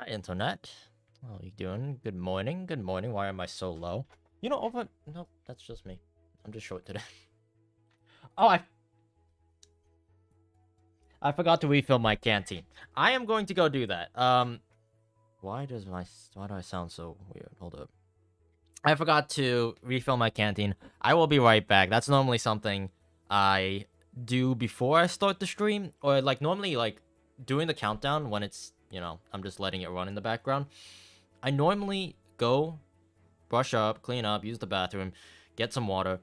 Hi, internet. How are you doing? Good morning. Good morning. Why am I so low? You know, over. No, that's just me. I'm just short today. Oh, I forgot to refill my canteen. I am going to go do that. Why do I sound so weird? Hold up. I forgot to refill my canteen. I will be right back. That's normally something I do before I start the stream, or like normally like doing the countdown when it's I'm just letting it run in the background. I normally go brush up, clean up, use the bathroom, get some water.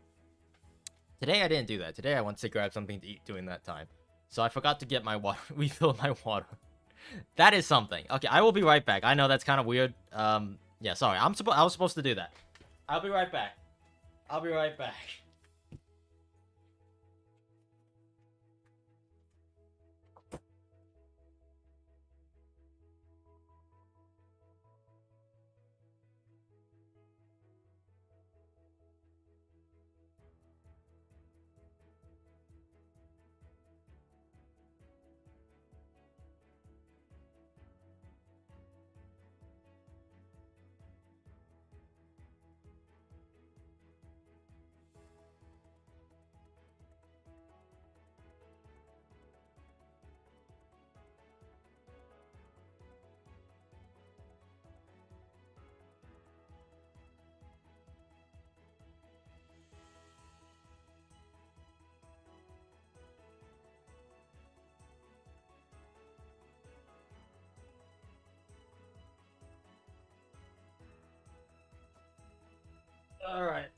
Today I didn't do that. Today I went to grab something to eat during that time. So I forgot to get my water, refill my water. That is something. Okay, I will be right back. I know that's kind of weird. Yeah, sorry. I was supposed to do that. I'll be right back. I'll be right back. Alright.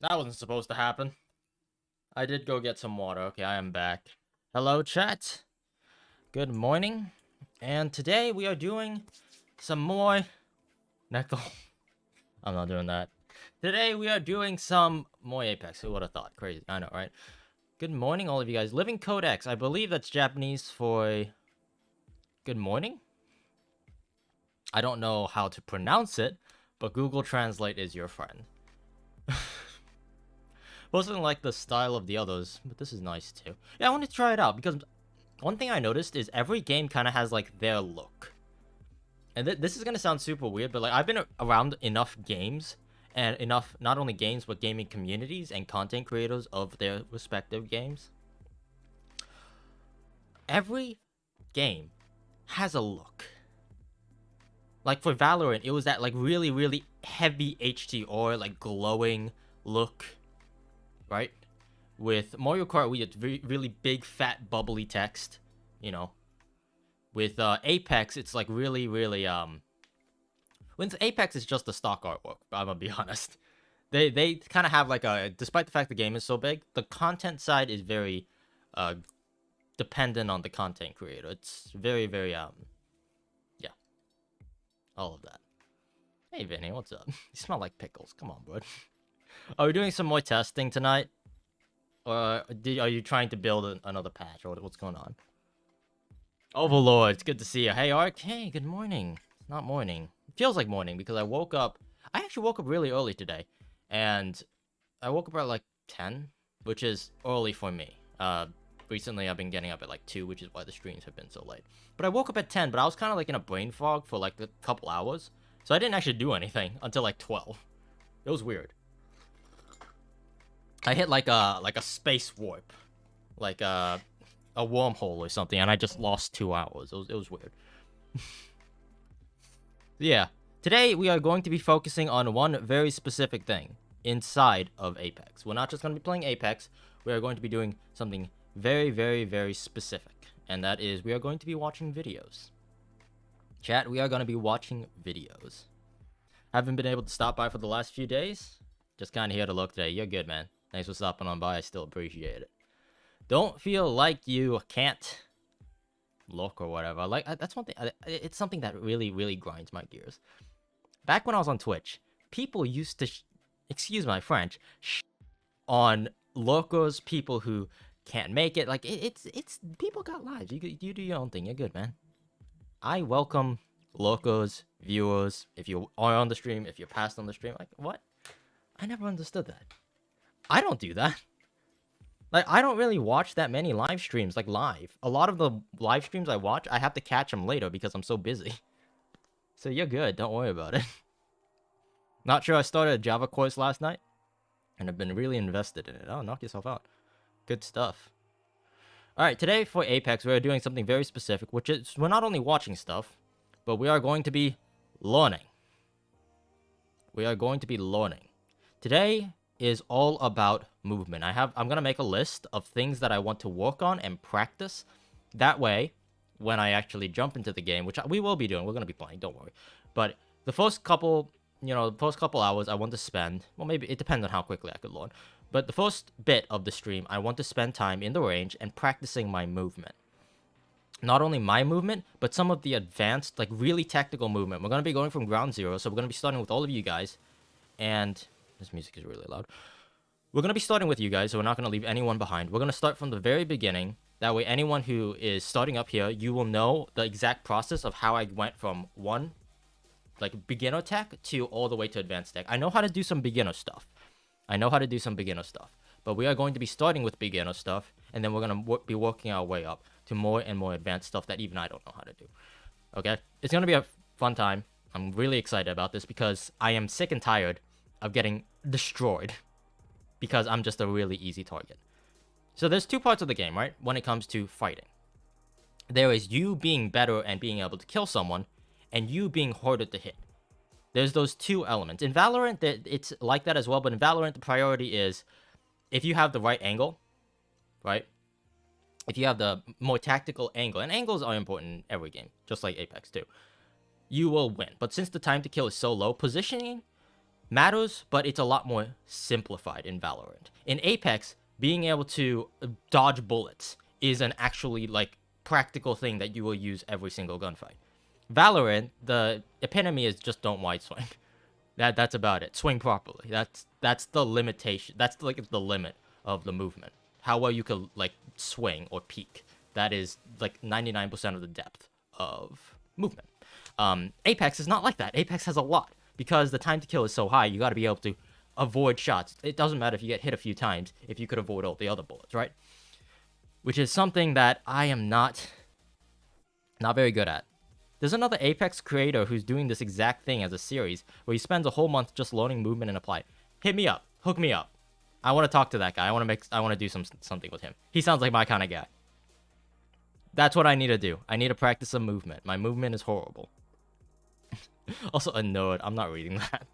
That wasn't supposed to happen. I did go get some water. Okay, I am back. Hello, chat. Good morning. And today we are doing some more... Nectal. I'm not doing that. Today we are doing some more Apex. Who would have thought? Crazy. I know, right? Good morning, all of you guys. Living Codex. I believe that's Japanese for... Good morning? I don't know how to pronounce it, but Google Translate is your friend. Wasn't like the style of the others, but this is nice too. Yeah, I want to try it out because one thing I noticed is every game kind of has like their look. And this is gonna sound super weird, but like I've been around enough games and enough not only games but gaming communities and content creators of their respective games. Every game has a look. Like for Valorant, it was that like really, really heavy HDR, like glowing look, right? With Mario Kart, we had really big, fat, bubbly text, you know. With Apex, it's like really, really When Apex is just the stock artwork, I'm gonna be honest. They kind of have like a, despite the fact the game is so big, the content side is very dependent on the content creator. It's very, very yeah, all of that. Hey Vinny, what's up? You smell like pickles. Come on, bud. Are we doing some more testing tonight? Or are you trying to build another patch? Or what's going on? Overlord, it's good to see you. Hey, Ark. Hey, good morning. It's not morning. It feels like morning because I woke up... I actually woke up really early today. And I woke up at like 10, which is early for me. Recently, I've been getting up at like 2, which is why the streams have been so late. But I woke up at 10, but I was kind of like in a brain fog for like a couple hours. So I didn't actually do anything until like 12. It was weird. I hit like a space warp. Like a wormhole or something, and I just lost 2 hours. It was weird. Yeah. Today, we are going to be focusing on one very specific thing inside of Apex. We're not just going to be playing Apex. We are going to be doing something very, very, very specific. And that is, we are going to be watching videos. Chat, we are going to be watching videos. Haven't been able to stop by for the last few days. Just kind of here to look today. You're good, man. Thanks for stopping on by. I still appreciate it. Don't feel like you can't look or whatever. Like, that's one thing. It's something that really, really grinds my gears. Back when I was on Twitch, people used to, excuse my French, on locals, people who can't make it. Like, it's people got lives. You do your own thing. You're good, man. I welcome locals, viewers, if you are on the stream, if you're past on the stream. Like, what? I never understood that. I don't do that. Like, I don't really watch that many live streams, like, live. A lot of the live streams I watch, I have to catch them later because I'm so busy. So you're good. Don't worry about it. Not sure I started a Java course last night, and I've been really invested in it. Oh, knock yourself out. Good stuff. All right, today for Apex, we're doing something very specific, which is we're not only watching stuff, but we are going to be learning. We are going to be learning. Today is all about movement. I'm gonna make a list of things that I want to work on and practice. That way, when I actually jump into the game, which we will be doing, we're gonna be playing, don't worry. But the first couple, hours I want to spend, well, maybe it depends on how quickly I could learn. But the first bit of the stream, I want to spend time in the range and practicing my movement. Not only my movement, but some of the advanced, like really technical movement. We're going to be going from ground zero, so we're going to be starting with all of you guys. And this music is really loud. We're going to be starting with you guys, so we're not going to leave anyone behind. We're going to start from the very beginning. That way, anyone who is starting up here, you will know the exact process of how I went from one, like, beginner tech to all the way to advanced tech. I know how to do some beginner stuff. But we are going to be starting with beginner stuff, and then we're going to be working our way up to more and more advanced stuff that even I don't know how to do. Okay? It's going to be a fun time. I'm really excited about this because I am sick and tired of getting destroyed because I'm just a really easy target. So there's two parts of the game, right? When it comes to fighting. There is you being better and being able to kill someone, and you being harder to hit. There's those two elements. In Valorant, it's like that as well, but in Valorant, the priority is if you have the right angle, right? If you have the more tactical angle, and angles are important in every game, just like Apex too, you will win. But since the time to kill is so low, positioning matters, but it's a lot more simplified in Valorant. In Apex, being able to dodge bullets is an actually, like, practical thing that you will use every single gunfight. Valorant, the epitome is just don't wide swing. That's about it. Swing properly. That's the limitation. That's like the limit of the movement. How well you could, like, swing or peek. That is like 99% of the depth of movement. Apex is not like that. Apex has a lot because the time to kill is so high. You got to be able to avoid shots. It doesn't matter if you get hit a few times if you could avoid all the other bullets, right? Which is something that I am not very good at. There's another Apex creator who's doing this exact thing as a series where he spends a whole month just learning movement and apply. Hit me up. Hook me up. I want to talk to that guy. I want to do something with him. He sounds like my kind of guy. That's what I need to do. I need to practice some movement. My movement is horrible. Also, a nerd. I'm not reading that.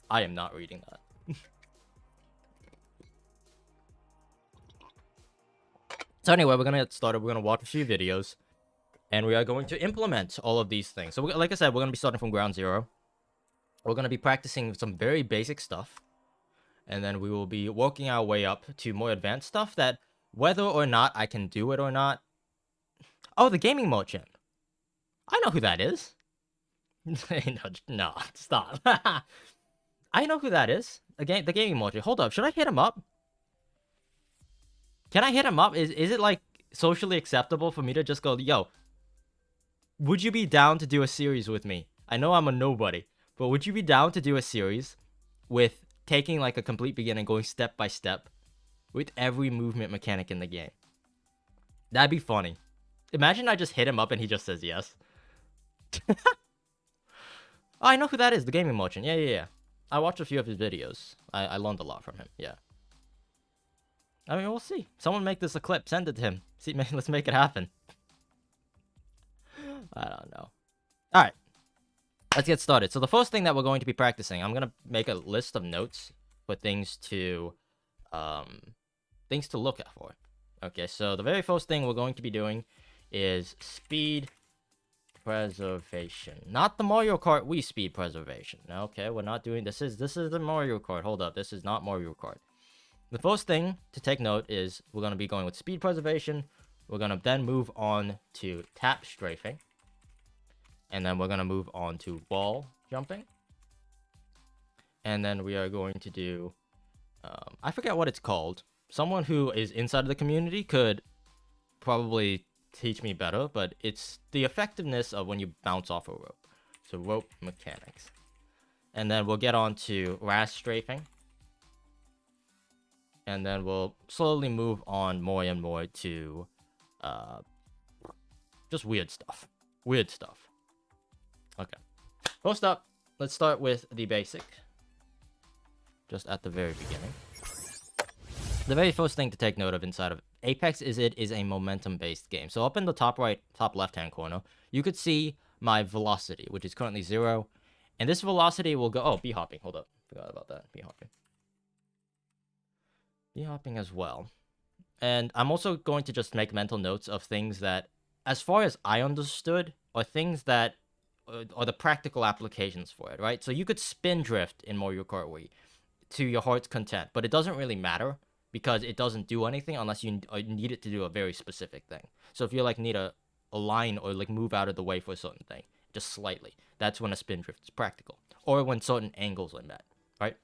I am not reading that. So anyway, we're going to get started. We're going to watch a few videos. And we are going to implement all of these things. So like I said, we're going to be starting from ground zero. We're going to be practicing some very basic stuff. And then we will be working our way up to more advanced stuff that whether or not I can do it or not. Oh, the gaming merchant. I know who that is. No, stop. I know who that is. The gaming merchant. Hold up. Should I hit him up? Can I hit him up? Is it like socially acceptable for me to just go, yo, would you be down to do a series with me? I know I'm a nobody, but would you be down to do a series with taking like a complete beginning, going step by step with every movement mechanic in the game? That'd be funny. Imagine I just hit him up and he just says yes. Oh, I know who that is, the gaming merchant. Yeah. I watched a few of his videos. I learned a lot from him, yeah. I mean, we'll see. Someone make this a clip, send it to him. See, let's make it happen. I don't know. Alright. Let's get started. So the first thing that we're going to be practicing, I'm going to make a list of notes for things to look out for. Okay, so the very first thing we're going to be doing is speed preservation. Not the Mario Kart Wii speed preservation. Okay, we're not doing this. This is the Mario Kart. Hold up, this is not Mario Kart. The first thing to take note is we're going to be going with speed preservation. We're going to then move on to tap strafing. And then we're going to move on to wall jumping. And then we are going to do... I forget what it's called. Someone who is inside of the community could probably teach me better. But it's the effectiveness of when you bounce off a rope. So rope mechanics. And then we'll get on to RAS strafing. and then we'll slowly move on more and more to just weird stuff. Weird stuff. Okay. First up, let's start with the basic. Just at the very beginning. The very first thing to take note of inside of Apex is it is a momentum-based game. So up in the top right, top left-hand corner, you could see my velocity, which is currently 0. And this velocity will go... Oh, bee-hopping. Hold up. Forgot about that. Bee-hopping. Bee-hopping as well. And I'm also going to just make mental notes of things that, as far as I understood, are things that are the practical applications for it, right? So you could spin drift in Mario Kart Wii to your heart's content, but it doesn't really matter because it doesn't do anything unless you need it to do a very specific thing. So if you like need a line or like move out of the way for a certain thing, just slightly, that's when a spin drift is practical. Or when certain angles are met, right?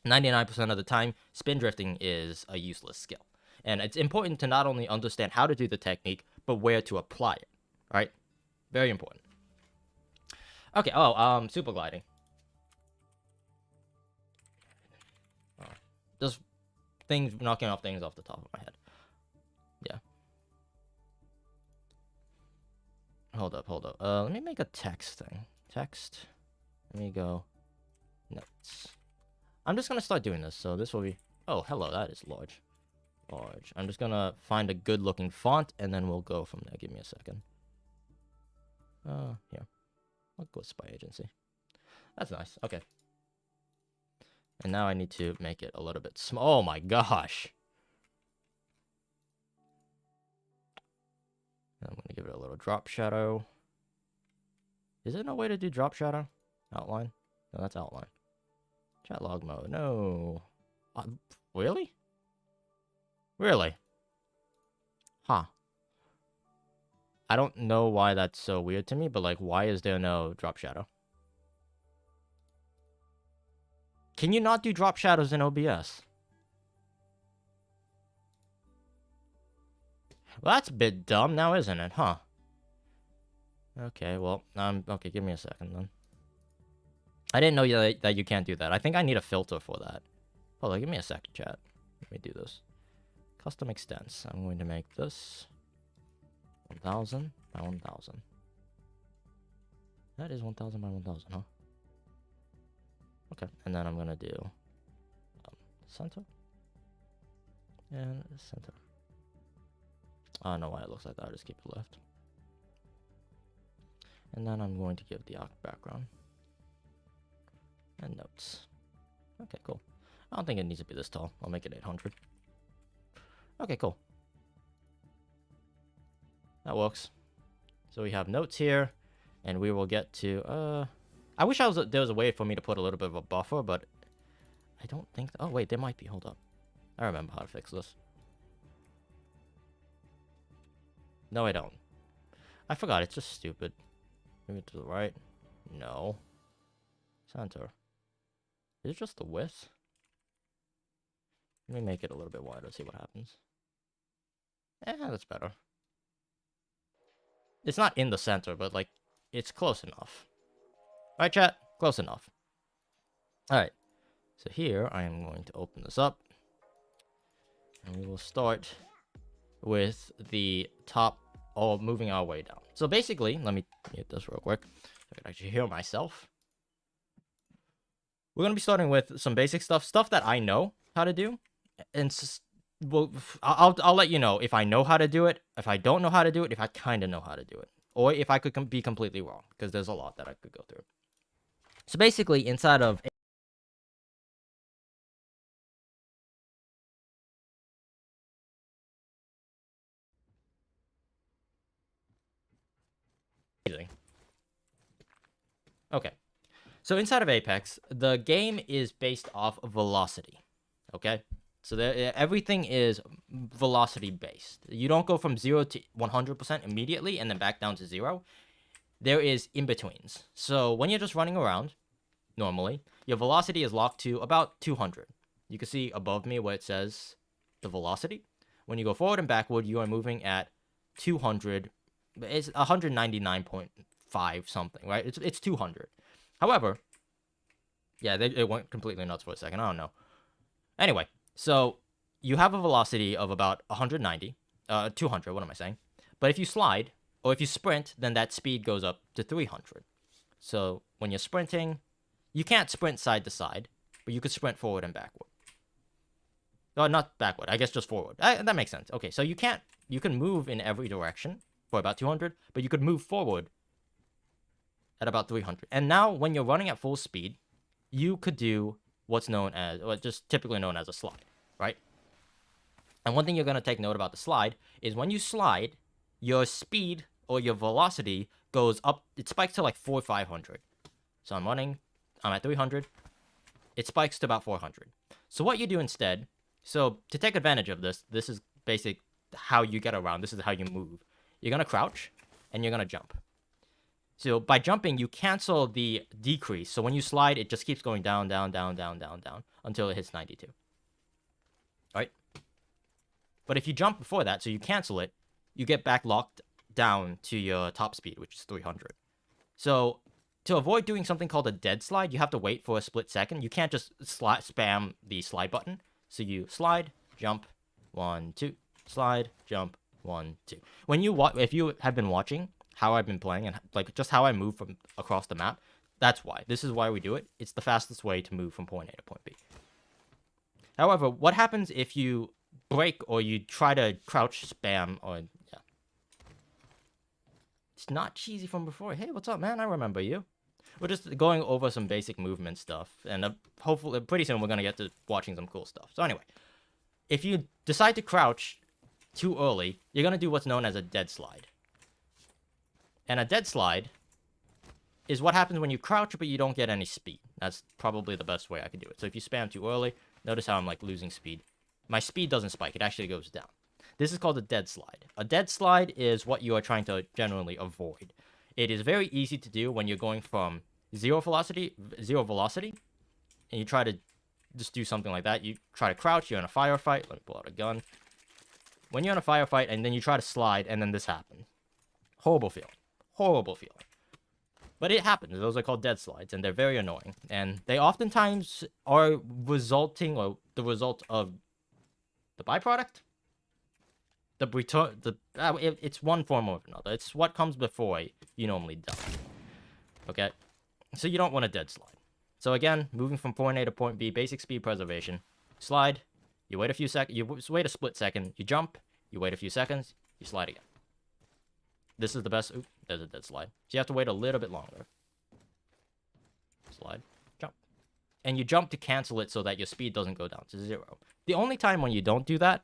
99% of the time, spin drifting is a useless skill. And it's important to not only understand how to do the technique, but where to apply it, right? Very important. Okay, super gliding. Just things, knocking off things off the top of my head. Yeah. Hold up. Let me make a text thing. Text. Let me go. Notes. I'm just gonna start doing this, so this will be... Oh, hello, that is large. Large. I'm just gonna find a good-looking font, and then we'll go from there. Give me a second. Here. I'll go Spy Agency. That's nice. Okay. And now I need to make it a little bit small. Oh my gosh. I'm going to give it a little drop shadow. Is there no way to do drop shadow? Outline? No, that's outline. Chat log mode. No. Really? Really? Huh. I don't know why that's so weird to me, but like, why is there no drop shadow? Can you not do drop shadows in OBS? Well, that's a bit dumb now, isn't it? Huh? Okay, well, okay, give me a second then. I didn't know that you can't do that. I think I need a filter for that. Hold on, give me a second, chat. Let me do this. Custom extents. I'm going to make this 1000 by 1000. That is 1000 by 1000, huh? Okay, and then I'm gonna do center and center. I don't know why it looks like that. I'll just keep it left. And then I'm going to give the background and notes. Okay, cool. I don't think it needs to be this tall. I'll make it 800. Okay, cool. That works. So we have notes here, and we will get to I wish there was a way for me to put a little bit of a buffer, but I don't think... Oh, wait, there might be. Hold up. I remember how to fix this. No, I don't. I forgot. It's just stupid. Move it to the right. No. Center. Is it just the width? Let me make it a little bit wider, see what happens. That's better. It's not in the center, but, like, it's close enough. Right, chat? Close enough. Alright. So here, I am going to open this up. And we will start with the top, moving our way down. So basically, let me get this real quick. So I can actually hear myself. We're going to be starting with some basic stuff that I know how to do. And well, I'll let you know if I know how to do it, if I don't know how to do it, if I kind of know how to do it. Or if I could be completely wrong, because there's a lot that I could go through. So basically, inside of... Okay. So inside of Apex, the game is based off of velocity. Okay? So everything is velocity based. You don't go from 0 to 100% immediately and then back down to 0. There is in-betweens. So when you're just running around, normally, your velocity is locked to about 200. You can see above me where it says the velocity. When you go forward and backward, you are moving at 200. It's 199.5 something, right? It's 200. However, yeah, it went completely nuts for a second. I don't know. Anyway, so you have a velocity of about 190, 200, what am I saying? But if you slide, or if you sprint, then that speed goes up to 300. So when you're sprinting, you can't sprint side to side, but you could sprint forward and backward. Oh, not backward, I guess just forward. That makes sense. Okay, so you can move in every direction for about 200, but you could move forward at about 300. And now when you're running at full speed, you could do what's known as, or just typically known as a slide, right? And one thing you're going to take note about the slide is when you slide, your speed or your velocity goes up, it spikes to like 400 or 500. So I'm at 300, it spikes to about 400. So what you do instead, so to take advantage of this, this is basic how you get around, this is how you move. You're going to crouch and you're going to jump. So by jumping, you cancel the decrease. So when you slide, it just keeps going down, down, down, down, down, down until it hits 92. Right? But if you jump before that, so you cancel it, you get back locked down to your top speed, which is 300. So to avoid doing something called a dead slide, you have to wait for a split second. You can't just spam the slide button. So you slide, jump, 1, 2, slide, jump, 1, 2. When you if you have been watching how I've been playing and like just how I move from across the map, that's why. This is why we do it. It's the fastest way to move from point A to point B. However, what happens if you break or you try to crouch spam or yeah. It's not cheesy from before. Hey, what's up, man? I remember you. We're just going over some basic movement stuff, and hopefully pretty soon we're gonna get to watching some cool stuff. So anyway, if you decide to crouch too early, you're gonna do what's known as a dead slide. And a dead slide is what happens when you crouch but you don't get any speed. That's probably the best way I could do it. So if you spam too early, notice how I'm like losing speed. My speed doesn't spike, it actually goes down. This is called a dead slide. A dead slide is what you are trying to generally avoid. It is very easy to do when you're going from zero velocity, and you try to just do something like that. You try to crouch, you're in a firefight. Let me pull out a gun. When you're in a firefight and then you try to slide and then this happens. Horrible feeling. Horrible feeling. But it happens. Those are called dead slides, and they're very annoying. And they oftentimes are resulting, or the result of the byproduct. The return, it's one form or another. It's what comes before you normally die. Okay? So you don't want a dead slide. So again, moving from point A to point B, basic speed preservation. Slide, you wait a few seconds, you wait a split second, you jump, you wait a few seconds, you slide again. This is the best. Oop, there's a dead slide. So you have to wait a little bit longer. Slide, jump. And you jump to cancel it so that your speed doesn't go down to 0. The only time when you don't do that,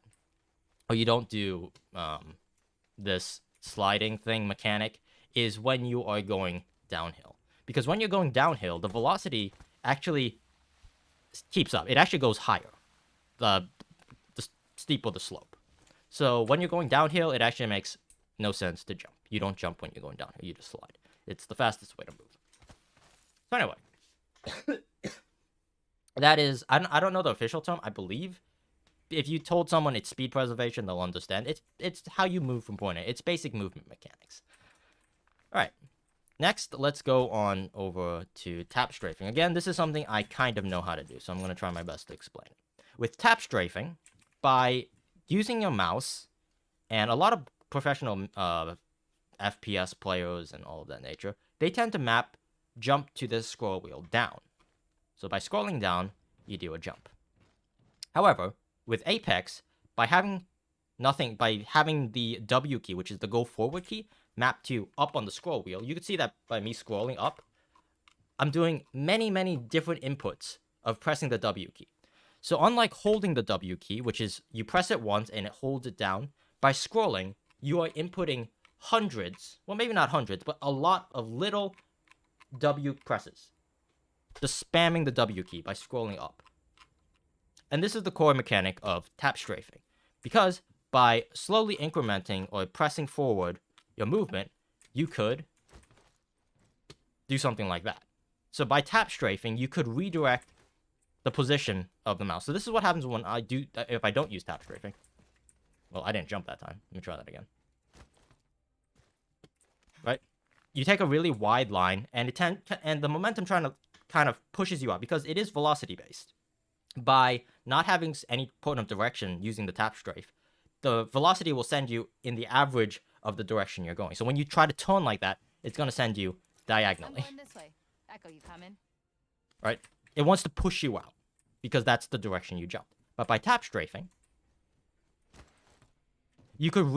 or you don't do this sliding thing mechanic, is when you are going downhill. Because when you're going downhill, the velocity actually keeps up. It actually goes higher, the steeper the slope. So when you're going downhill, it actually makes no sense to jump. You don't jump when you're going downhill. You just slide. It's the fastest way to move. So anyway, that is, I don't know the official term. I believe if you told someone it's speed preservation, they'll understand. It's how you move from point A. It's basic movement mechanics. All right. Next, let's go on over to tap strafing. Again, this is something I kind of know how to do, so I'm going to try my best to explain it. With tap strafing, by using your mouse, and a lot of professional FPS players and all of that nature, they tend to map jump to the scroll wheel down. So by scrolling down, you do a jump. However, with Apex, by having the W key, which is the go forward key, mapped to up on the scroll wheel, you can see that by me scrolling up, I'm doing many, many different inputs of pressing the W key. So unlike holding the W key, which is you press it once and it holds it down, by scrolling, you are inputting hundreds, well maybe not hundreds, but a lot of little W presses. Just spamming the W key by scrolling up. And this is the core mechanic of tap strafing. Because by slowly incrementing or pressing forward your movement, you could do something like that. So by tap strafing, you could redirect the position of the mouse. So this is what happens when if I don't use tap strafing. Well, I didn't jump that time. Let me try that again. Right? You take a really wide line, and the momentum kind of pushes you up because it is velocity based. By not having any point of direction using the tap strafe, the velocity will send you in the average of the direction you're going. So when you try to turn like that, it's going to send you diagonally. I'm going this way. Echo, you coming? Right? It wants to push you out because that's the direction you jumped. But by tap strafing, you could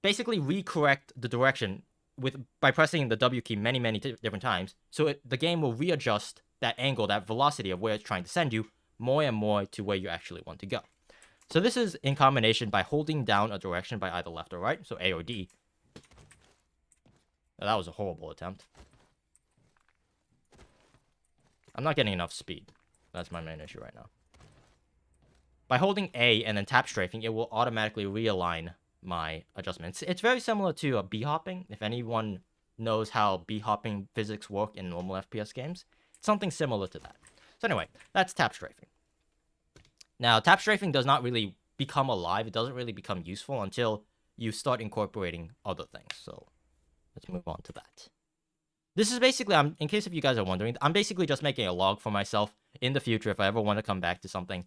basically recorrect the direction by pressing the W key many different times. So the game will readjust that angle, that velocity of where it's trying to send you more and more to where you actually want to go. So this is in combination by holding down a direction by either left or right, so A or D. That was a horrible attempt. I'm not getting enough speed. That's my main issue right now. By holding A and then tap strafing, it will automatically realign my adjustments. It's very similar to b-hopping. If anyone knows how b-hopping physics work in normal FPS games, it's something similar to that. So anyway, that's tap strafing. Now, tap strafing does not really become alive. It doesn't really become useful until you start incorporating other things. So let's move on to that. This is basically, in case if you guys are wondering, I'm basically just making a log for myself in the future if I ever want to come back to something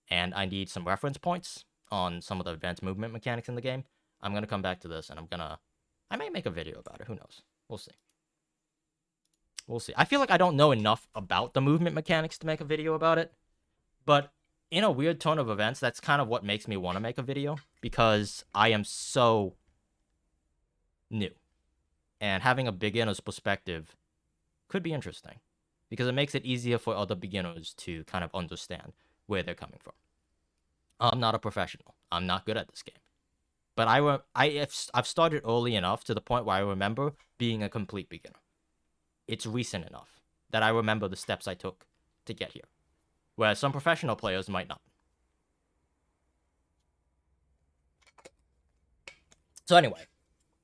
and I need some reference points on some of the advanced movement mechanics in the game. I'm going to come back to this and I may make a video about it. Who knows? We'll see. We'll see. I feel like I don't know enough about the movement mechanics to make a video about it. But in a weird turn of events, that's kind of what makes me want to make a video. Because I am so new. And having a beginner's perspective could be interesting. Because it makes it easier for other beginners to kind of understand where they're coming from. I'm not a professional. I'm not good at this game. But I've started early enough to the point where I remember being a complete beginner. It's recent enough that I remember the steps I took to get here. Whereas some professional players might not. So anyway,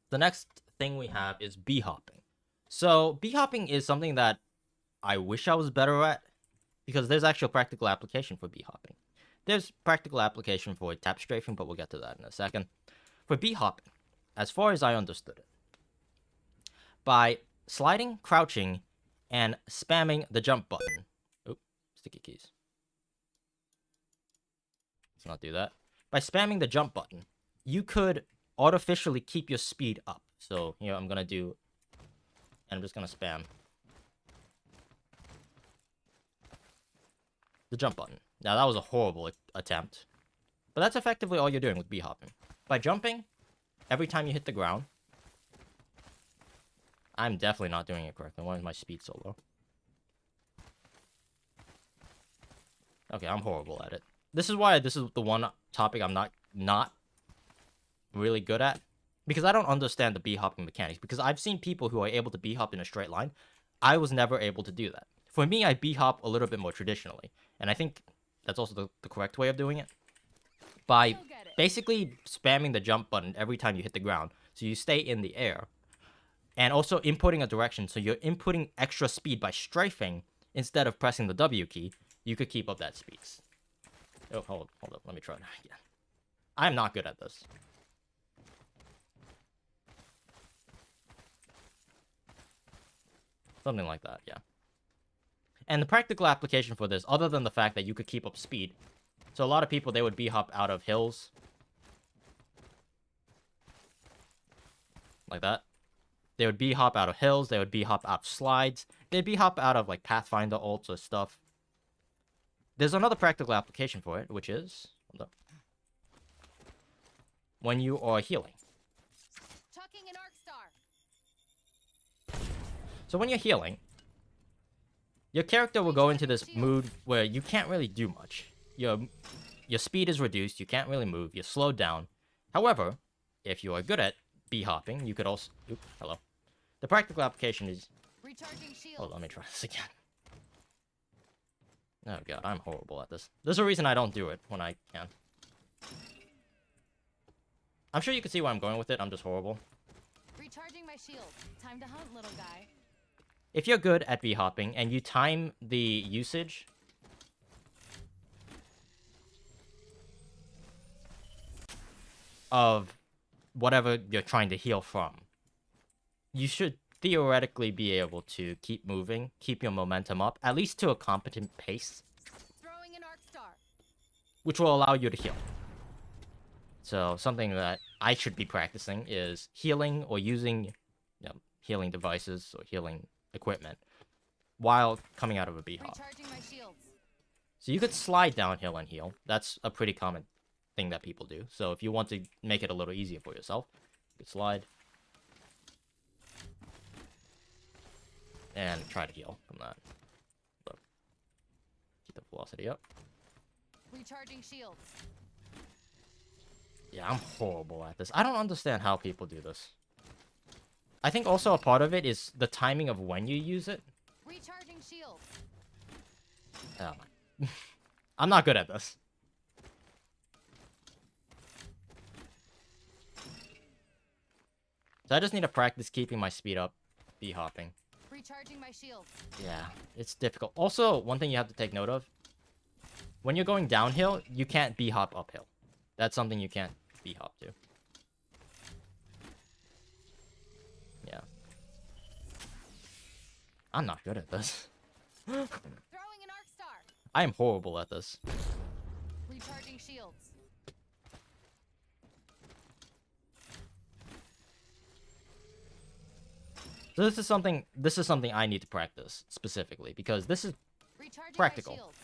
the next thing we have is b-hopping. So b-hopping is something that I wish I was better at, because there's actual practical application for b-hopping. There's practical application for tap strafing, but we'll get to that in a second. For b-hopping, as far as I understood it, by sliding, crouching, and spamming the jump button. Oop, sticky keys. Let's not do that. By spamming the jump button, you could artificially keep your speed up. So, here I'm going to do, and I'm just going to spam the jump button. Now, that was a horrible attempt. But that's effectively all you're doing with b-hopping. By jumping, every time you hit the ground... I'm definitely not doing it correctly. Why is my speed so low? Okay, I'm horrible at it. This is why this is the one topic I'm not really good at. Because I don't understand the b-hopping mechanics. Because I've seen people who are able to b-hop in a straight line. I was never able to do that. For me, I b-hop a little bit more traditionally. And I think that's also the correct way of doing it. By basically spamming the jump button every time you hit the ground. So you stay in the air. And also inputting a direction. So you're inputting extra speed by strafing instead of pressing the W key. You could keep up that speed. Oh, hold up. Let me try that again. I'm not good at this. Something like that, yeah. And the practical application for this, other than the fact that you could keep up speed. So a lot of people, they would b-hop out of hills. Like that. They would b-hop out of hills. They would b-hop out of slides. They'd b-hop out of, like, Pathfinder ults or stuff. There's another practical application for it, which is... Hold up. When you are healing. Chucking an arc star. So when you're healing, your character will go into this mood where you can't really do much. Your speed is reduced. You can't really move. You're slowed down. However, if you are good at b-hopping, you could also... Oops, hello. The practical application is... Recharging shield. Oh, let me try this again. Oh god, I'm horrible at this. There's a reason I don't do it when I can. I'm sure you can see where I'm going with it. I'm just horrible. Recharging my shield. Time to hunt, little guy. If you're good at b-hopping and you time the usage... of whatever you're trying to heal from, you should theoretically be able to keep moving, keep your momentum up, at least to a competent pace. Throwing an arc star. which will allow you to heal. So something that I should be practicing is healing or using, healing devices or healing equipment while coming out of a B-hop. Recharging my shields. So you could slide downhill and heal. That's a pretty common thing that people do. So if you want to make it a little easier for yourself, you could slide and try to heal from that. But keep the velocity up. Recharging shields. Yeah, I'm horrible at this. I don't understand how people do this. I think also a part of it is the timing of when you use it. Recharging shields. Oh my. I'm not good at this. So I just need to practice keeping my speed up, B-hopping. Recharging my shields. Yeah, it's difficult. Also, one thing you have to take note of. When you're going downhill, you can't B-hop uphill. That's something you can't B-hop to. Yeah. I'm not good at this. Throwing an arc star. I am horrible at this. Recharging shields. So this is something I need to practice specifically because this is Recharging practical. my shields.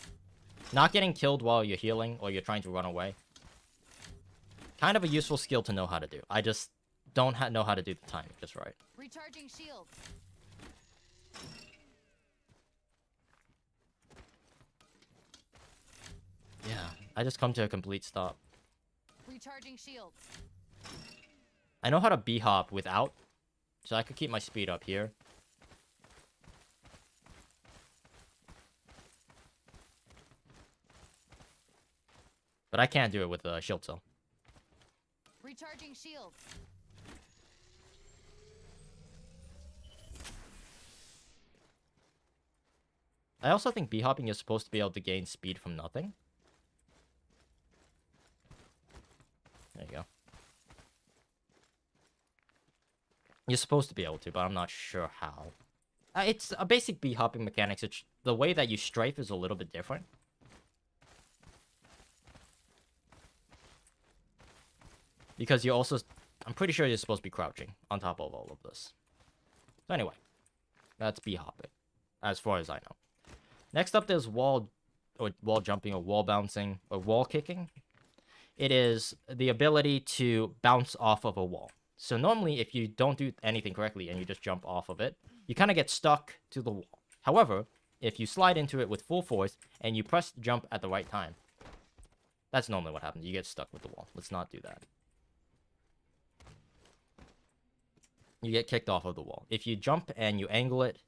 Not getting killed while you're healing or you're trying to run away. Kind of a useful skill to know how to do. I just don't know how to do the timing just right. Recharging shields. Yeah, I just come to a complete stop. Recharging shields. I know how to B-hop without, so I could keep my speed up here. But I can't do it with a shield cell. Recharging shields. I also think B-hopping is supposed to be able to gain speed from nothing. There you go. You're supposed to be able to, but I'm not sure how. It's a basic B-hopping mechanics. It's the way that you strafe is a little bit different. Because you're also... I'm pretty sure you're supposed to be crouching on top of all of this. So anyway, that's B-hopping, as far as I know. Next up, there's wall jumping, or wall bouncing, or wall kicking. It is the ability to bounce off of a wall. So normally, if you don't do anything correctly and you just jump off of it, you kind of get stuck to the wall. However, if you slide into it with full force and you press jump at the right time, that's normally what happens. You get stuck with the wall. Let's not do that. You get kicked off of the wall. If you jump and you angle it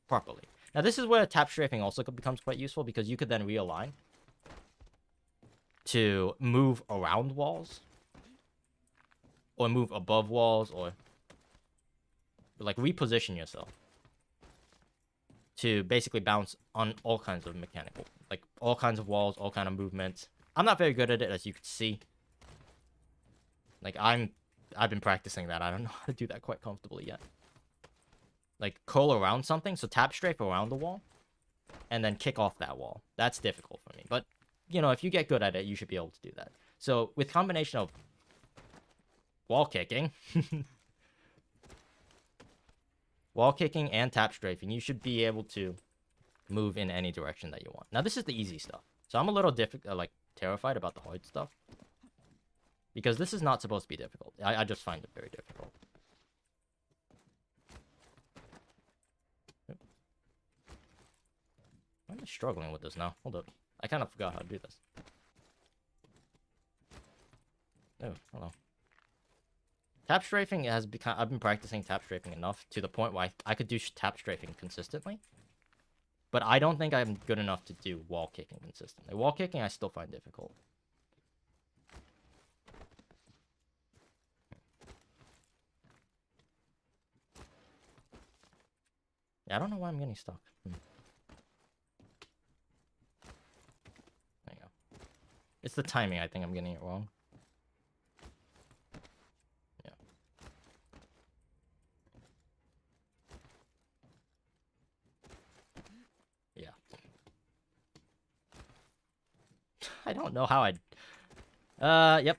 properly. Now, this is where tap strafing also becomes quite useful because you could then realign to move around walls or move above walls or like reposition yourself to basically bounce on all kinds of mechanical, like all kinds of walls, all kind of movements. I'm not very good at it, as you can see. Like I've been practicing that. I don't know how to do that quite comfortably yet. Like, curl around something, so tap strafe around the wall, and then kick off that wall. That's difficult for me. But, you know, if you get good at it, you should be able to do that. So, with combination of wall kicking, and tap strafing, you should be able to move in any direction that you want. Now, this is the easy stuff. So, I'm a little terrified about the hard stuff. Because this is not supposed to be difficult. I just find it very difficult. I'm struggling with this now. Hold up. I kind of forgot how to do this. Oh, hello. Tap strafing has become... I've been practicing tap strafing enough to the point where I could do tap strafing consistently. But I don't think I'm good enough to do wall kicking consistently. Wall kicking I still find difficult. Yeah, I don't know why I'm getting stuck. There you go. It's the timing, I think I'm getting it wrong. Yeah. Yeah. I don't know how yep.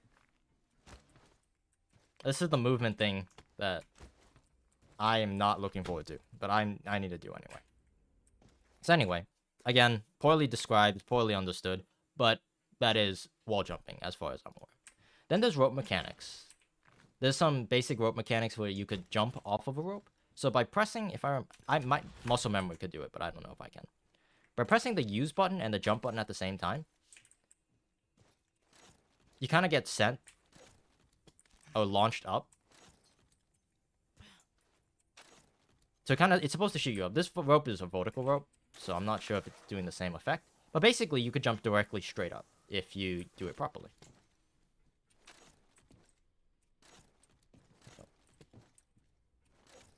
This is the movement thing that I am not looking forward to, but I need to do anyway. So anyway, again, poorly described, poorly understood, but that is wall jumping as far as I'm aware. Then there's rope mechanics. There's some basic rope mechanics where you could jump off of a rope. So by pressing, I might muscle memory could do it, but I don't know if I can. By pressing the use button and the jump button at the same time, you kind of get sent or launched up. So it's supposed to shoot you up. This rope is a vertical rope, so I'm not sure if it's doing the same effect. But basically, you could jump directly straight up if you do it properly.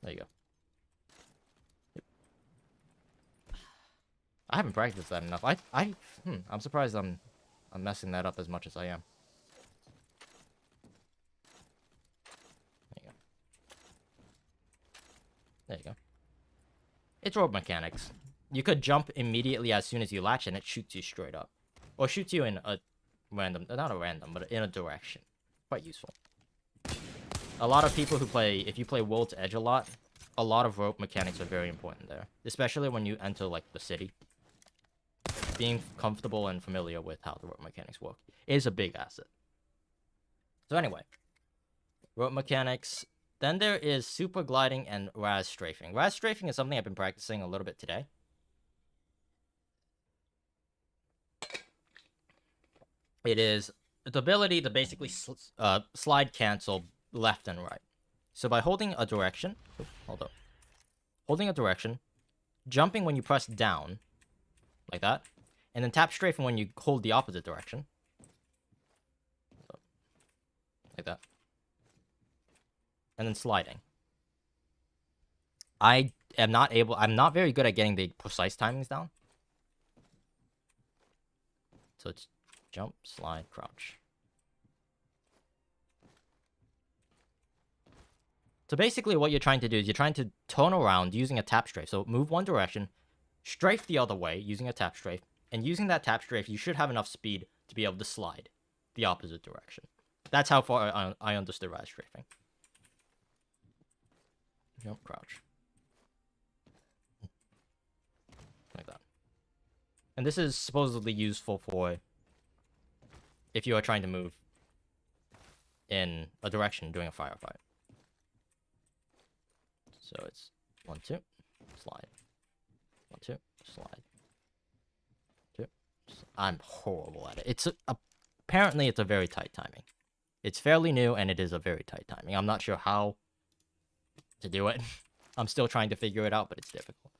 There you go. Yep. I haven't practiced that enough. I'm surprised I'm messing that up as much as I am. There you go. There you go. It's rope mechanics. You could jump immediately as soon as you latch and it shoots you straight up. Or shoots you in a random, not a random, but in a direction. Quite useful. A lot of people who play, if you play World's Edge a lot of rope mechanics are very important there. Especially when you enter, like, the city. Being comfortable and familiar with how the rope mechanics work is a big asset. So anyway, rope mechanics. Then there is super gliding and Raz strafing. Raz strafing is something I've been practicing a little bit today. It is the ability to basically slide cancel left and right. So by holding a direction, holding a direction, jumping when you press down, like that, and then tap strafing when you hold the opposite direction, so, like that, and then sliding. I'm not very good at getting the precise timings down. So it's jump, slide, crouch. So basically what you're trying to do is you're trying to turn around using a tap strafe. So move one direction, strafe the other way using a tap strafe, and using that tap strafe, you should have enough speed to be able to slide the opposite direction. That's how far I understood Raz strafing. Jump, crouch. Like that. And this is supposedly useful for if you are trying to move in a direction during a firefight. So it's 1, 2, slide. 1, 2, slide. 2. I'm horrible at it. Apparently it's a very tight timing. It's fairly new and it is a very tight timing. I'm not sure how to do it. I'm still trying to figure it out, but it's difficult.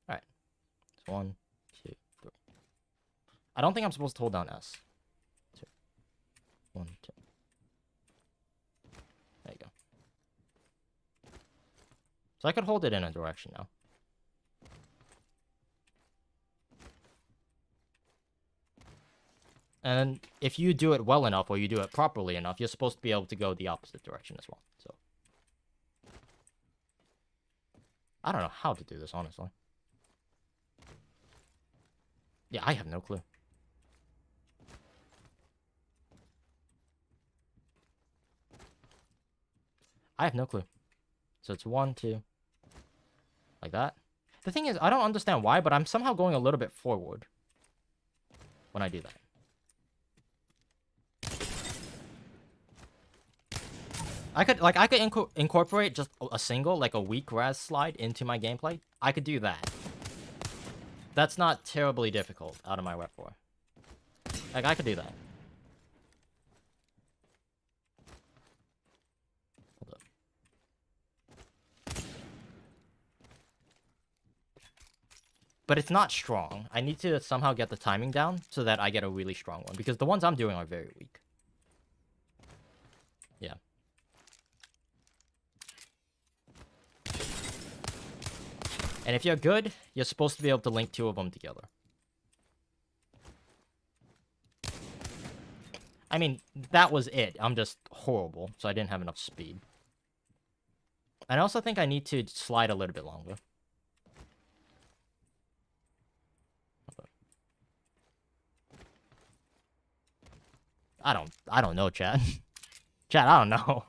All right. So 1, 2, 3. I don't think I'm supposed to hold down S. 2. 1, 2. There you go. So I could hold it in a direction now. And if you do it well enough, or you do it properly enough, you're supposed to be able to go the opposite direction as well. So I don't know how to do this, honestly. Yeah, I have no clue. I have no clue. So it's 1, 2. Like that. The thing is, I don't understand why, but I'm somehow going a little bit forward when I do that. I could incorporate just a single, like a weak Raz slide into my gameplay. I could do that. That's not terribly difficult out of my repertoire. Like, I could do that. Hold up. But it's not strong. I need to somehow get the timing down so that I get a really strong one. Because the ones I'm doing are very weak. Yeah. And if you're good, you're supposed to be able to link 2 of them together. I mean, that was it. I'm just horrible, so I didn't have enough speed. And I also think I need to slide a little bit longer. I don't know, chat. Chat, I don't know.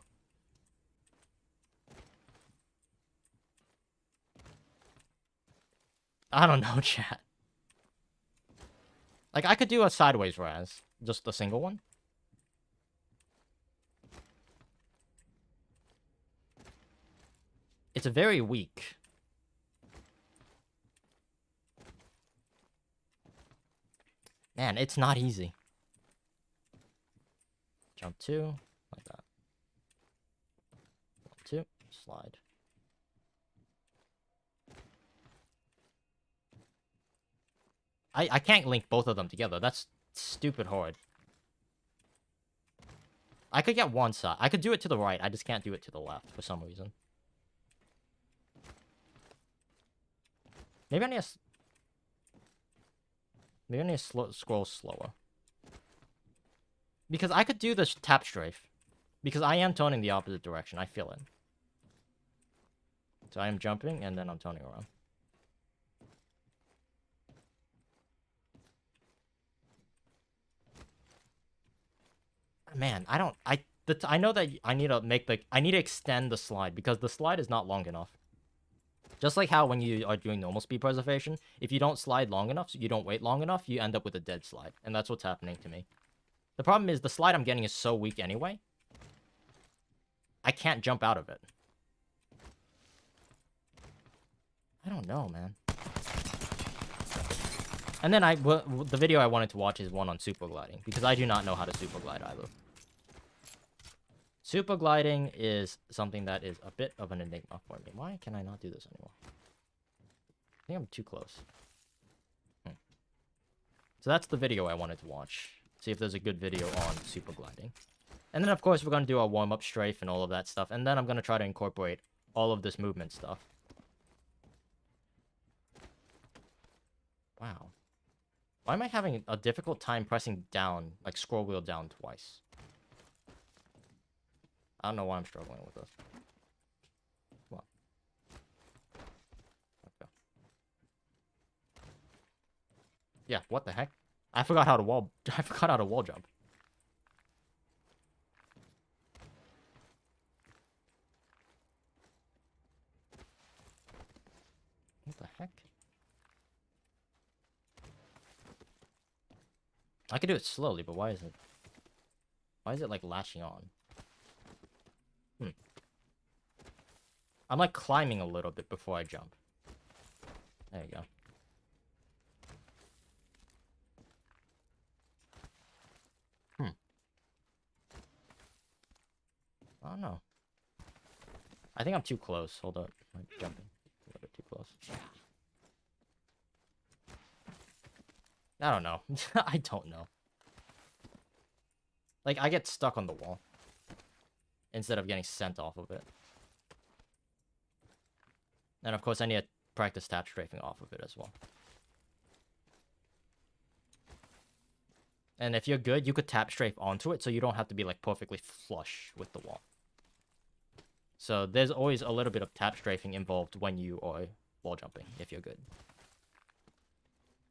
I don't know, chat. Like, I could do a sideways raz. Just a single one. It's very weak. Man, it's not easy. Jump 2, like that. 1, 2, slide. I can't link both of them together. That's stupid hard. I could get one side. I could do it to the right. I just can't do it to the left for some reason. Maybe I need to scroll slower. Because I could do this tap strafe. Because I am turning the opposite direction. I feel it. So I am jumping, and then I'm turning around. Man, I know that I need to extend the slide because the slide is not long enough. Just like how when you are doing normal speed preservation, if you don't slide long enough, so you don't wait long enough, you end up with a dead slide. And that's what's happening to me. The problem is the slide I'm getting is so weak anyway. I can't jump out of it. I don't know, man. And then the video I wanted to watch is one on super gliding, because I do not know how to super glide either. Super gliding is something that is a bit of an enigma for me. Why can I not do this anymore? I think I'm too close. So that's the video I wanted to watch. See if there's a good video on super gliding. And then, of course, we're going to do our warm-up strafe and all of that stuff. And then I'm going to try to incorporate all of this movement stuff. Wow. Why am I having a difficult time pressing down, like scroll wheel down twice? I don't know why I'm struggling with this. Come on. Okay. Yeah, what the heck? I forgot how to wall jump. What the heck? I could do it slowly, but why is it like latching on? I'm like climbing a little bit before I jump. There you go. I don't know. I think I'm too close. Hold up. I'm jumping. A little bit too close. I don't know. I don't know. Like, I get stuck on the wall. Instead of getting sent off of it. And of course, I need to practice tap strafing off of it as well. And if you're good, you could tap strafe onto it, so you don't have to be, like, perfectly flush with the wall. So there's always a little bit of tap strafing involved when you are wall jumping, if you're good.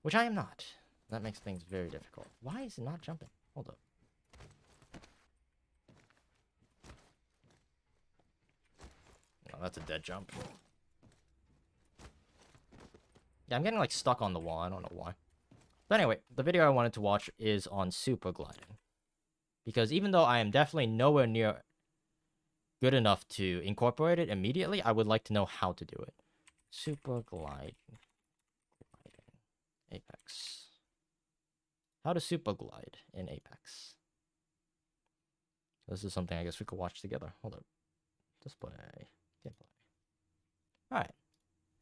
Which I am not. That makes things very difficult. Why is it not jumping? Hold up. Oh, that's a dead jump. Yeah, I'm getting, like, stuck on the wall. I don't know why. But anyway, the video I wanted to watch is on super gliding. Because even though I am definitely nowhere near good enough to incorporate it immediately, I would like to know how to do it. Super gliding. Apex. How to super glide in Apex. This is something I guess we could watch together. Hold up. Display. Gameplay. Alright.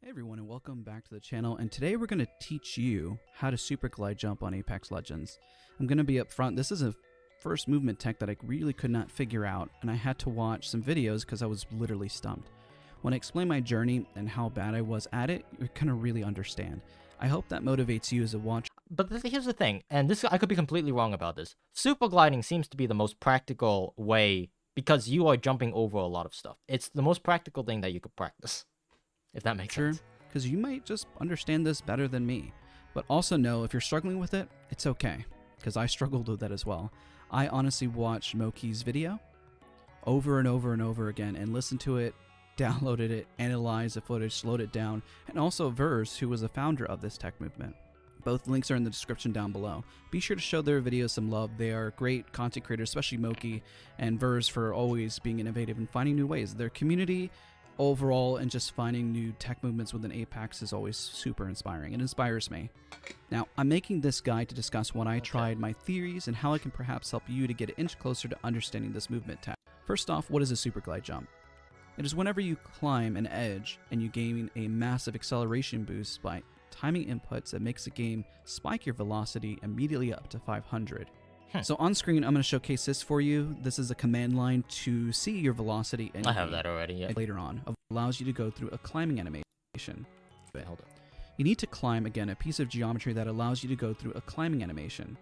Hey everyone, and welcome back to the channel, and today we're going to teach you how to super glide jump on Apex Legends. I'm going to be up front. This is a first movement tech that I really could not figure out, and I had to watch some videos because I was literally stumped. When I explain my journey and how bad I was at it, you're going to really understand. I hope that motivates you as a watcher. But here's the thing, and this I could be completely wrong about this. Super gliding seems to be the most practical way because you are jumping over a lot of stuff. It's the most practical thing that you could practice. If that makes sense. Because you might just understand this better than me. But also know, if you're struggling with it, it's okay. Because I struggled with that as well. I honestly watched Moki's video over and over and over again and listened to it, downloaded it, analyzed the footage, slowed it down, and also Verse, who was the founder of this tech movement. Both links are in the description down below. Be sure to show their videos some love. They are great content creators, especially Moki and Verse, for always being innovative and finding new ways. Their community overall and just finding new tech movements within Apex is always super inspiring. It inspires me. Now, I'm making this guide to discuss when I tried, my theories, and how I can perhaps help you to get an inch closer to understanding this movement tech. First off, what is a super glide jump? It is whenever you climb an edge and you gain a massive acceleration boost by timing inputs that makes the game spike your velocity immediately up to 500. So on screen, I'm going to showcase this for you. This is a command line to see your velocity. And I have that already, yeah. Later on, it allows you to go through a climbing animation. Wait, hold on. You need to climb, again, a piece of geometry that allows you to go through a climbing animation.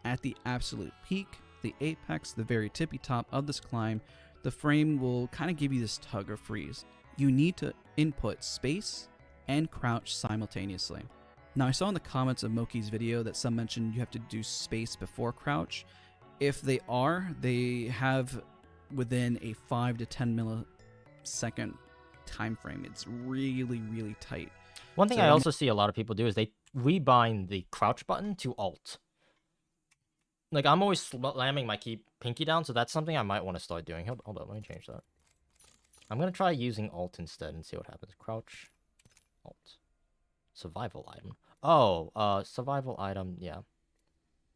At the absolute peak, the apex, the very tippy top of this climb, the frame will kind of give you this tug or freeze. You need to input space and crouch simultaneously. Now, I saw in the comments of Moki's video that some mentioned you have to do space before crouch. If they have within a 5 to 10 millisecond time frame. It's really, really tight. One thing I also see a lot of people do is they rebind the crouch button to Alt. Like, I'm always slamming my pinky down, so that's something I might want to start doing. Hold on, let me change that. I'm going to try using Alt instead and see what happens. Crouch, Alt. Survival item. Oh, survival item, yeah.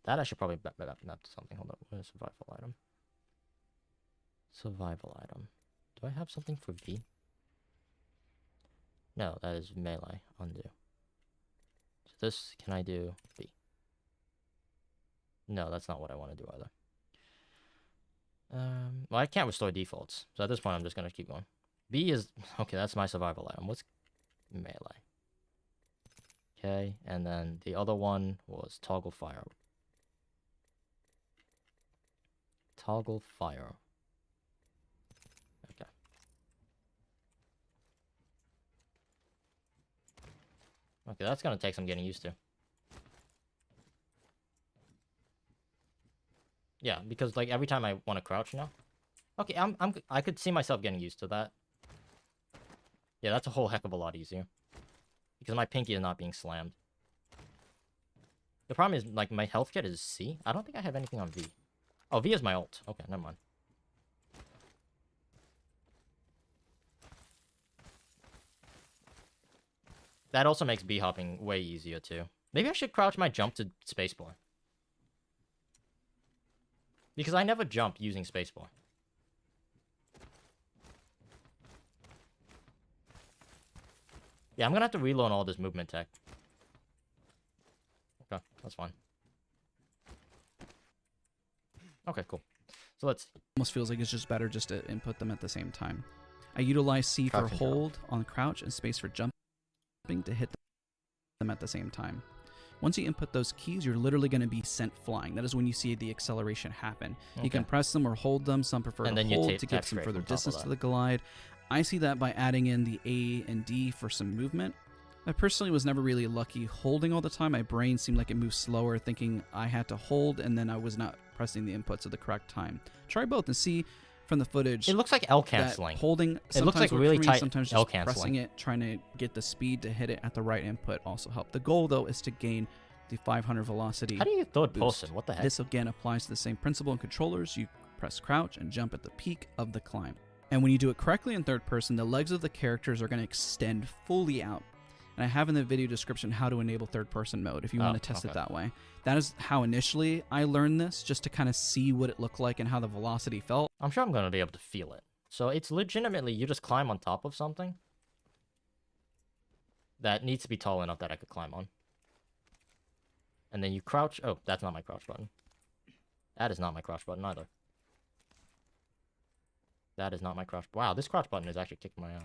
That I should probably map to something. Hold on, where's survival item? Survival item. Do I have something for V? No, that is melee. Undo. So this, can I do V? No, that's not what I want to do either. Well, I can't restore defaults. So at this point, I'm just going to keep going. V is... Okay, that's my survival item. What's melee? Okay, and then the other one was toggle fire. Toggle fire. Okay. Okay, that's gonna take some getting used to. Yeah, because like every time I want to crouch now. Okay, I could see myself getting used to that. Yeah, that's a whole heck of a lot easier. Because my pinky is not being slammed. The problem is, like, my health kit is C. I don't think I have anything on V. Oh, V is my ult. Okay, never mind. That also makes B hopping way easier, too. Maybe I should crouch my jump to spacebar. Because I never jump using spacebar. Yeah, I'm gonna have to reload all this movement tech. Okay, that's fine. Okay, cool. So let's... Almost feels like it's just better just to input them at the same time. I utilize C for hold on crouch and space for jumping to hit them at the same time. Once you input those keys, you're literally going to be sent flying. That is when you see the acceleration happen. Okay. You can press them or hold them. Some prefer to hold to get some further distance to the glide. I see that by adding in the A and D for some movement. I personally was never really lucky holding all the time. My brain seemed like it moved slower, thinking I had to hold, and then I was not pressing the inputs at the correct time. Try both and see from the footage. It looks like L canceling. Holding it looks like really tight sometimes L just canceling. Pressing it, trying to get the speed to hit it at the right input also helped. The goal, though, is to gain the 500 velocity. How do you third person? What the heck? This again applies to the same principle in controllers. You press crouch and jump at the peak of the climb. And when you do it correctly in third person, the legs of the characters are going to extend fully out. And I have in the video description how to enable third person mode if you want to test it that way. That is how initially I learned this, just to kind of see what it looked like and how the velocity felt. I'm sure I'm going to be able to feel it. So it's legitimately, you just climb on top of something that needs to be tall enough that I could climb on. And then you crouch. Oh, that's not my crouch button. That is not my crouch button either. That is not my crouch. Wow, this crouch button is actually kicking my ass.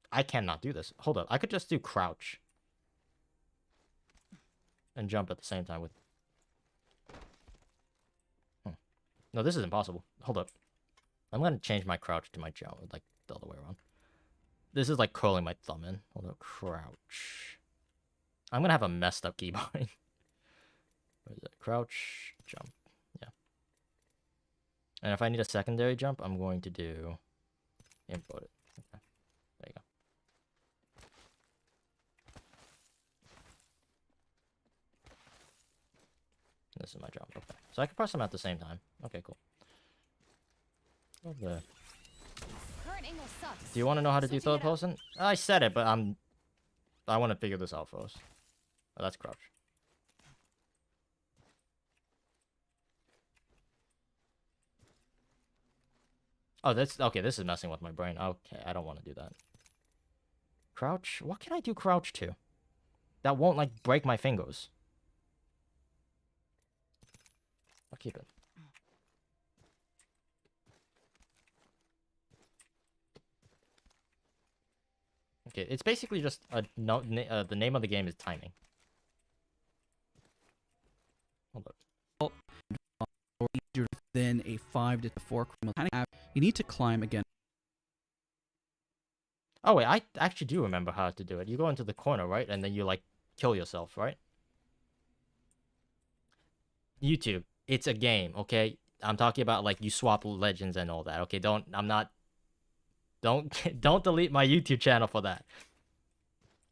I cannot do this. Hold up. I could just do crouch. And jump at the same time with... No, this is impossible. Hold up. I'm going to change my crouch to my jump. Like, the other way around. This is like curling my thumb in. Hold up. Crouch. I'm going to have a messed up keybind. Where is it? Crouch, jump. Yeah. And if I need a secondary jump, I'm going to do import it. Okay. There you go. This is my jump. Okay. So I can press them at the same time. Okay, cool. Over there. Current angle sucks. Do you want to know how to do Switching third it up. person? I said it, but I want to figure this out first. Oh, that's crouch. Oh, that's okay. This is messing with my brain. Okay, I don't want to do that. Crouch? What can I do crouch to? That won't like break my fingers. I'll keep it. Okay, it's basically just the name of the game is timing. Hold up. Or easier than a 5 to 4 criminal. You need to climb again. Oh wait, I actually do remember how to do it. You go into the corner, right? And then you like kill yourself, right? YouTube, it's a game, okay? I'm talking about like you swap legends and all that. Okay, don't don't delete my YouTube channel for that.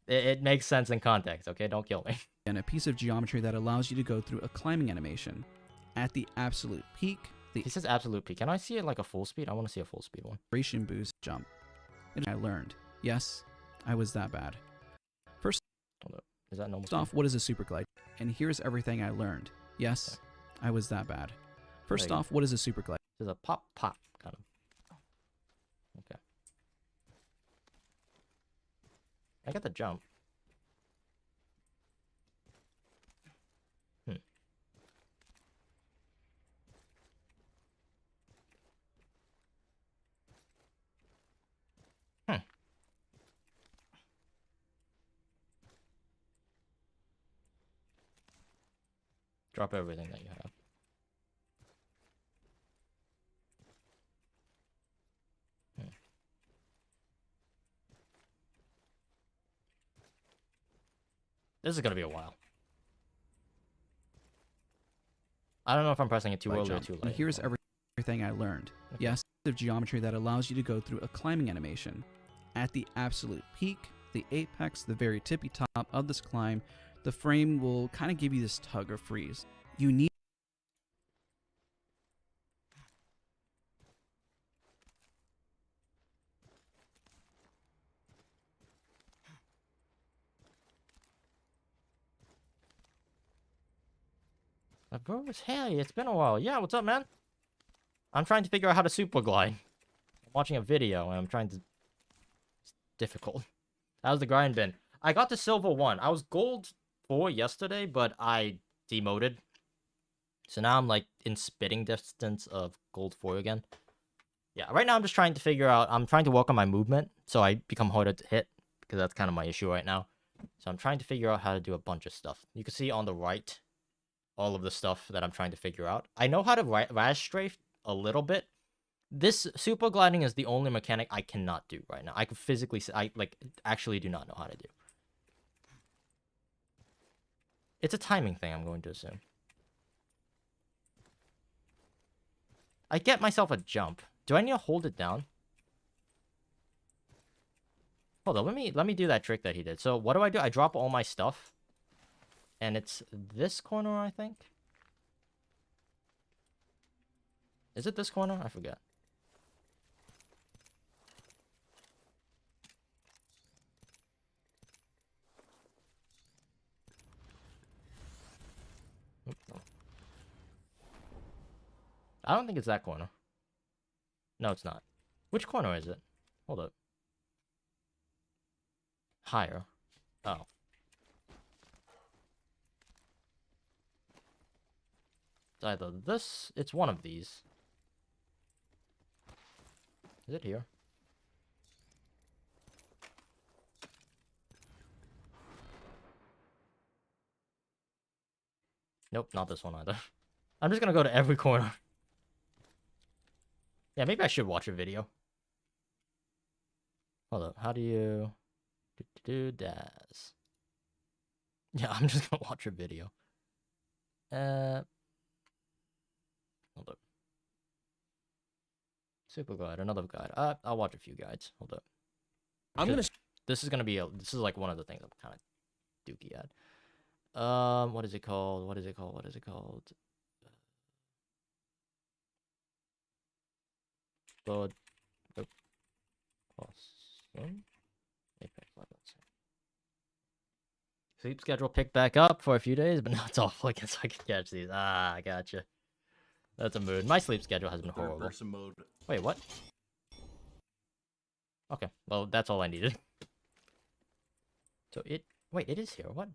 It makes sense in context, okay? Don't kill me. And a piece of geometry that allows you to go through a climbing animation. At the absolute peak, the He says absolute peak. Can I see it like a full speed? I want to see a full speed one. acceleration boost jump. And I learned. Yes, I was that bad. First Hold up. Is that normal speed? off, what is a super glide? And here's everything I learned. Yes, I was that bad. First There you off, what is a super glide? There's a pop pop kind of. Okay. I got the jump. Drop everything that you have. This is gonna be a while. I don't know if I'm pressing it too early or too And late. here's everything I learned. Okay. Yes, of geometry that allows you to go through a climbing animation. At the absolute peak, the apex, the very tippy top of this climb, the frame will kind of give you this tug or freeze. You need Bro, hey, it's been a while. Yeah, what's up, man? I'm trying to figure out how to super glide. I'm watching a video and I'm trying to. It's difficult. How's the grind been? I got to silver 1. I was gold 4 yesterday, but I demoted. So now I'm like in spitting distance of gold 4 again. Yeah, right now I'm just trying to figure out. I'm trying to work on my movement so I become harder to hit because that's kind of my issue right now. So I'm trying to figure out how to do a bunch of stuff. You can see on the right all of the stuff that I'm trying to figure out. I know how to raz strafe a little bit. This super gliding is the only mechanic I cannot do right now. I can physically, I like actually do not know how to do. It's a timing thing, I'm going to assume. I get myself a jump. Do I need to hold it down? Hold on, let me do that trick that he did. So what do? I drop all my stuff. And it's this corner, I think. Is it this corner? I forget. Oop, no. I don't think it's that corner. No, it's not. Which corner is it? Hold up. Higher. Oh. It's either this, it's one of these. Is it here? Nope, not this one either. I'm just gonna go to every corner. Yeah, maybe I should watch a video. Hold up, how do you... do Daz. Yeah, I'm just gonna watch a video. Hold up. Super guide, another guide. I'll watch a few guides. Hold up. This is gonna be this is like one of the things I'm kind of dookie at. What is it called? What is it called? What is it called? Blood. Awesome. Apex Legends. Sleep schedule picked back up for a few days, but now it's awful again, so I can catch these. Ah, I gotcha. That's a mood. My sleep schedule has been horrible. Third-person mode. Wait, what? Okay, well, that's all I needed. So wait, it is here. What?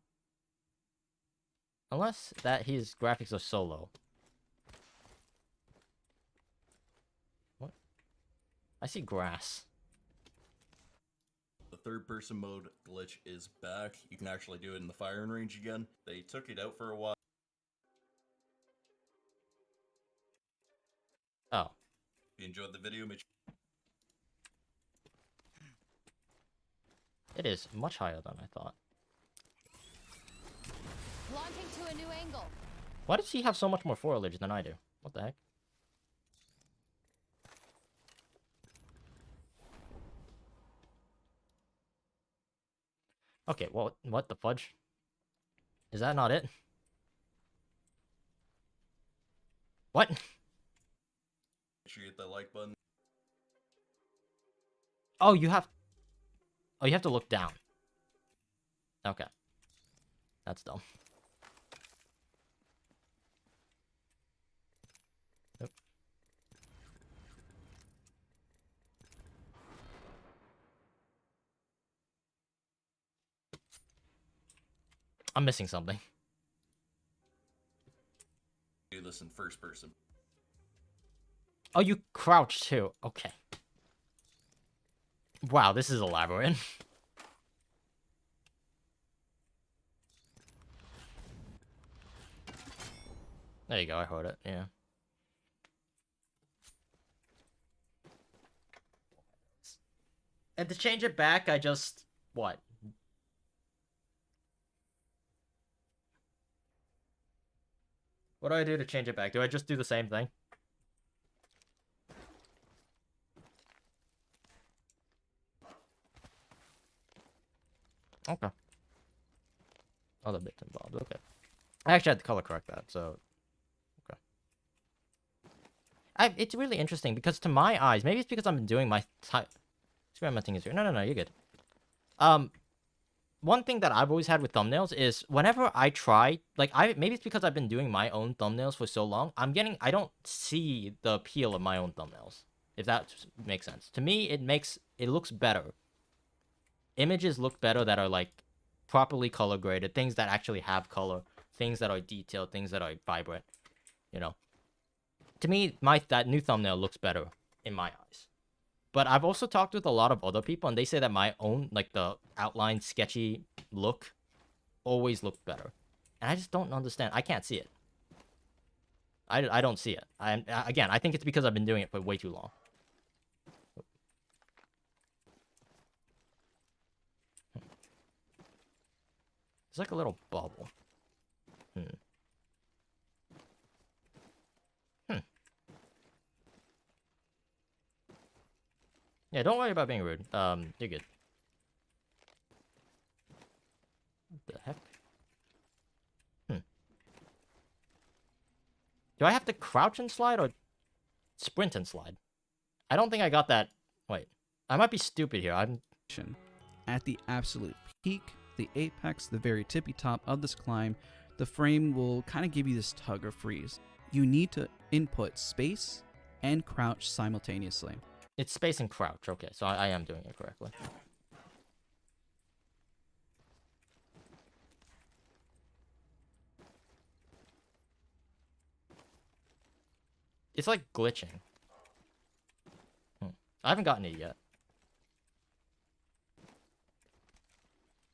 Unless that his graphics are so low. What? I see grass. The third-person mode glitch is back. You can actually do it in the firing range again. They took it out for a while. Oh. If you enjoyed the video, make sure It is much higher than I thought. Launching to a new angle. Why does he have so much more foliage than I do? What the heck? Okay, well, what the fudge? Is that not it? What? make sure you hit that like button. Oh, you have to look down. Okay. That's dumb. Yep. I'm missing something. Do this in first person. Oh, you crouch too. Okay. Wow, this is elaborate. There you go, I heard it, yeah. And to change it back, I just... What? What do I do to change it back? Do I just do the same thing? Okay. Other bits and bobs, okay. I actually had to color correct that, so... Okay. It's really interesting, because to my eyes, maybe it's because I've been doing my... Experimenting is here. No, you're good. One thing that I've always had with thumbnails is whenever I try... Like, maybe it's because I've been doing my own thumbnails for so long, I don't see the appeal of my own thumbnails. If that makes sense. To me, it looks better. Images look better that are, like, properly color graded. Things that actually have color. Things that are detailed. Things that are vibrant. You know? To me, that new thumbnail looks better in my eyes. But I've also talked with a lot of other people, and they say that my own, like, the outline sketchy look always looked better. And I just don't understand. I can't see it. I don't see it. Again, I think it's because I've been doing it for way too long. It's like a little bubble. Yeah, don't worry about being rude. You're good. What the heck? Do I have to crouch and slide or sprint and slide? I don't think I got that. Wait. I might be stupid here. At the absolute peak, the apex, the very tippy top of this climb, the frame will kind of give you this tug or freeze. You need to input space and crouch simultaneously. It's space and crouch. Okay, so I am doing it correctly. It's like glitching. I haven't gotten it yet.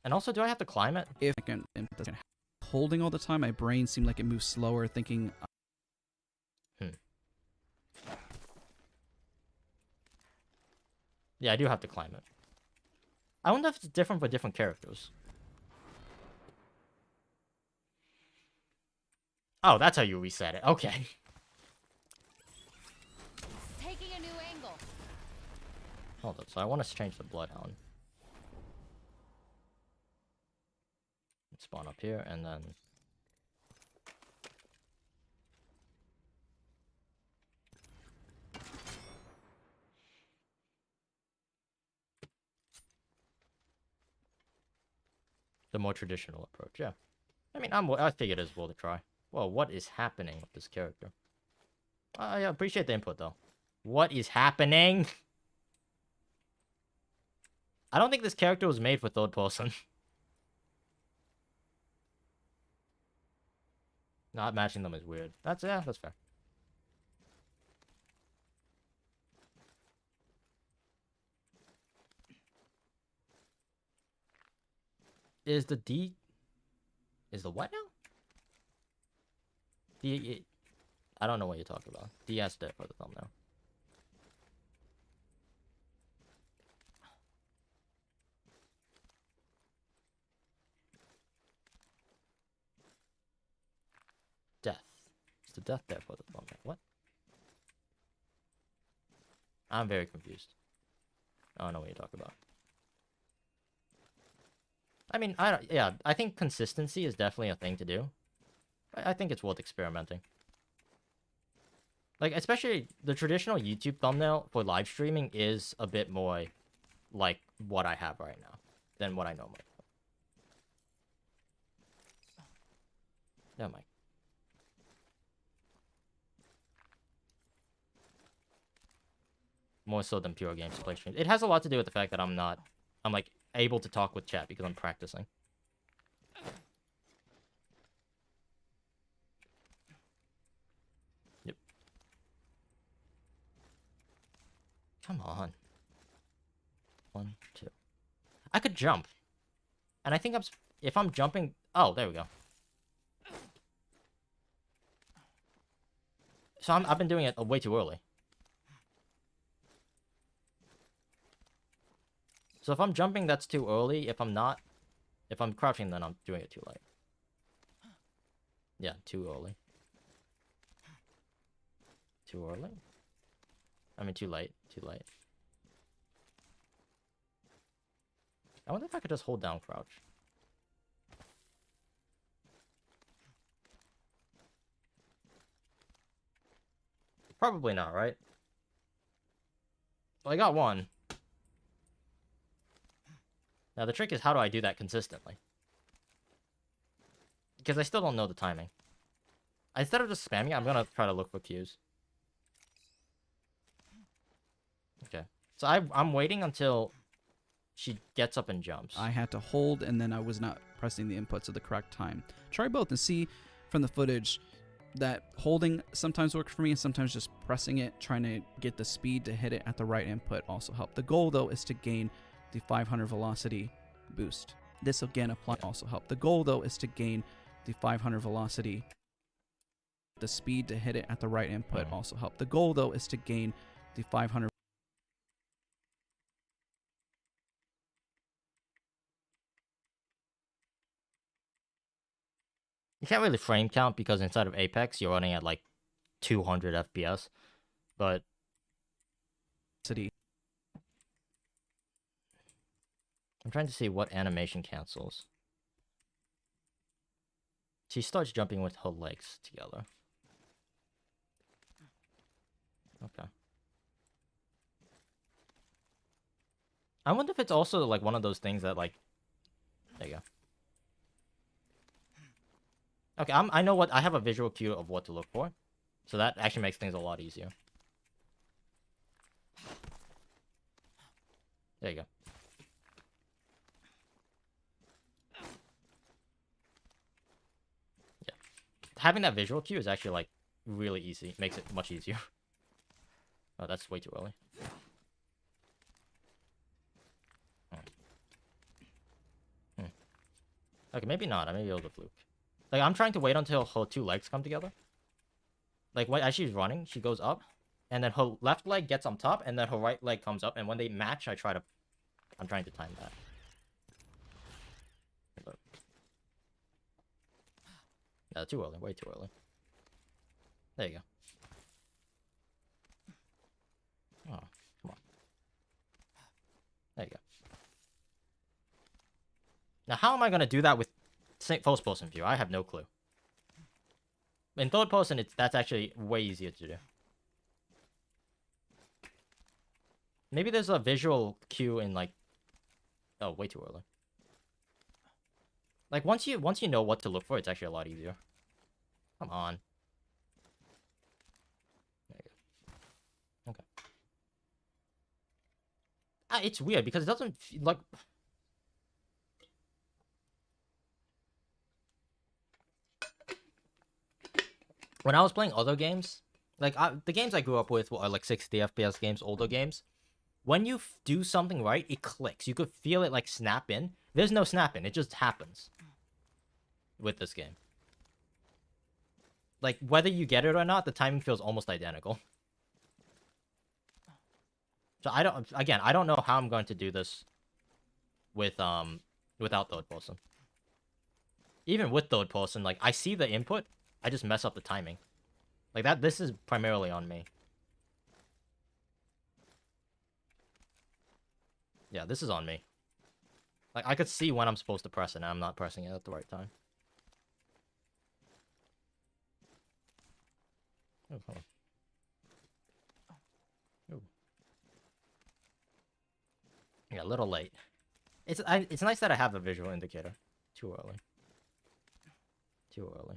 And also, do I have to climb it? If I can, holding all the time, my brain seemed like it moves slower, thinking... Yeah, I do have to climb it. I wonder if it's different for different characters. Oh, that's how you reset it. Okay. Taking a new angle. Hold up. So I want to change the Bloodhound. Spawn up here, and then... the more traditional approach, yeah. I mean, I figured as well to try. Whoa, what is happening with this character? I appreciate the input, though. What is happening? I don't think this character was made for third person. Not matching them is weird. That's fair. Is the what now? I don't know what you're talking about. DS there for the thumbnail. Death. Is the death there for the thumbnail? What? I'm very confused. I don't know what you're talking about. I mean, I think consistency is definitely a thing to do. I think it's worth experimenting. Like, especially the traditional YouTube thumbnail for live streaming is a bit more like what I have right now than what I normally have. Never mind. More so than pure games play streams. It has a lot to do with the fact that I'm like able to talk with chat because I'm practicing. Yep. Come on. 1, 2. I could jump. And I think if I'm jumping... Oh, there we go. So I've been doing it way too early. So if I'm jumping, that's too early. If I'm not... If I'm crouching, then I'm doing it too late. Yeah, too early. Too early? I mean, too late. Too late. I wonder if I could just hold down crouch. Probably not, right? Well, I got one. Now, the trick is, how do I do that consistently? Because I still don't know the timing. Instead of just spamming, I'm going to try to look for cues. Okay. So I'm waiting until she gets up and jumps. I had to hold, and then I was not pressing the inputs at the correct time. Try both and see from the footage that holding sometimes works for me, and sometimes just pressing it, trying to get the speed to hit it at the right input also help. The goal, though, is to gain the 500 velocity boost. This again apply also help. The goal, though, is to gain the 500 velocity. The speed to hit it at the right input also help. The goal, though, is to gain the 500. You can't really frame count because inside of Apex, you're running at like 200 FPS. But... I'm trying to see what animation cancels. She starts jumping with her legs together. Okay. I wonder if it's also like one of those things that like... There you go. Okay, I know what... I have a visual cue of what to look for. So that actually makes things a lot easier. There you go. Yeah. Having that visual cue is actually, like, really easy. Makes it much easier. Oh, that's way too early. Okay, maybe not. I may be able to fluke. Like, I'm trying to wait until her two legs come together. Like, as she's running, she goes up, and then her left leg gets on top, and then her right leg comes up, and when they match, I'm trying to time that. Yeah, too early. Way too early. There you go. Oh, come on. There you go. Now, how am I gonna do that with first person view? I have no clue. In third person, that's actually way easier to do. Maybe there's a visual cue in like... Oh, way too early. Like once you know what to look for, it's actually a lot easier. Come on. There you go. Okay. It's weird because it doesn't feel like... When I was playing other games, like the games I grew up with were like 60 FPS games, older games. When you do something right, it clicks. You could feel it like snap in. There's no snap in. It just happens with this game. Like whether you get it or not, the timing feels almost identical. So I don't know how I'm going to do this with without third person. Even with third person, like I see the input, I just mess up the timing. Like that, this is primarily on me. Yeah, this is on me. Like I could see when I'm supposed to press it and I'm not pressing it at the right time. Oh, hold on. Ooh. Yeah, a little late. It's nice that I have a visual indicator. Too early. Too early.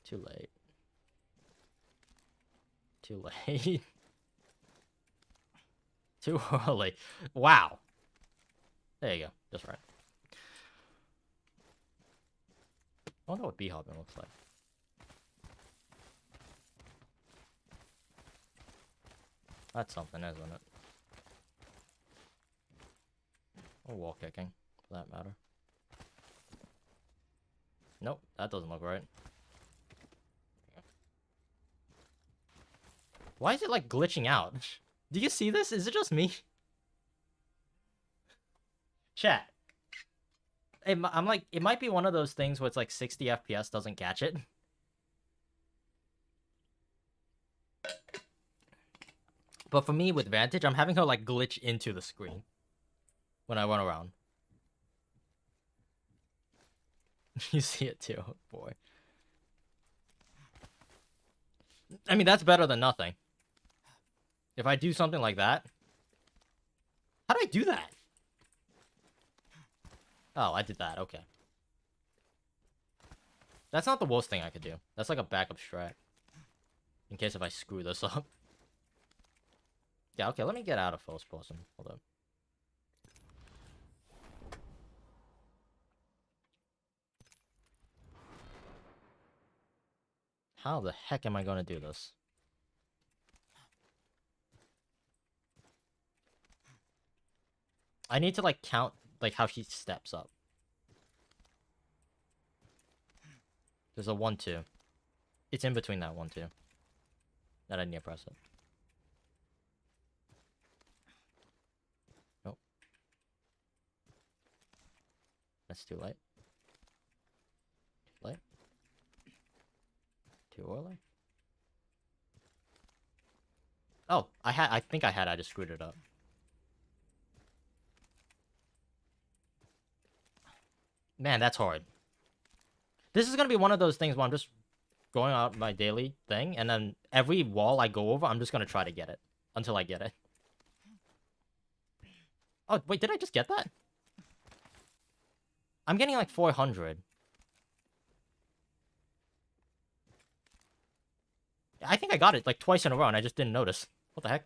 Too late. Too late. Too early. Wow. There you go. Just right. I wonder what B-hopping looks like. That's something, isn't it? Or wall kicking, for that matter. Nope, that doesn't look right. Why is it like glitching out? Do you see this? Is it just me? Chat. I'm like, it might be one of those things where it's like 60 FPS doesn't catch it. But for me, with Vantage, I'm having her like glitch into the screen when I run around. You see it too, oh boy. I mean, that's better than nothing. If I do something like that... How do I do that? Oh, I did that, okay. That's not the worst thing I could do. That's like a backup strat. In case if I screw this up. Yeah, okay, let me get out of first person. Hold up. How the heck am I gonna do this? I need to like count like how she steps up. There's a 1-2. It's in between that 1-2. That I need to press it. Nope. That's too late. Too late. Too early. Oh, I think I just screwed it up. Man, that's hard. This is gonna be one of those things where I'm just going out my daily thing, and then every wall I go over, I'm just gonna try to get it. Until I get it. Oh, wait, did I just get that? I'm getting like 400. I think I got it like twice in a row, and I just didn't notice. What the heck?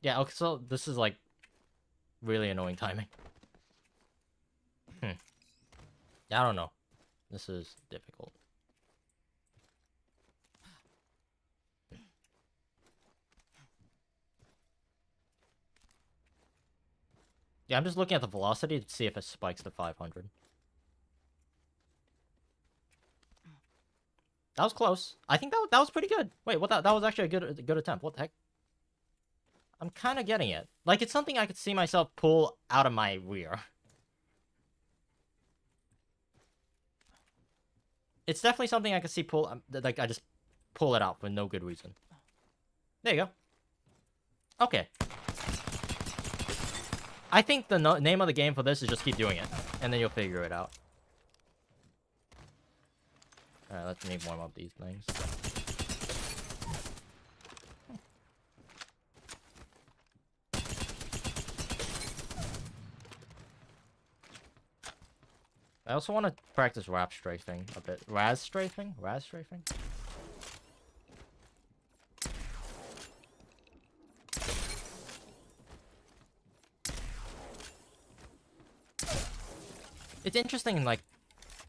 Yeah, okay, so this is like really annoying timing. Yeah, I don't know. This is difficult. Yeah, I'm just looking at the velocity to see if it spikes to 500. That was close. I think that was pretty good. Wait, what? That was actually a good attempt. What the heck? I'm kind of getting it. Like, it's something I could see myself pull out of my rear. It's definitely something I could see pull... like, I just pull it out for no good reason. There you go. Okay. I think the name of the game for this is just keep doing it. And then you'll figure it out. Alright, let's need warm up these things. I also want to practice rap strafing a bit. Raz strafing? Raz strafing? It's interesting, like,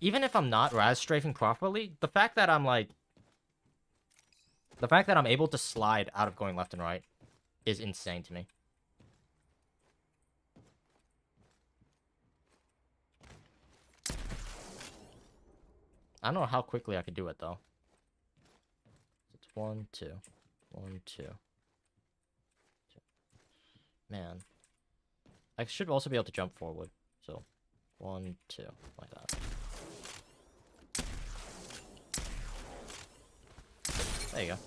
even if I'm not Raz strafing properly, the fact that I'm able to slide out of going left and right is insane to me. I don't know how quickly I could do it, though. It's 1, 2. 1, 2. Man. I should also be able to jump forward. So, 1, 2. Like that. There you go.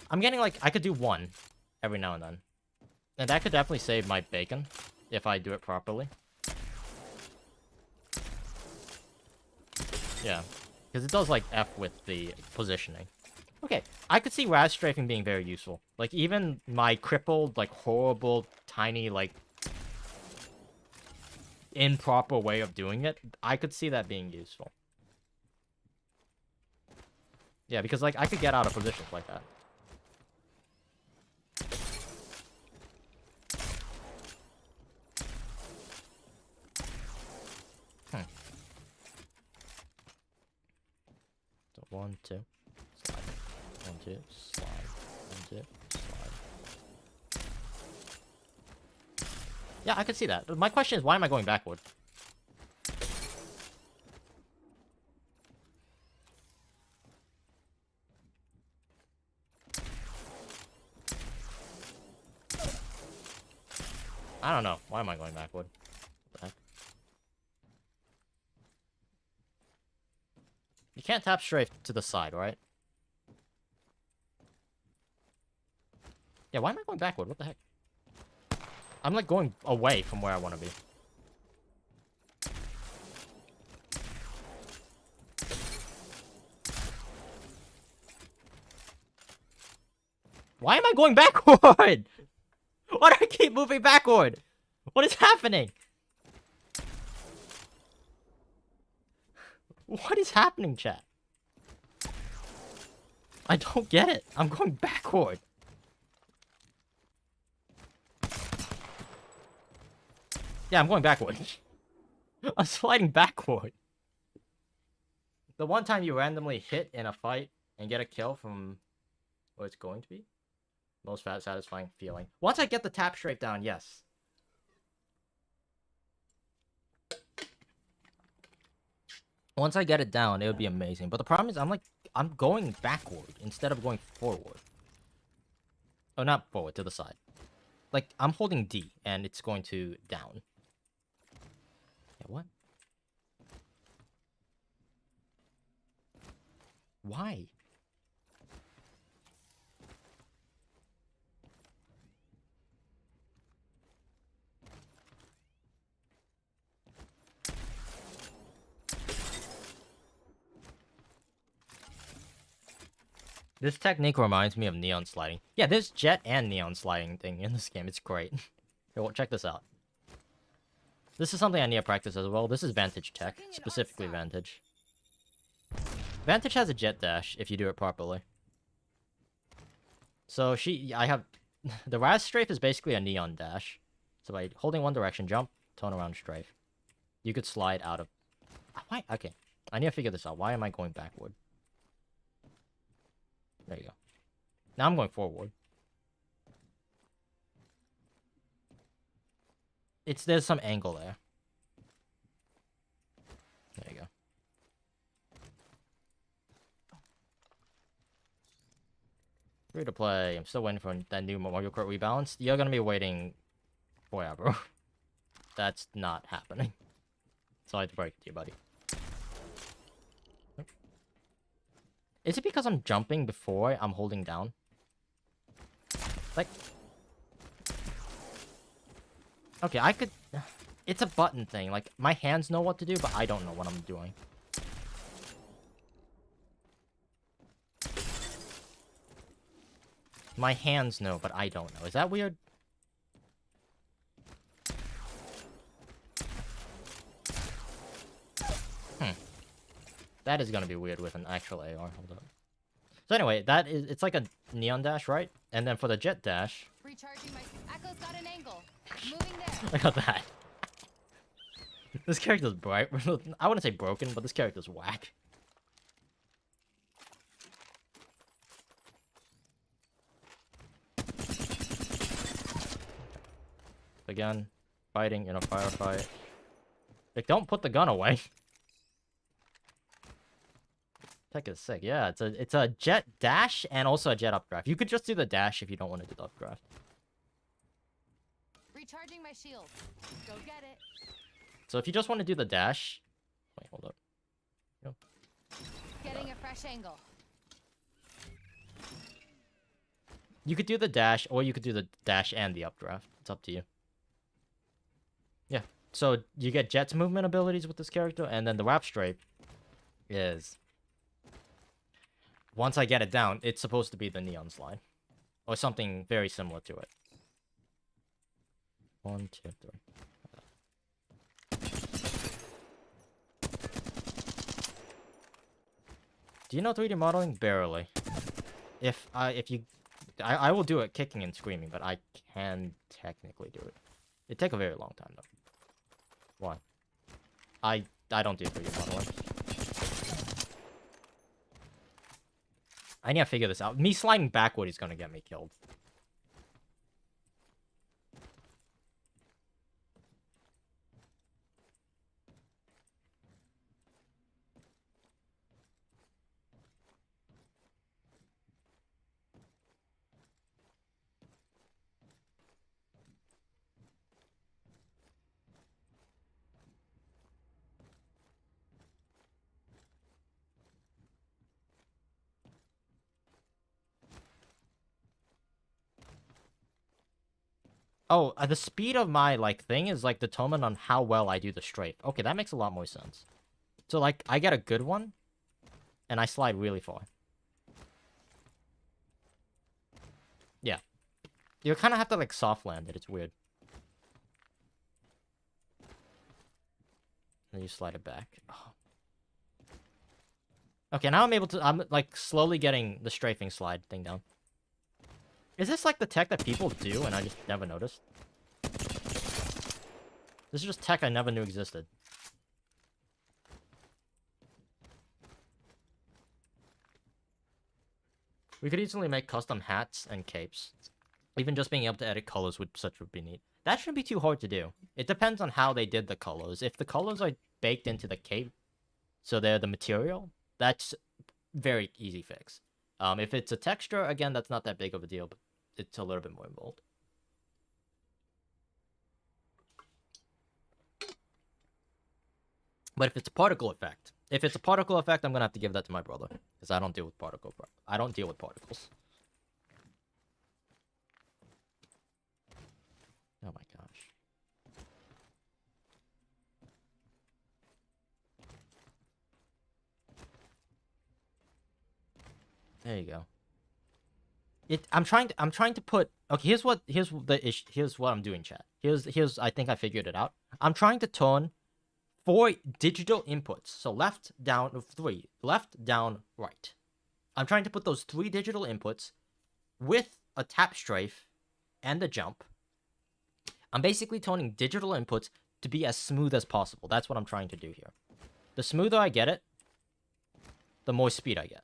I'm getting, like, I could do 1 every now and then. And that could definitely save my bacon if I do it properly. Yeah, because it does, like, F with the positioning. Okay, I could see Raz strafing being very useful. Like, even my crippled, like, horrible, tiny, like, improper way of doing it, I could see that being useful. Yeah, because, like, I could get out of positions like that. So 1, 2, slide. 1, 2, slide. 1, 2, slide. Yeah, I can see that. My question is, why am I going backward? I don't know. Why am I going backward? What the heck? You can't tap straight to the side, right? Yeah, why am I going backward? What the heck? I'm, like, going away from where I want to be. Why am I going backward? Why do I keep moving backward? What is happening? What is happening, chat? I don't get it. I'm going backward. Yeah, I'm going backward. I'm sliding backward. The one time you randomly hit in a fight and get a kill from what it's going to be. Most satisfying feeling. Once I get the tap straight down, yes. Once I get it down, it would be amazing. But the problem is, I'm going backward instead of going forward. Oh, not forward, to the side. Like, I'm holding D, and it's going to down. Yeah, what? Why? This technique reminds me of neon sliding. Yeah, there's jet and neon sliding thing in this game. It's great. Here, well, check this out. This is something I need to practice as well. This is Vantage tech, specifically Vantage. Vantage has a jet dash if you do it properly. So I have... The Raz strafe is basically a neon dash. So by holding one direction, jump, turn around strafe. You could slide out of... Why? Okay. I need to figure this out. Why am I going backward? There you go. Now I'm going forward. There's some angle there. There you go. free to play. I'm still waiting for that new Mario Kart rebalance. You're gonna be waiting forever. That's not happening. Sorry to break it to you, buddy. Is it because I'm jumping before I'm holding down? Like... Okay, I could... It's a button thing. Like, my hands know what to do, but I don't know what I'm doing. My hands know, but I don't know. Is that weird? That is gonna be weird with an actual AR. Hold up. So anyway, it's like a neon dash, right? And then for the jet dash... Recharging my... Echo's got an angle. Moving there. Look at that. This character's bright. I wouldn't say broken, but this character's whack. Again, fighting in a firefight. Like, don't put the gun away. Tech is sick. Yeah, it's a jet dash and also a jet updraft. You could just do the dash if you don't want to do the updraft. Recharging my shield. Go get it. So if you just want to do the dash... Wait, hold up. Yep. Getting a fresh angle. You could do the dash, or you could do the dash and the updraft. It's up to you. Yeah. So you get Jet's movement abilities with this character, and then the wrap strafe is... Once I get it down, it's supposed to be the neon slide. Or something very similar to it. 1, 2, 3. Do you know 3D modeling? Barely. I will do it kicking and screaming, but I can technically do it. It'd take a very long time though. Why? I don't do 3D modeling. I need to figure this out. Me sliding backward is gonna get me killed. Oh, the speed of my, like, thing is, like, determined on how well I do the strafe. Okay, that makes a lot more sense. So, like, I get a good one, and I slide really far. Yeah. You kind of have to, like, soft land it. It's weird. And you slide it back. Oh. Okay, now I'm, like, slowly getting the strafing slide thing down. Is this like the tech that people do and I just never noticed? This is just tech I never knew existed. We could easily make custom hats and capes. Even just being able to edit colors would be neat. That shouldn't be too hard to do. It depends on how they did the colors. If the colors are baked into the cape, so they're the material, that's very easy fix. If it's a texture, again, that's not that big of a deal, but it's a little bit more involved. But if it's a particle effect, I'm gonna have to give that to my brother because I don't deal with particles. Oh my gosh. There you go. I'm trying to put... Okay, here's what I'm doing, chat. Here's I think I figured it out. I'm trying to turn 4 digital inputs. So left, down, 3. Left, down, right. I'm trying to put those 3 digital inputs with a tap strafe and a jump. I'm basically turning digital inputs to be as smooth as possible. That's what I'm trying to do here. The smoother I get it, the more speed I get.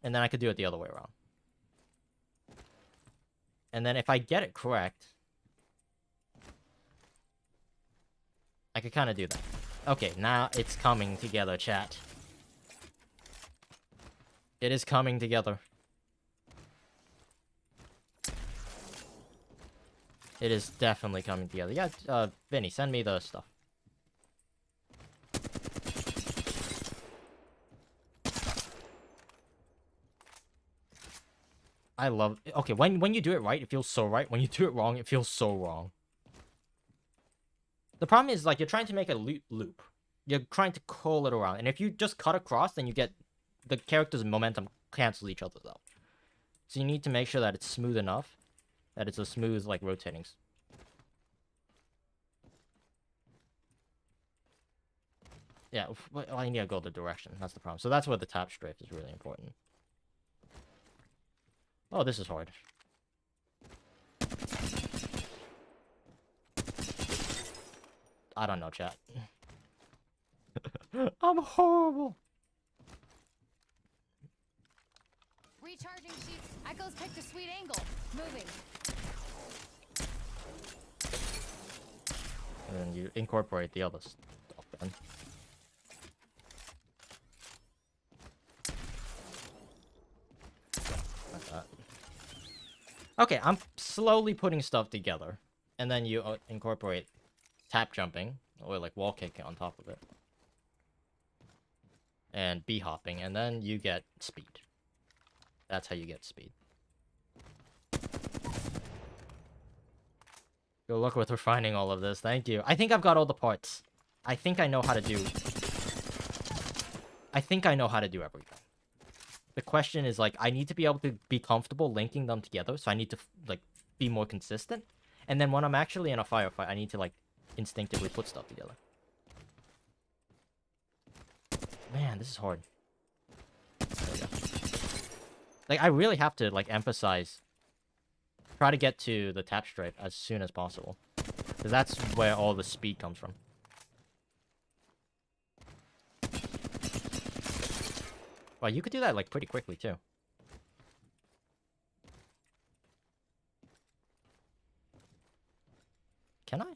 And then I could do it the other way around. And then if I get it correct, I could kind of do that. Okay, now it's coming together, chat. It is coming together. It is definitely coming together. Yeah, Vinny, send me the stuff. I love... Okay, when you do it right, it feels so right. When you do it wrong, it feels so wrong. The problem is, like, you're trying to make a loop. You're trying to curl it around. And if you just cut across, then you get... The character's momentum cancels each other out. So you need to make sure that it's smooth enough. That it's a smooth, like, rotating... Yeah, well, I need to go the direction. That's the problem. So that's where the tap strafe is really important. Oh, this is hard. I don't know, chat. I'm horrible. Recharging sheep. Echo's picked a sweet angle. Moving. And then you incorporate the other stuff then. Like that. Okay, I'm slowly putting stuff together. And then you incorporate tap jumping, or like wall kicking on top of it. And bee hopping, and then you get speed. That's how you get speed. Good luck with refining all of this. Thank you. I think I've got all the parts. I think I know how to do... I think I know how to do everything. The question is, like, I need to be able to be comfortable linking them together, so I need to, like, be more consistent. And then when I'm actually in a firefight, I need to, like, instinctively put stuff together. Man, this is hard. There we go. Like, I really have to, like, emphasize... Try to get to the tap strafe as soon as possible. Because that's where all the speed comes from. Well, you could do that, like, pretty quickly, too. Can I?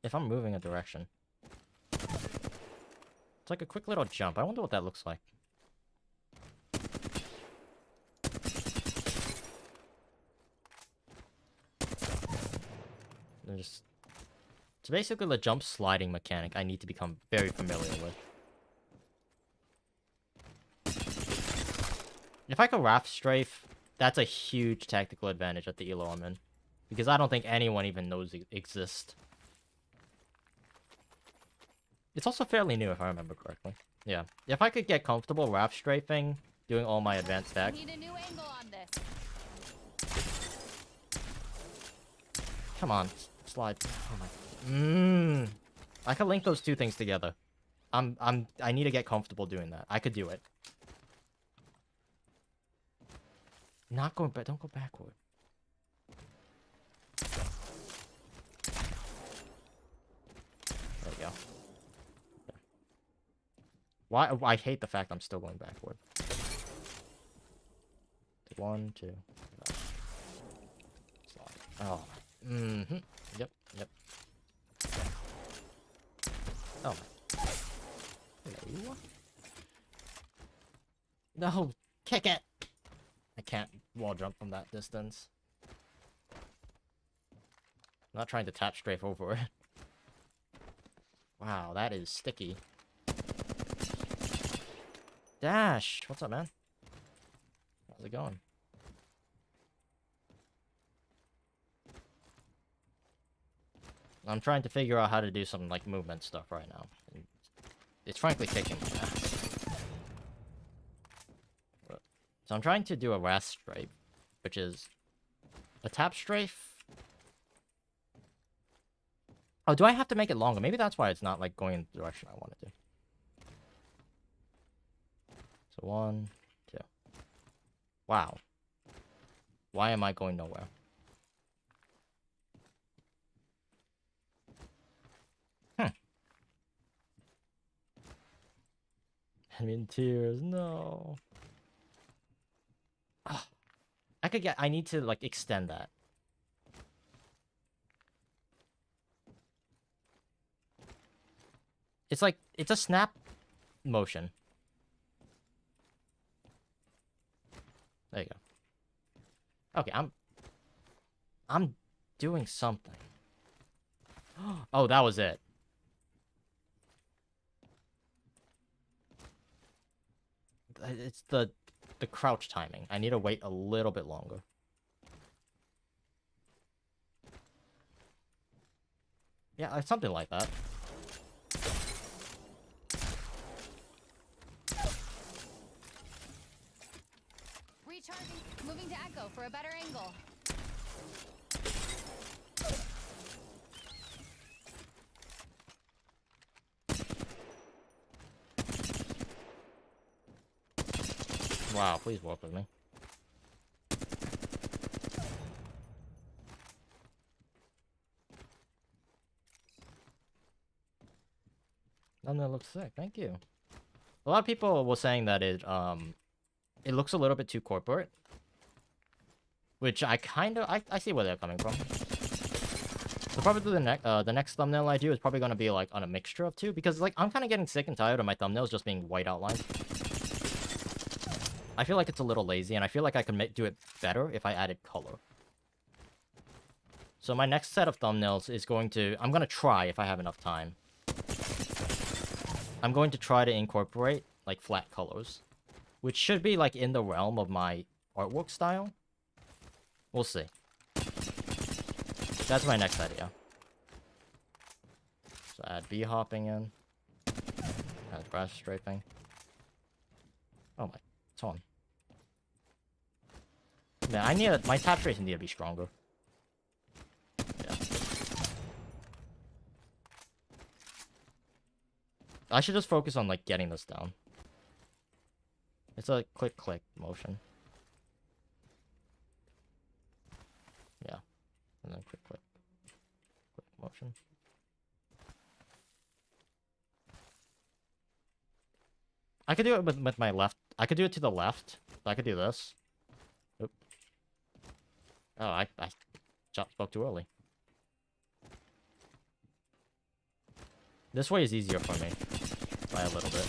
If I'm moving a direction. It's like a quick little jump. I wonder what that looks like. Just... It's basically the jump sliding mechanic I need to become very familiar with. If I could raft strafe, that's a huge tactical advantage at the elo I'm in. Because I don't think anyone even knows it exists. It's also fairly new if I remember correctly. Yeah. If I could get comfortable raft strafing, doing all my advanced tech. Need a new angle on this. Come on, slide. Oh my. I could link those two things together. I need to get comfortable doing that. I could do it. Not going back. Don't go backward. There we go. Okay. Why? I hate the fact I'm still going backward. 1, 2. Slide. Oh. Yep. Oh. Hello. No, kick it. I can't wall jump from that distance. I'm not trying to tap strafe over it. Wow, that is sticky. Dash, what's up, man? How's it going? I'm trying to figure out how to do some, like, movement stuff right now. It's frankly kicking my ass. So I'm trying to do a rast strafe, which is a tap strafe. Oh, do I have to make it longer? Maybe that's why it's not, like, going in the direction I want it to. So 1, 2. Wow. Why am I going nowhere? I'm in tears. No. Oh, I need to, like, extend that. It's like, it's a snap motion. Okay, I'm doing something. Oh, that was it. It's the crouch timing. I need to wait a little bit longer. Yeah, something like that. Recharging. Moving to Echo for a better angle. Wow, please work with me. And that looks sick. Thank you. A lot of people were saying that it looks a little bit too corporate, which I see where they're coming from. So probably the next thumbnail I do is probably gonna be like on a mixture of two, because like I'm kind of getting sick and tired of my thumbnails just being white outlines. I feel like it's a little lazy, and I feel like I could do it better if I added color. So my next set of thumbnails is I'm gonna try, if I have enough time, I'm going to try to incorporate like flat colors, which should be like in the realm of my artwork style. We'll see. That's my next idea. So add bee hopping in. Add grass strafing. Oh my, it's on. Man, my tap tracing need to be stronger. Yeah. I should just focus on like getting this down. It's a click motion. Yeah. And then click motion. I could do it with my left. I could do it to the left. So I could do this. Oop. Oh, I spoke too early. This way is easier for me by a little bit.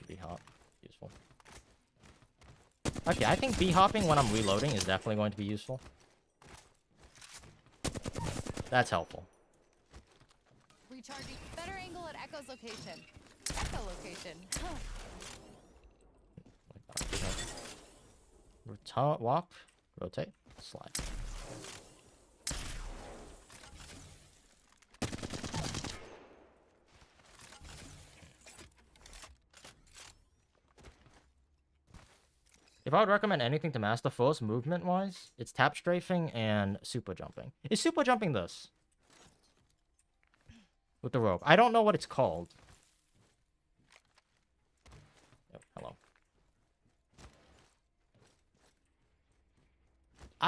Bee hop, useful. Okay, I think bee hopping when I'm reloading is definitely going to be useful. That's helpful. Recharging. Better angle at Echo's location. Echo location. Huh. Walk, rotate, slide. If I would recommend anything to master first, movement-wise, it's tap strafing and super jumping. Is super jumping this? With the rope. I don't know what it's called. Oh, hello.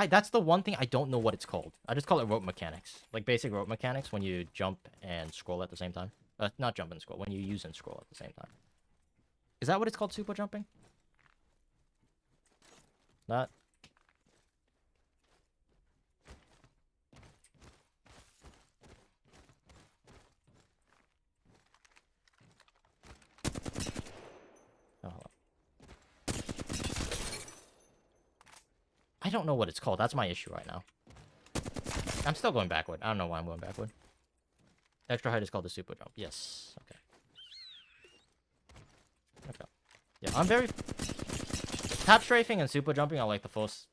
That's the one thing I don't know what it's called. I just call it rope mechanics. Like basic rope mechanics when you jump and scroll at the same time. Not jump and scroll, when you use and scroll at the same time. Is that what it's called, super jumping? Not. Oh. I don't know what it's called. That's my issue right now. I'm still going backward. I don't know why I'm going backward. Extra height is called the super jump. Yes. Okay. Okay. Yeah, I'm very... Tap strafing and super jumping are like the first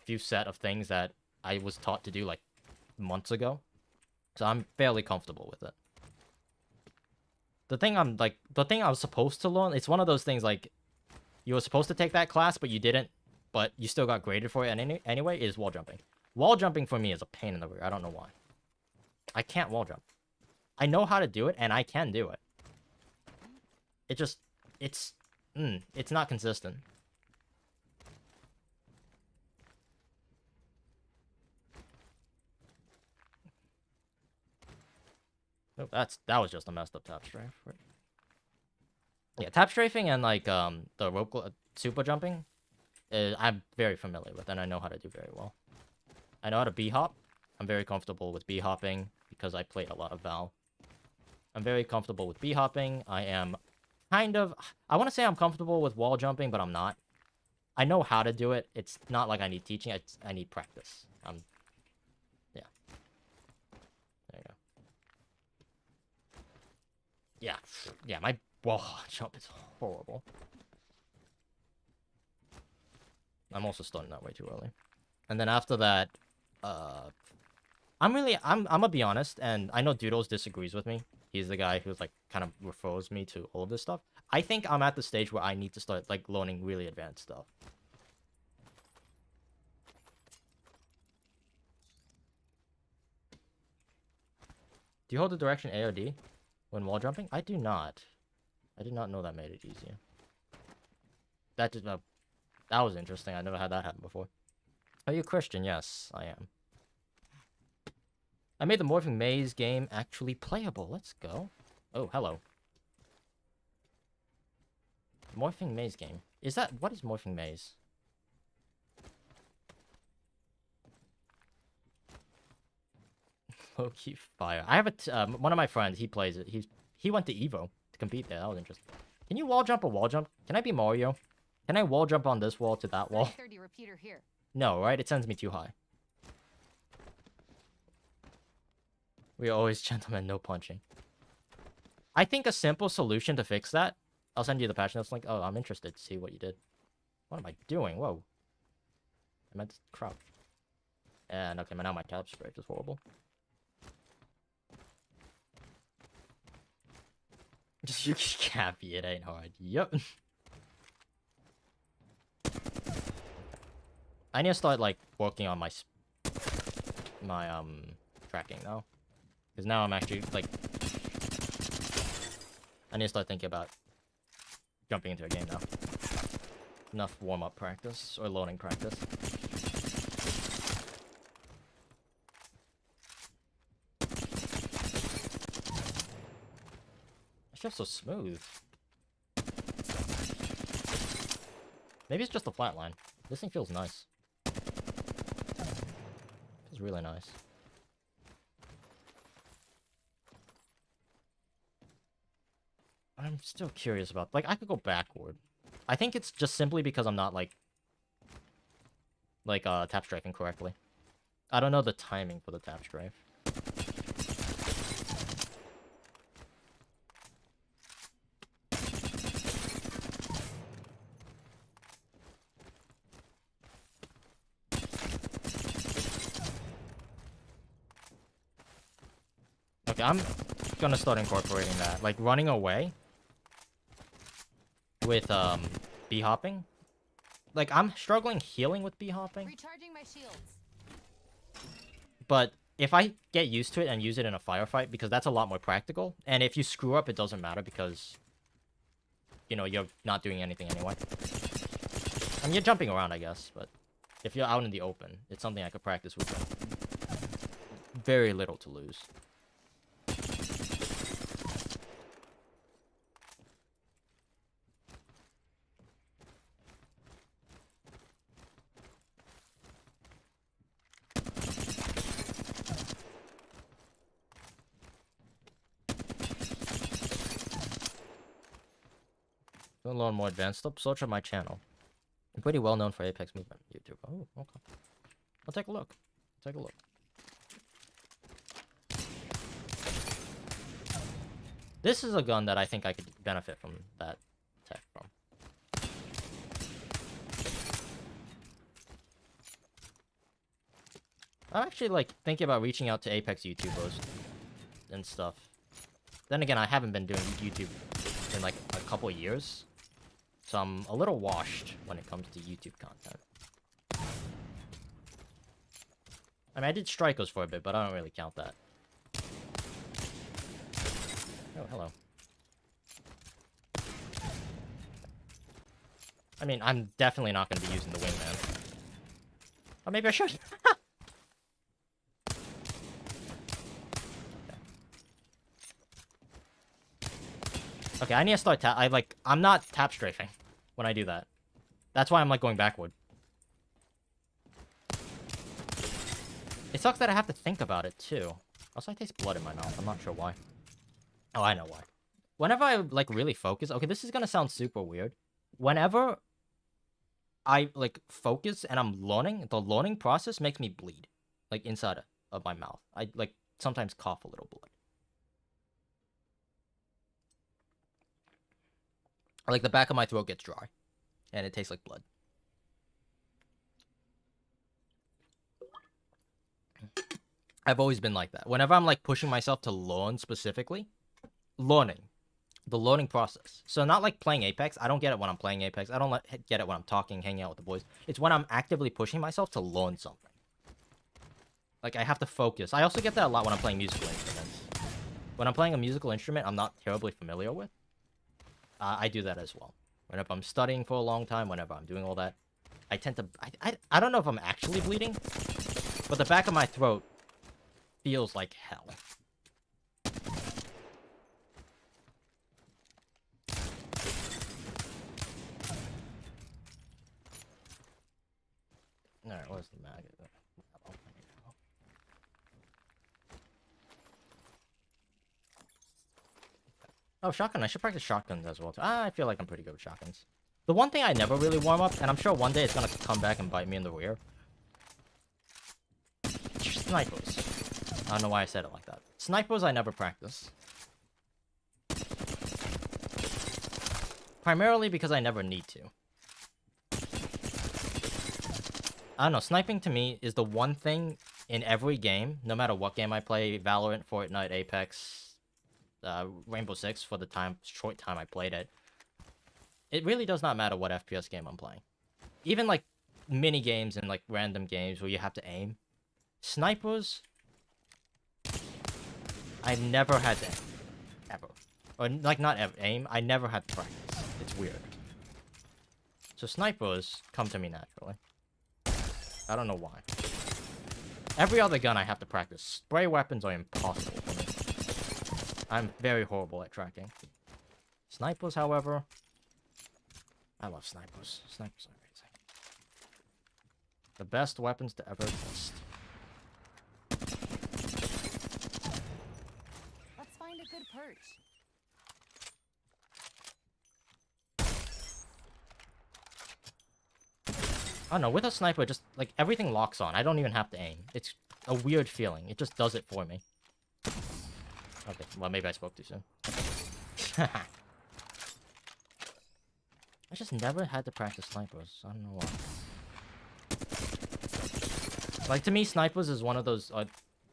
few set of things that I was taught to do like months ago. So I'm fairly comfortable with it. The thing I was supposed to learn, it's one of those things like you were supposed to take that class, but you didn't, but you still got graded for it anyway, is wall jumping. Wall jumping for me is a pain in the rear. I don't know why. I can't wall jump. I know how to do it, and I can do it. It just, it's not consistent. Oh, that was just a messed up tap strafe. Right? Yeah, tap strafing and like the rope super jumping, I'm very familiar with, and I know how to do very well. I know how to bee hop. I'm very comfortable with bee hopping because I played a lot of Val. I'm very comfortable with bee hopping. I am kind of... I want to say I'm comfortable with wall jumping, but I'm not. I know how to do it. It's not like I need teaching. I need practice. Yeah. There you go. Yeah. Yeah, my wall jump is horrible. I'm also starting that way too early. And then after that, I'm gonna be honest, and I know Doodles disagrees with me. He's the guy who's like kind of refers me to all of this stuff. I think I'm at the stage where I need to start like learning really advanced stuff. Do you hold the direction A or D when wall jumping? I do not. I did not know that made it easier. That just that was interesting. I never had that happen before. Are you a Christian? Yes, I am. I made the Morphing Maze game actually playable. Let's go. Oh, hello. Morphing Maze game. Is that... What is Morphing Maze? Low-key fire. I have a... one of my friends, he plays it. He went to Evo to compete there. That was interesting. Can you wall jump a wall jump? Can I be Mario? Can I wall jump on this wall to that wall? 30 repeater here. No, right? It sends me too high. We are always gentlemen, no punching. I think a simple solution to fix that... I'll send you the patch notes link. Oh, I'm interested to see what you did. What am I doing? Whoa. I meant to crouch. And okay, now my tap strafe is horrible. Just you can't be, it ain't hard. Yep. I need to start like working on my tracking now. Because now I'm actually like I need to start thinking about jumping into a game now. Enough warm-up practice or loading practice. It's just so smooth. Maybe it's just a flat line. This thing feels nice. Feels really nice. I'm still curious about... Like, I could go backward. I think it's just simply because I'm not, tap strafing correctly. I don't know the timing for the tap strafe. Okay, I'm gonna start incorporating that. Like, running away with, B-hopping. Like, I'm struggling healing with B-hopping. Recharging my shields. But if I get used to it and use it in a firefight, because that's a lot more practical. And if you screw up, it doesn't matter because, you know, you're not doing anything anyway. I mean, you're jumping around, I guess, but if you're out in the open, it's something I could practice with. Very little to lose. To learn more advanced stuff, search on my channel. I'm pretty well known for Apex movement YouTube. Oh, okay. I'll take a look. Take a look. This is a gun that I think I could benefit from that tech from. I'm actually like thinking about reaching out to Apex YouTubers and stuff. Then again, I haven't been doing YouTube in like a couple years. So I'm a little washed when it comes to YouTube content. I mean, I did Strikers for a bit, but I don't really count that. Oh, hello. I mean, I'm definitely not going to be using the wingman. Or maybe I should. Okay, I need to start I'm not tap strafing when I do that. That's why I'm like going backward. It sucks that I have to think about it too. Also, I taste blood in my mouth. I'm not sure why. Oh, I know why. whenever I like really focus, okay, this is gonna sound super weird. Whenever I like focus and I'm learning, the learning process makes me bleed, like inside of my mouth. I like sometimes cough a little blood. Or, like the back of my throat gets dry, and it tastes like blood. I've always been like that. Whenever I'm like pushing myself to learn specifically, learning, the learning process. So not like playing Apex. I don't get it when I'm playing Apex. I don't get it when I'm talking, hanging out with the boys. It's when I'm actively pushing myself to learn something. Like I have to focus. I also get that a lot when I'm playing musical instruments. When I'm playing a musical instrument I'm not terribly familiar with, I do that as well. Whenever I'm studying for a long time, whenever I'm doing all that, I tend to... I don't know if I'm actually bleeding, but the back of my throat feels like hell. Alright, where's the maggot? Oh, shotgun. I should practice shotguns as well, too. I feel like I'm pretty good with shotguns. The one thing I never really warm up, and I'm sure one day it's gonna come back and bite me in the rear. Snipers. I don't know why I said it like that. Snipers I never practice. Primarily because I never need to. I don't know, sniping to me is the one thing in every game, no matter what game I play, Valorant, Fortnite, Apex, Rainbow Six, for the short time I played it. It really does not matter what FPS game I'm playing. Even like mini games and like random games where you have to aim. Snipers, I never had to aim. Ever. Or like not ever, aim, I never had to practice. It's weird. So snipers come to me naturally. I don't know why. Every other gun I have to practice. Spray weapons are impossible for me. I'm very horrible at tracking. Snipers, however... I love snipers. Snipers are amazing. The best weapons to ever exist. Let's find a good perch. I don't know, with a sniper, just, like, everything locks on. I don't even have to aim. It's a weird feeling. It just does it for me. Okay, well, maybe I spoke too soon. I just never had to practice snipers. I don't know why. Like, to me, snipers is one of those,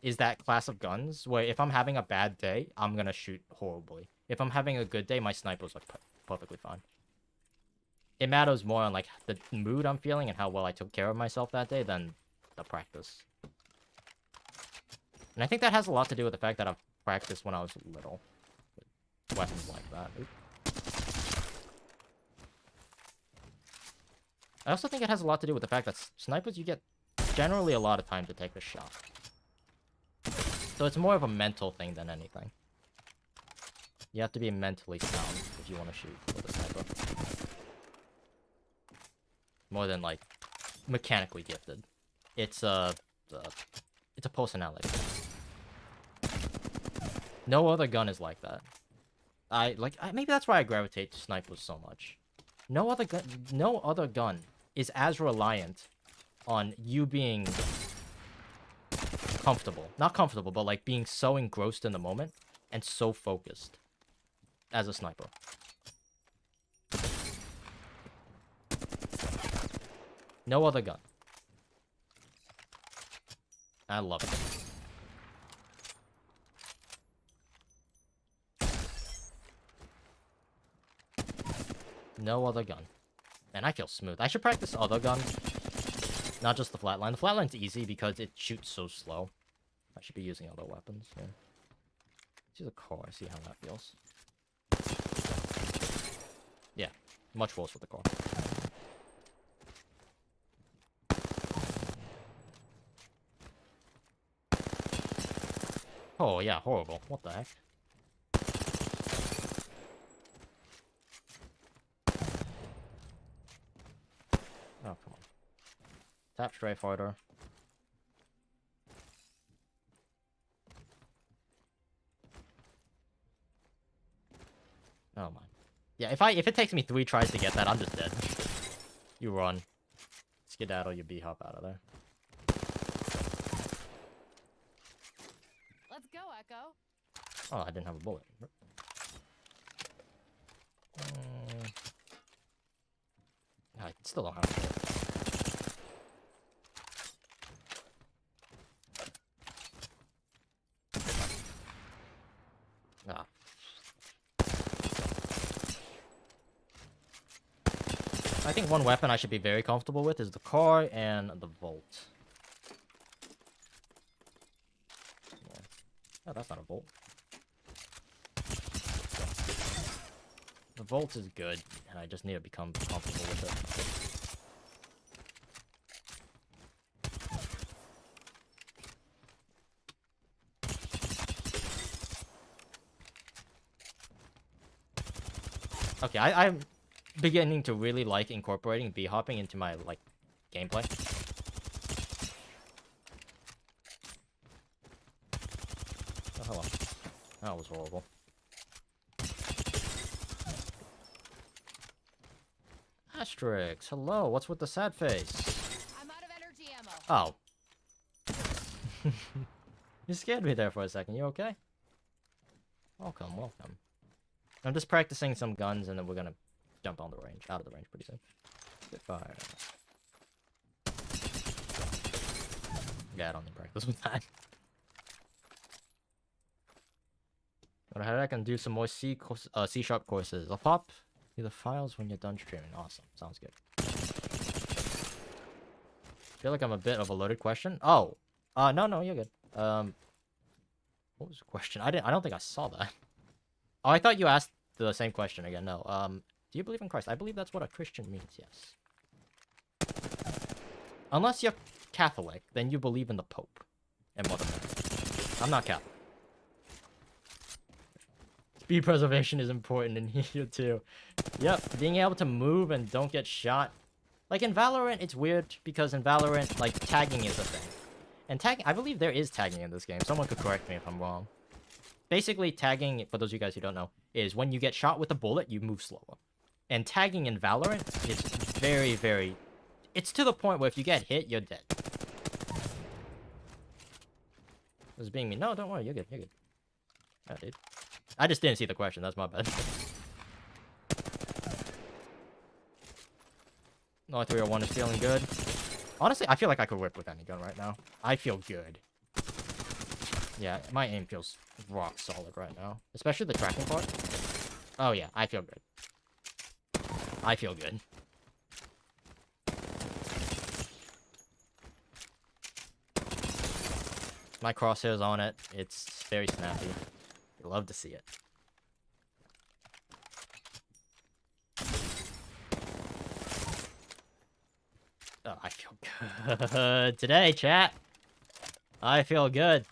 is that class of guns where if I'm having a bad day, I'm gonna shoot horribly. If I'm having a good day, my snipers are perfectly fine. It matters more on, like, the mood I'm feeling and how well I took care of myself that day than the practice. And I think that has a lot to do with the fact that I've practiced when I was little. With weapons like that. Oop. I also think it has a lot to do with the fact that snipers, you get generally a lot of time to take the shot. So it's more of a mental thing than anything. You have to be mentally sound if you want to shoot with a sniper. More than, like, mechanically gifted. It's a personality. No other gun is like that. Maybe that's why I gravitate to snipers so much. No other gun is as reliant on you being comfortable. Not comfortable, but like being so engrossed in the moment and so focused as a sniper. No other gun. I love it. No other gun. Man, I feel smooth. I should practice other guns. Not just the flatline. The flatline's easy because it shoots so slow. I should be using other weapons here. Let's use a core, see how that feels. Yeah, much worse with the core. Oh yeah, horrible. What the heck? Oh, come on. Tap strafe harder. Oh my. Yeah, if it takes me 3 tries to get that, I'm just dead. You run. Skedaddle your B-hop out of there. Let's go, Echo. Oh, I didn't have a bullet. I still don't have a bullet. Ah. I think one weapon I should be very comfortable with is the car and the Volt. Yeah. Oh, that's not a Volt. The Volt is good, and I just need to become comfortable with it. Okay, I'm beginning to really like incorporating B-hopping into my, like, gameplay. Oh, hello. That was horrible. Asterix, hello, what's with the sad face? I'm out of energy ammo. Oh. You scared me there for a second, you okay? Welcome, welcome. I'm just practicing some guns, and then we're gonna jump on the range, out of the range pretty soon. Good fire. Yeah, I don't need practice with that. But I can do some more C# courses. I'll pop the files when you're done streaming. Awesome, sounds good. Feel like I'm a bit of a loaded question. Oh, no, you're good. What was the question? I don't think I saw that. Oh, I thought you asked the same question again. No. Do you believe in Christ? I believe that's what a Christian means, yes. Unless you're Catholic, then you believe in the Pope and Mother Mary. I'm not Catholic. Speed preservation is important in here too. Yep, being able to move and don't get shot. Like in Valorant, it's weird because in Valorant, like, tagging is a thing. And tagging, I believe there is tagging in this game. Someone could correct me if I'm wrong. Basically, tagging, for those of you guys who don't know, is when you get shot with a bullet, you move slower. And tagging in Valorant is very, very... It's to the point where if you get hit, you're dead. This is being mean. No, don't worry, you're good, you're good. Oh, dude. I just didn't see the question, that's my bad. No, 301 is feeling good. Honestly, I feel like I could whip with any gun right now. I feel good. Yeah, my aim feels rock solid right now. Especially the tracking part. Oh yeah, I feel good. I feel good. My crosshairs on it. It's very snappy. You love to see it. Oh, I feel good today, chat. I feel good.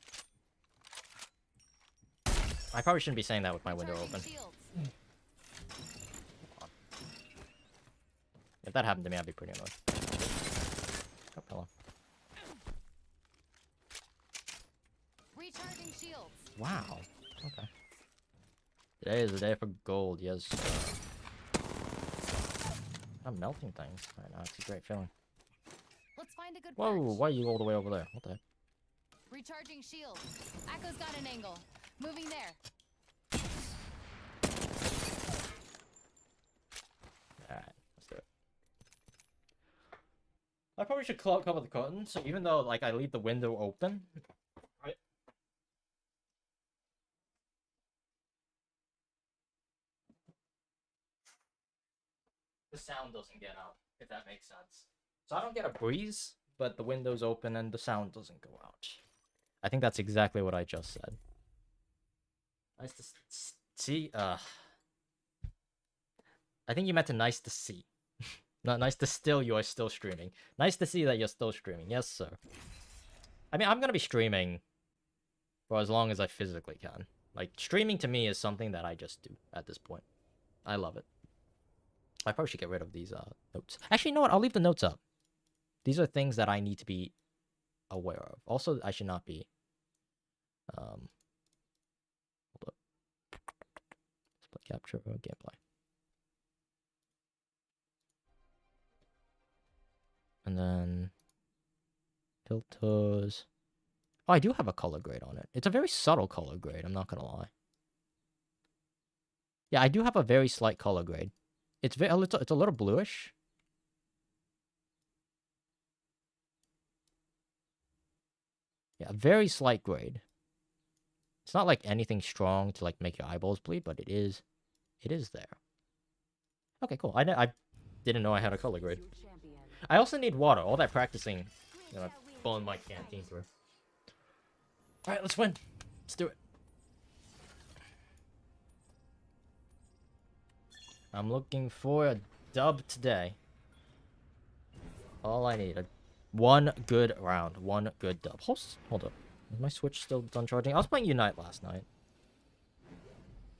I probably shouldn't be saying that with my window open. If that happened to me, I'd be pretty annoyed. Oh, hello. Recharging shields. Wow. Okay. Today is the day for gold, yes. I'm melting things right now. It's a great feeling. Let's find a good Whoa, perch. why are you all the way over there? What the heck? Recharging shields. Echo's got an angle. Moving there. Alright, let's do it. I probably should cover the curtains, so even though, like, I leave the window open, right? The sound doesn't get out, if that makes sense. So I don't get a breeze, but the window's open and the sound doesn't go out. I think that's exactly what I just said. Nice to see. I think you meant to nice to see. Not nice to still you are still streaming. Nice to see that you're still streaming. Yes, sir. I mean, I'm gonna be streaming for as long as I physically can. Like, streaming to me is something that I just do at this point. I love it. I probably should get rid of these notes. Actually, you know what? I'll leave the notes up. These are things that I need to be aware of. Also, I should not be... Hold up. Split Capture gameplay. And then filters. Oh, I do have a color grade on it. It's a very subtle color grade, I'm not gonna lie. Yeah, I do have a very slight color grade. It's it's a little bluish. Yeah, very slight grade. It's not like anything strong to like make your eyeballs bleed, but it is there. Okay, cool. I didn't know I had a color grade. I also need water. All that practicing, pulling my canteen through. All right, let's win. Let's do it. I'm looking for a dub today. All I need, one good round, one good dub. Hold up. Is my Switch still done charging? I was playing Unite last night.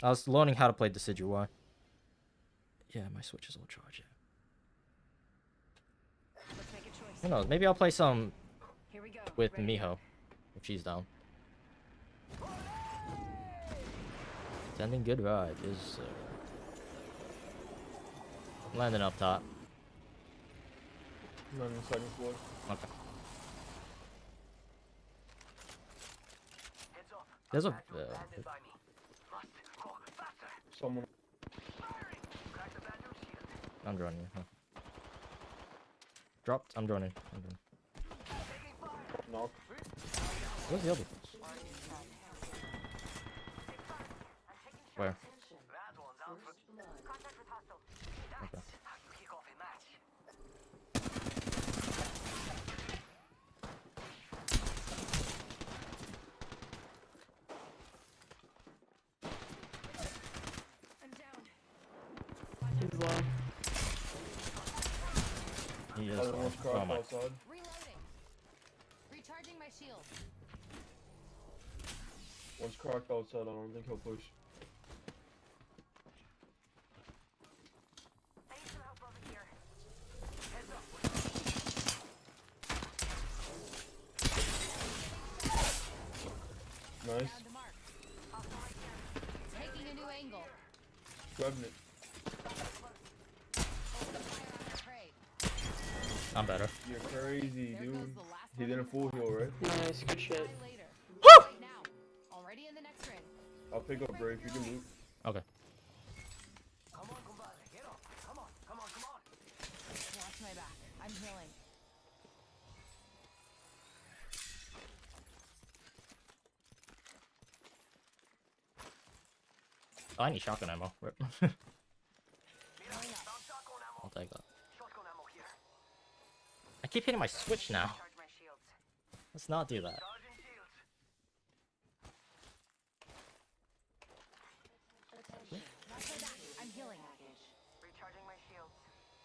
I was learning how to play Decidueye. Yeah, my Switch is all charged. Who knows? Maybe I'll play some with Miho, if she's down. Sending good ride is landing up top. I'm on the second floor. Okay. There's a Someone. I'm droning. Huh? Dropped. I'm droning. Knock. Where's the other ones? Where? Okay. He's low. He is. Other one's Oh crossed my. outside. Reloading. Recharging my shield. One's cracked outside. I don't think he'll push. Nice. Found the mark. Taking a new angle. Grabbing it. Open fire on our prey. I'm better. You're crazy, There goes dude. the last He one. didn't full heal, right? Nice, good shit. Try later. Right now. Already in the next ring. I'll pick up Brave. You can move. Okay. Watch my back. I'm healing. Oh, I need shotgun ammo. Rip. Healing up. I'll take that. I keep hitting my Switch now. Let's not do that. Watch my back. I'm healing.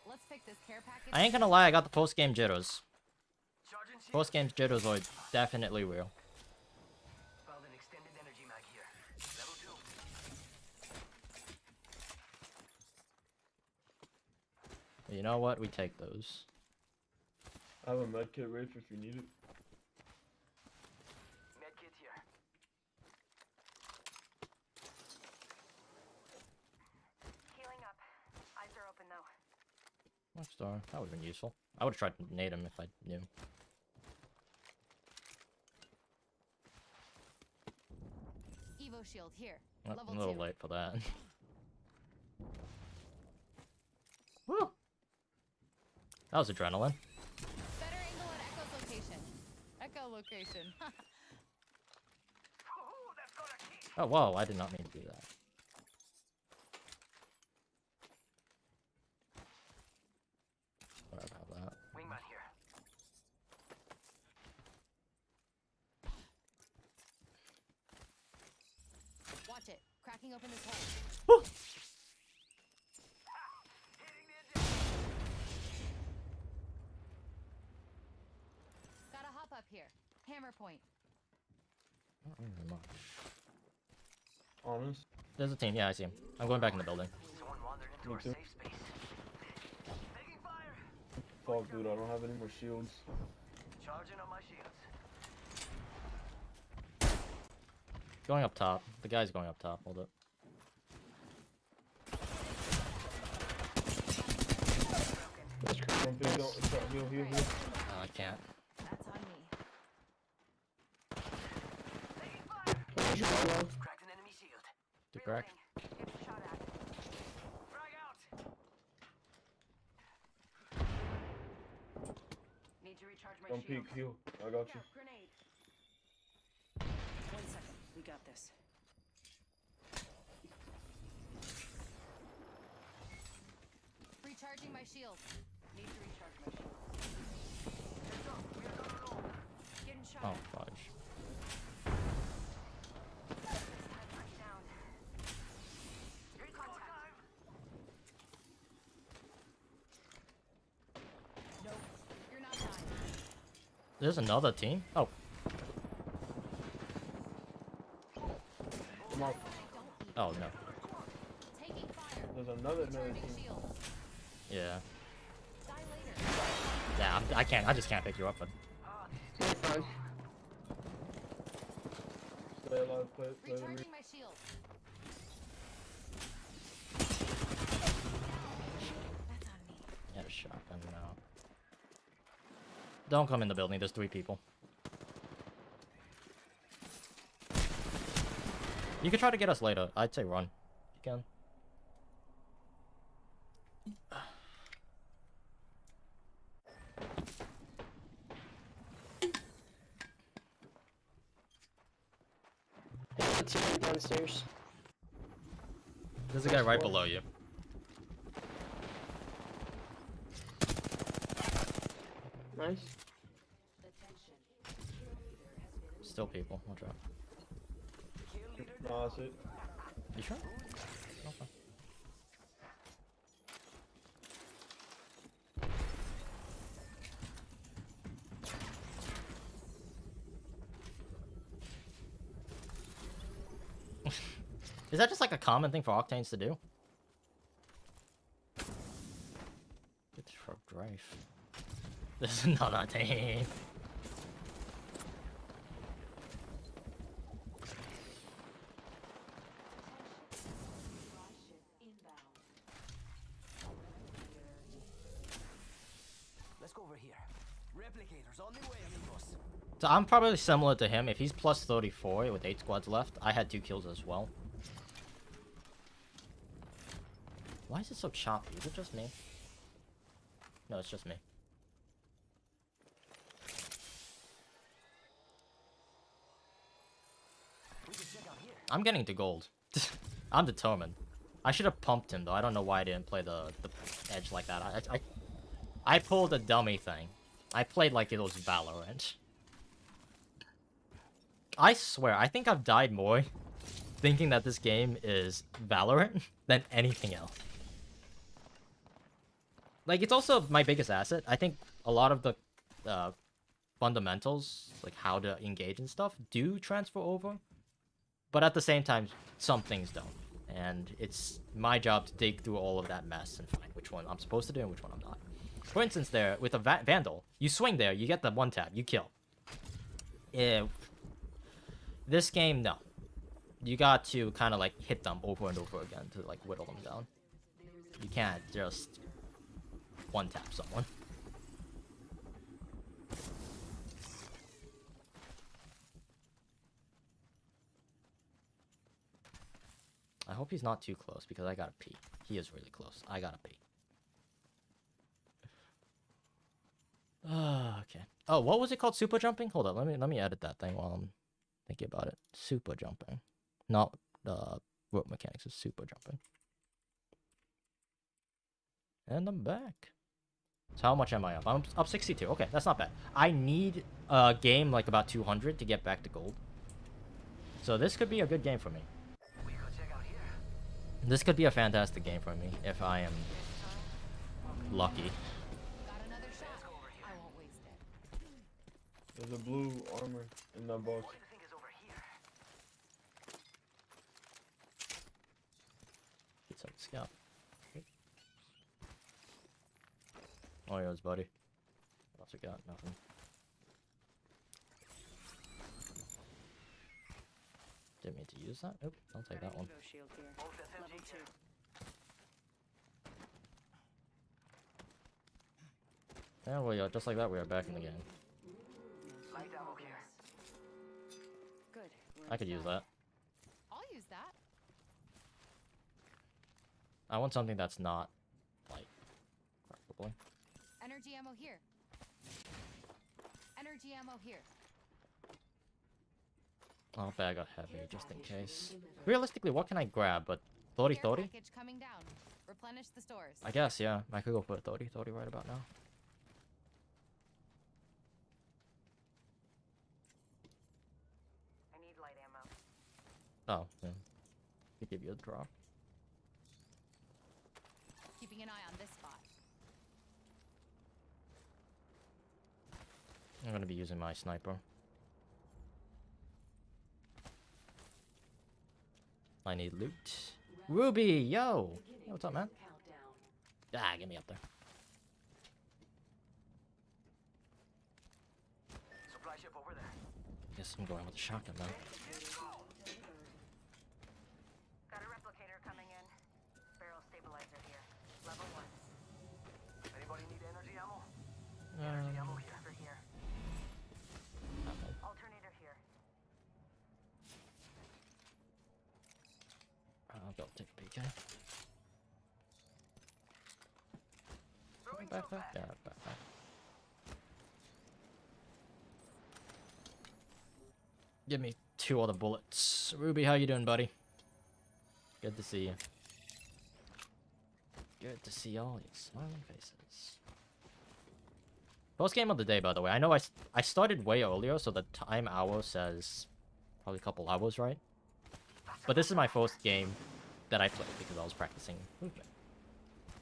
Let's pick this care package. I ain't gonna lie, I got the post-game jitters. Post-game jitters are definitely real. You know what? We take those. I have a medkit, Rafe, if you need it. One star. That would have been useful. I would have tried to nade him if I knew. Evo shield here. Oh, Level I'm a little 2. late for that. Woo! That was adrenaline. Better angle at Echo's location. Echo location. Oh, whoa, I did not mean to do that. Whatever, have that. Watch it. Cracking open this hole. Woo! Gotta hop up here. Hammer point. Not really much. Honest. There's a team. Yeah, I see him. I'm going back in the building. Me too. Fuck, dude. I don't have any more shields. Going up top. The guy's going up top. Hold up. Don't pick, don't. It's not, heal, heal, heal. No, I can't. That's on me. Cracked an enemy shield. To crack. Get shot at. Frag out. Need to recharge my Don't shield. peek, heal. I got you. Grenade. 1 second. We got this. Recharging my shield. Need to recharge my shield. Heads up. We are gonna roll. Getting shot Oh, at. fudge. Time down. Recon time. Nope. You're not dying. There's another team? Oh, Come on. oh no. Taking fire. There's another Recharging team. shields. Yeah. Die later. Yeah, I just can't pick you up. But Stay alive, play the Recharging my shield. That's on me. yeah, a shotgun now. Don't come in the building. There's 3 people. You could try to get us later. I'd say run. If you can. Downstairs. There's a guy right below you. Nice. Still people. Watch out. Nah, that's it. You sure? Okay. Is that just like a common thing for Octanes to do? Good for Drive. This is not Octane. Let's go over here. Replicators on the way, amigos. So I'm probably similar to him. If he's plus 34 with 8 squads left, I had 2 kills as well. Why is it so choppy? Is it just me? No, it's just me. We can check out here. I'm getting to gold. I'm determined. I should have pumped him though. I don't know why I didn't play the edge like that. I pulled a dummy thing. I played like it was Valorant. I swear, I think I've died more thinking that this game is Valorant than anything else. Like, it's also my biggest asset. I think a lot of the fundamentals, like how to engage and stuff, do transfer over. But at the same time, some things don't. And it's my job to dig through all of that mess and find which one I'm supposed to do and which one I'm not. For instance, there, with a Vandal, you swing there, you get the 1-tap, you kill. This game, no. You got to kind of like hit them over and over again to like whittle them down. You can't just 1-tap someone. I hope he's not too close because I gotta pee. He is really close. I gotta pee. Okay. Oh, what was it called? Super jumping? Hold on. Let me edit that thing while I'm thinking about it. Super jumping, not rope mechanics. It's super jumping. And I'm back. So how much am I up? I'm up 62. Okay, that's not bad. I need a game like about 200 to get back to gold. So this could be a good game for me. We go check out here. This could be a fantastic game for me if I am lucky. Got another shot. I won't waste it. There's a blue armor in that box. What do you think is over here? It's like scout. Oh, yours, buddy. What else we got? Nothing. Didn't mean to use that. Oop, I'll take that one. Shield here. Level 2. Yeah, well, just like that, we are back in the game. Light ammo here. Good. I could use that. I'll use that. I want something that's not, like, probably. Energy ammo here. Energy ammo here. I'll bag a heavy just in case. Realistically, what can I grab? But Tori Care Tori? package coming down. Replenish the stores. I guess, yeah. I could go for a Tori Tori right about now. I need light ammo. Oh, yeah. Could give you a drop. Keeping an eye on this spot. I'm gonna be using my sniper. I need loot. Ruby, yo! Hey, what's up, man? Ah, get me up there. Supply ship over there. Guess I'm going with the shotgun, man. Got a replicator coming in. Barrel stabilizer here. Level 1. Anybody need energy ammo? Energy ammo here. For here. Alternator here. I'll go take a peek, eh? Throwing Backpack? back. Yeah, backpack. Give me 2 other bullets. Ruby, how you doing, buddy? Good to see you. Good to see all your smiling faces. First game of the day, by the way. I know I started way earlier, so the time hour says probably a couple hours, right? But this is my first game that I played because I was practicing movement.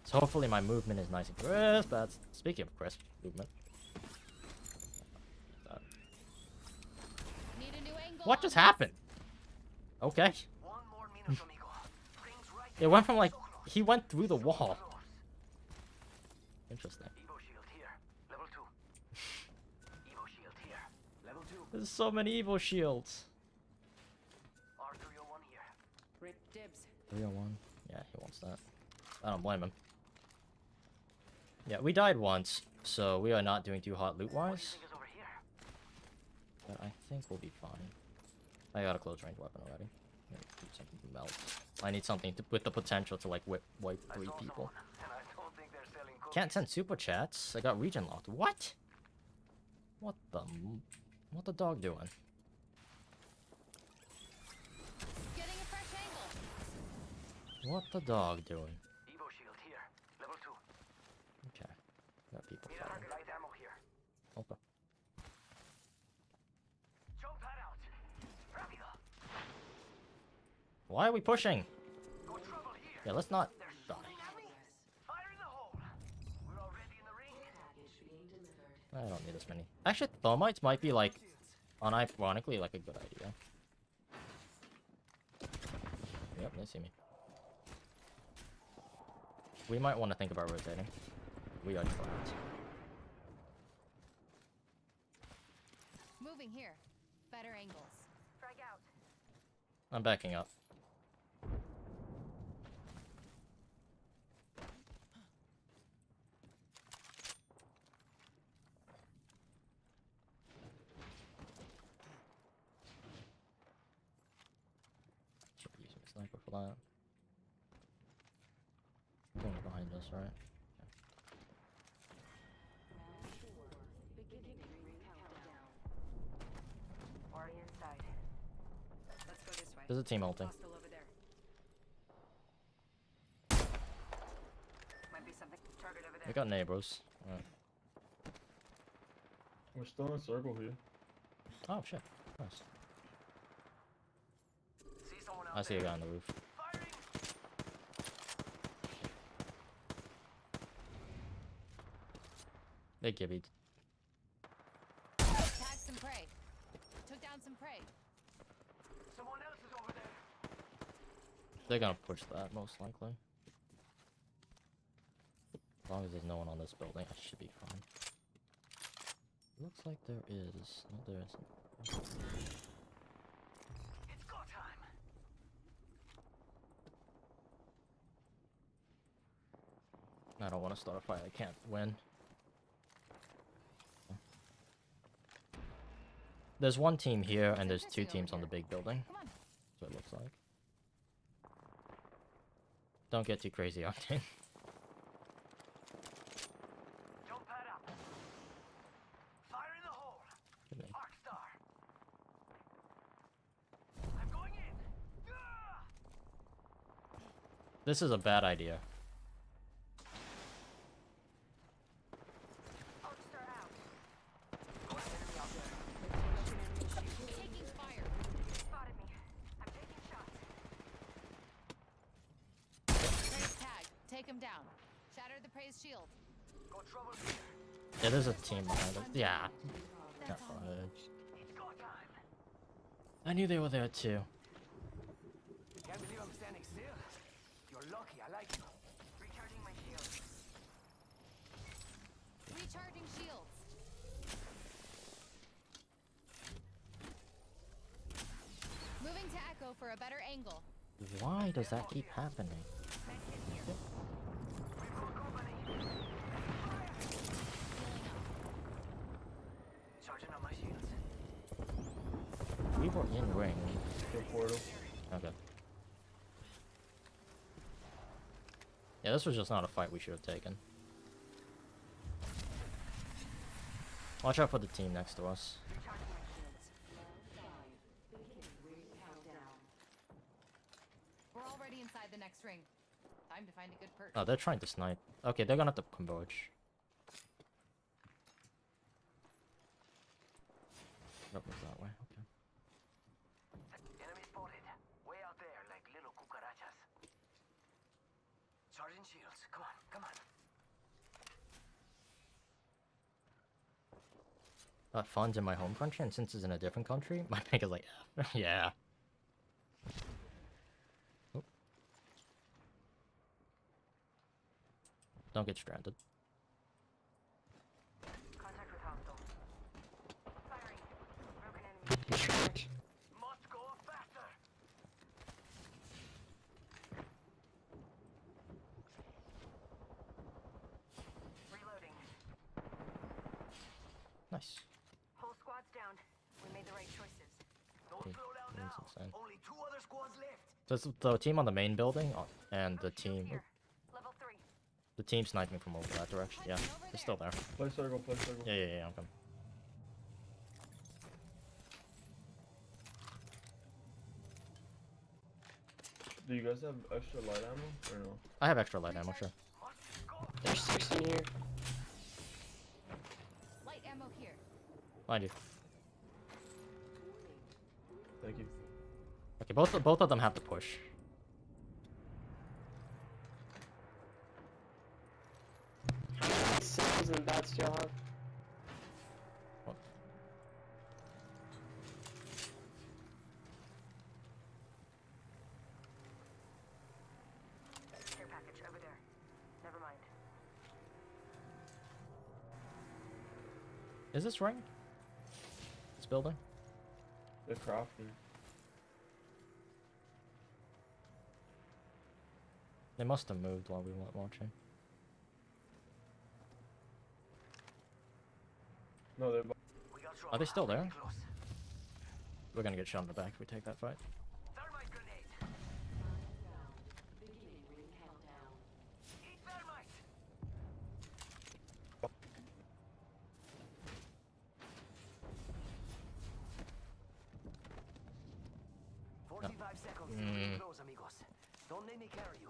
So hopefully my movement is nice and crisp. That's speaking of crisp movement. Need a new angle. What on just this. happened? Okay. One more minute, amigo. Rings right It went from like he went through the wall. Interesting. Evo shield here. Level 2. Evo shield here. Level 2. There's so many Evo shields. R301 here. Rip dibs. 301. Yeah, he wants that. I don't blame him. Yeah, we died once, so we are not doing too hot loot-wise. Think is over here. But I think we'll be fine. I got a close range weapon already. Need something to melt. I need something with the potential to like wipe 3 people. And I don't think they're selling cookies. Can't send super chats. I got region locked. What? What the dog doing? Getting a fresh angle. What the dog doing? Evo shield here. Level 2. Okay. Got people Need a fighting. target light ammo here. Okay. Jump that out. Rápido. Why are we pushing? No trouble here. Yeah, let's not They're die. shooting at me. Fire in the hole. We're already in the ring. I don't need this many. Actually, thermites might be like, unironically, like a good idea. Yep, they see me. We might want to think about rotating. We are trapped. Moving here. Better angles. Frag out. I'm backing up. Should be using a sniper for that. Going behind us, right? Already inside. Let's go this way. There's a team ulting. Hostile over there. Might be something. Target over there. We got neighbors. Right. We're still in circle here. Oh shit. Nice. See someone out I see a there. guy on the roof. Firing. They gibbied. Tag some prey. Took down some prey. Someone else is over there. They're gonna push that most likely. As long as there's no one on this building, I should be fine. Looks like there is. No, there isn't. It's go time. I don't want to start a fight I can't win. there's one team here and there's two Interesting over teams on the here. big building. Come on. That's what it looks like. Don't get too crazy, Octane. Jump pad up. Fire in the hole. Good name. Arc star. I'm going in. Ah! This is a bad idea. Arc star out. Taking fire. Spotted me. I'm taking shots. Praise tag. Take him down. Shatter the praise shield. Got trouble here. Yeah, there's a team behind us. Yeah. That's Got all. fudge. It's go time. I knew they were there too. Can't believe I'm standing still. You're lucky. I like you. Recharging my shield. Recharging shields. Moving to Echo for a better angle. Why does that keep happening? We've got company. Healing up. Charging on my shields. We were in ring. The portal. Okay. Yeah, this was just not a fight we should have taken. Watch out for the team next to us. We're already inside the next ring. Time to find a good perch. Oh, they're trying to snipe. Okay, they're gonna have to converge. Nope, it's that way. Okay. Enemy spotted. Way out there, like little cucarachas. Charging shields. Come on, come on. Fun's in my home country, and since it's in a different country, my pick is like, yeah. Oop. Don't get stranded. Contact with hostile. Firing. Broken enemy. Must go faster. Reloading. Nice. Whole squad's down. We made the right choices. Don't Yeah, slow down that's now. insane. Only 2 other squads left. So it's the team on the main building and the team, Here. Level 3. the team sniping from over that direction. Yeah, they're still there. Play circle, play circle. Yeah, I'm coming. Do you guys have extra light ammo or no? I have extra light ammo, sure. Must go. There's 6 in here. Light ammo here. Mind you. Thank you. Okay, both of them have to push. Six and bats do y'all have? What? Care package over there. Never mind. Is this ring? This building? The crafting. They must have moved while we weren't watching. No, they're. We got Are they still there? really close. We're gonna get shot in the back if we take that fight. Thermite grenade. Eat thermite. No. 45 seconds. Mm. Close, amigos. Don't let me carry you.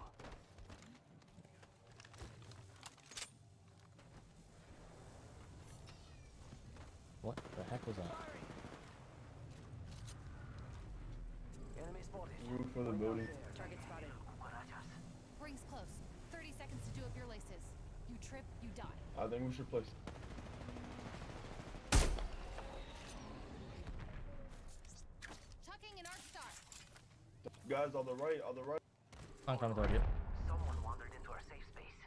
What the heck was that? Enemy spotted. Roof for the building. Target spotted. Cucarachas. Rings close. 30 seconds to do up your laces. You trip, you die. I think we should play. Chucking an arc star. Guys, on the right, on the right. I'm coming toward you. Someone wandered into our safe space.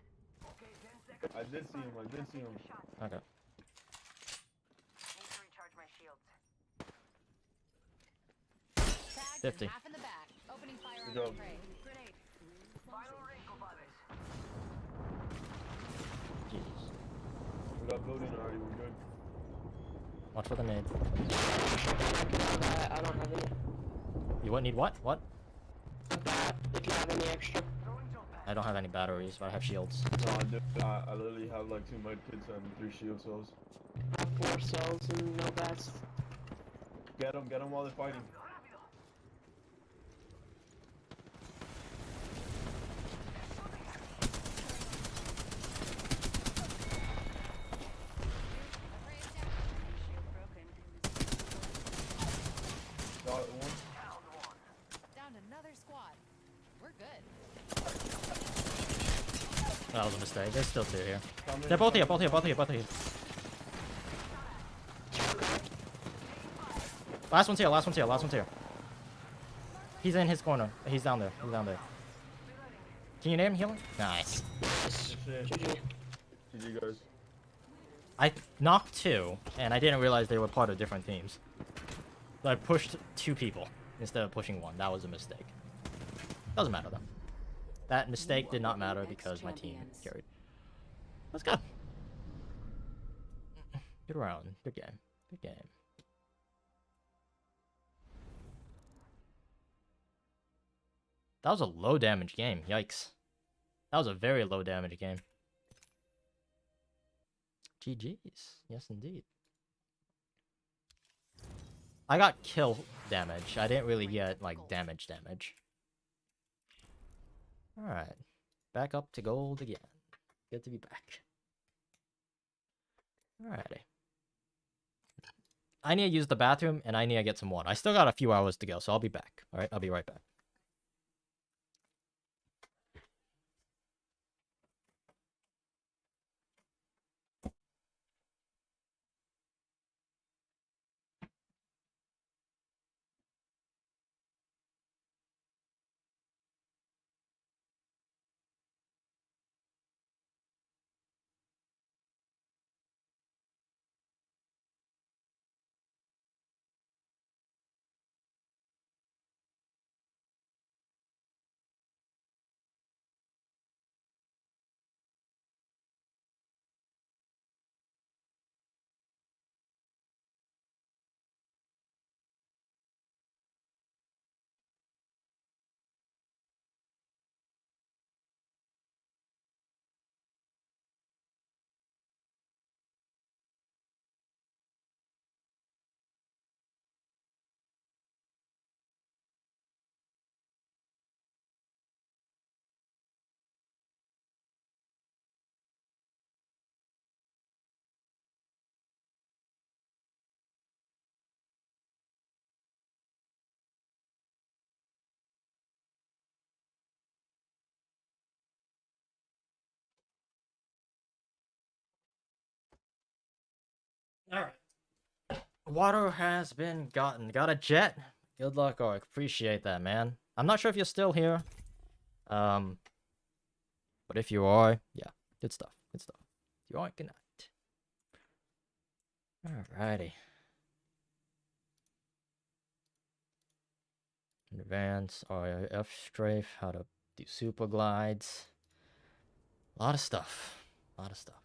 Okay, 10 seconds. I did see him, I did see him. Shots. Okay. Need to recharge my shields. Tagged 50. and half in the back. Opening fire on Good my job. prey. Grenade. Final ring, compadres. Jesus. We got building already, we're good. Watch for the nade. I don't have any. You what? Need what? What? A bat, if you have any extra. I don't have any batteries, but I have shields. No, I literally have like 2 medkits and 3 shield cells. I have 4 cells and no bats. Get them while they're fighting. Got one. Down another squad. We're good. That was a mistake. There's still 2 here. Come in, They're both come here, in. both here, both here, both here. Last one's here, last one's here, last one's here. He's in his corner. He's down there. He's down there. Can you name him healing? Nice. Shit. GG. GG guys. I knocked 2, and I didn't realize they were part of different teams. So I pushed 2 people instead of pushing 1. That was a mistake. Doesn't matter though. That mistake did not matter because my team carried. Let's go. Good round. Good game. Good game. That was a low damage game. Yikes. That was a very low damage game. GG's. Yes, indeed. I got kill damage. I didn't really get, like, damage. Alright. Back up to gold again. Good to be back. Alrighty. I need to use the bathroom, and I need to get some water. I still got a few hours to go, so I'll be back. Alright, I'll be right back. Alright. Water has been gotten. Got a jet. Good luck, Orc. Appreciate that, man. I'm not sure if you're still here. But if you are, yeah. Good stuff. Good stuff. If you aren't, good night. Alrighty. Advance, RF strafe, how to do super glides. A lot of stuff. A lot of stuff.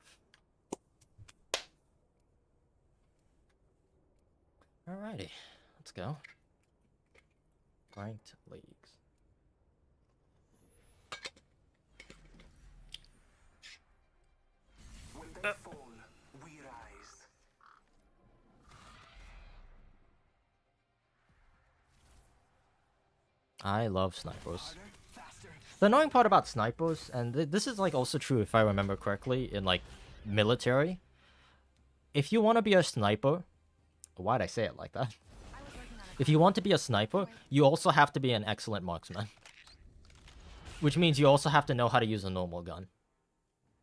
Alrighty, let's go. Ranked leagues. When they fall, we rise. I love snipers. The annoying part about snipers, and this is like also true if I remember correctly in like military. If you want to be a sniper, why'd I say it like that? If you want to be a sniper, you also have to be an excellent marksman. Which means you also have to know how to use a normal gun.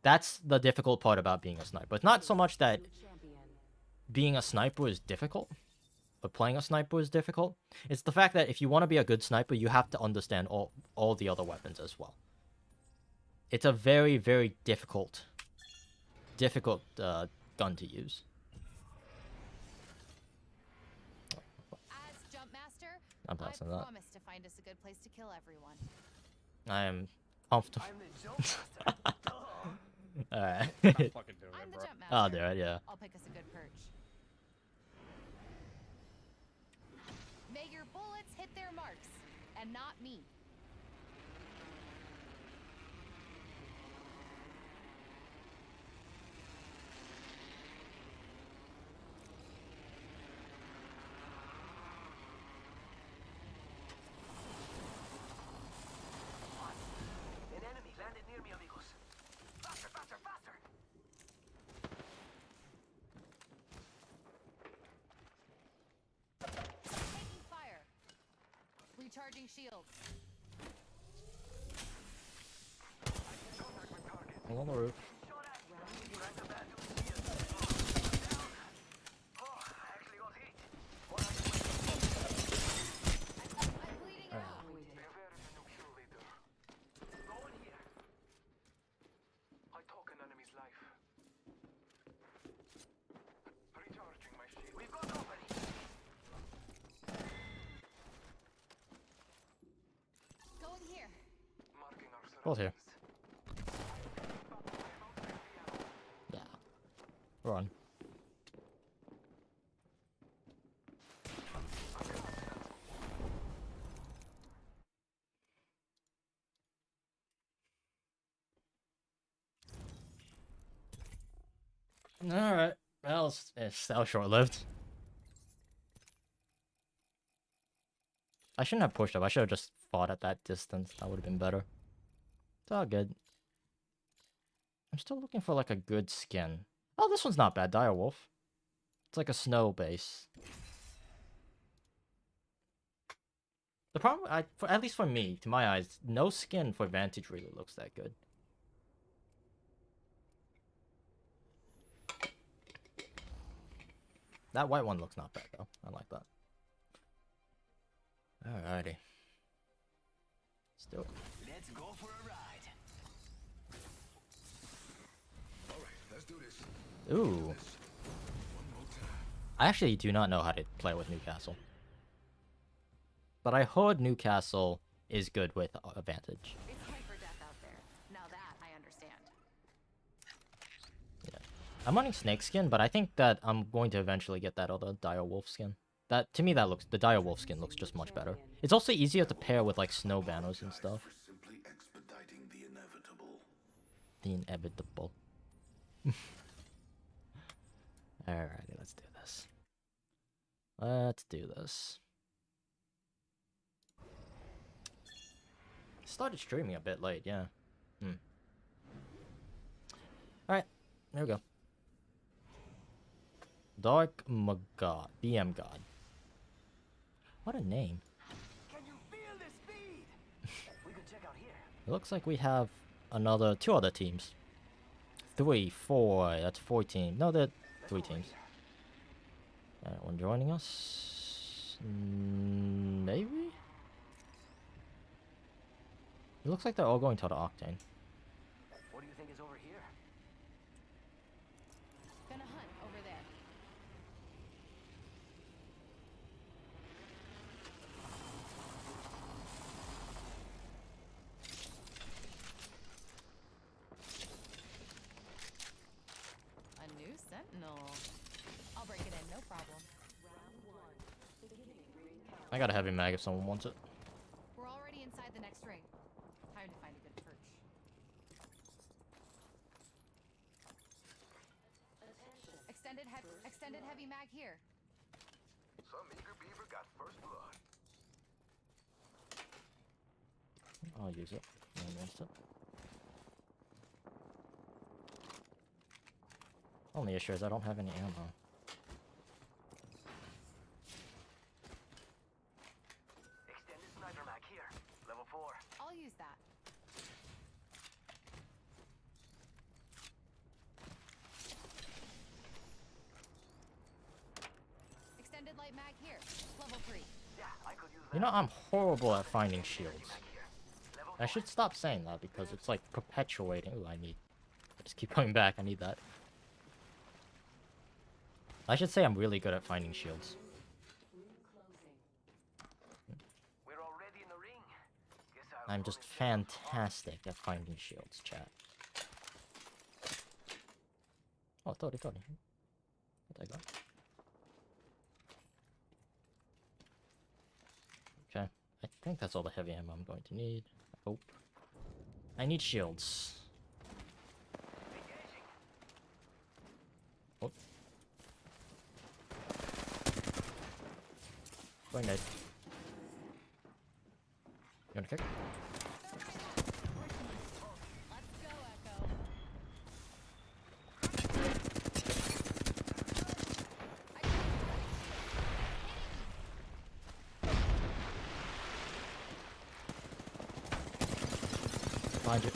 That's the difficult part about being a sniper. It's not so much that being a sniper is difficult, or playing a sniper is difficult. It's the fact that if you want to be a good sniper, you have to understand all the other weapons as well. It's a very, very difficult gun to use. As Jump Master, I'm passing I that. promise to find us a good place to kill everyone. I am comfortable. I'm the jump master. Alright. Fucking do I'm it, the bro. Jump Master. I'll do it, yeah. I'll pick us a good perch. hit their marks, and not me. An enemy landed near me, amigos. Faster, faster, faster! Taking fire. Recharging shields. I'm on the roof. Shot at! Crack the bad news here. Down! Oh, I actually got hit. What are you I'm bleeding out. Beware the new kill leader. Go in here. I took an enemy's life. Recharging my shield. We've got company. Going here. Marking our Both here. surroundings. Yeah. Run. Alright. That was short-lived. I shouldn't have pushed up. I should have just fought at that distance. That would have been better. It's all good. I'm still looking for like a good skin. Oh, this one's not bad. Dire Wolf. It's like a snow base. The problem, at least for me, to my eyes, no skin for Vantage really looks that good. That white one looks not bad though. I like that. Alrighty. Let's do it. Let's go for a ride. Alright, let's do this. Ooh. One more time. I actually do not know how to play with Newcastle. But I heard Newcastle is good with Vantage. It's hyper death out there. Now that I understand. Yeah. I'm running Snake skin, but I think that I'm going to eventually get that other Dire Wolf skin. That, to me, that looks, the Dire Wolf skin looks just much better. It's also easier to pair with like snow banners and stuff. For simply expediting the inevitable. The inevitable. Alrighty, let's do this. Let's do this. Started streaming a bit late, yeah. Alright, there we go. Dark Magod. BM God. What a name. Can you feel the speed? We could check out here. It looks like we have two other teams. 3, 4, that's 4 teams. No, they're 3 teams. One joining us? Maybe? It looks like they're all going to the Octane. What do you think is over here? Gonna hunt over there. A new sentinel. I'll break it in, no problem. I got a heavy mag if someone wants it. We're already inside the next ring. Time to find a good perch. Extended heavy mag here. Some eager beaver got first blood. I'll use it. No one wants it. Only issue is I don't have any ammo. Extended sniper mag here. Level 4. I'll use that. Extended light mag here. Level 3. Yeah, I could use that. You know, I'm horrible at finding shields. Mag here. Level I should stop saying that because it's like perpetuating. Ooh, I just keep coming back. I need that. I should say I'm really good at finding shields. We're already in the ring. Guess I'll I'm go just and check out the fantastic at finding shields, chat. Oh, 30. What I got? I think that's all the heavy ammo I'm going to need. I hope. I need shields. Oh. Going nice. You wanna kick? Let's go, Echo. Find you.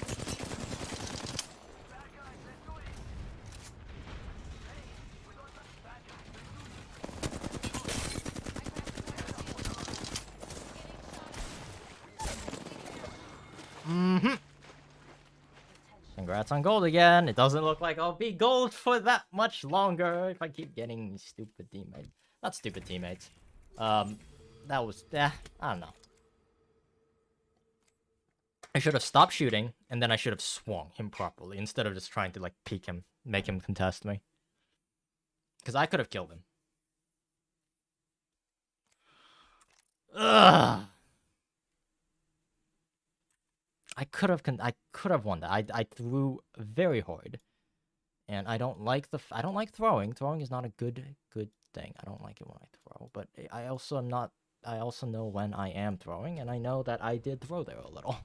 Congrats on gold again. It doesn't look like I'll be gold for that much longer if I keep getting stupid teammates. Not stupid teammates. That was, I don't know. I should have stopped shooting, and then I should have swung him properly instead of just trying to, like, peek him, make him contest me. Because I could have killed him. Ugh! I could have won that. I threw very hard. And I don't like I don't like throwing. Throwing is not a good thing. I don't like it when I throw, but I also know when I am throwing, and I know that I did throw there a little.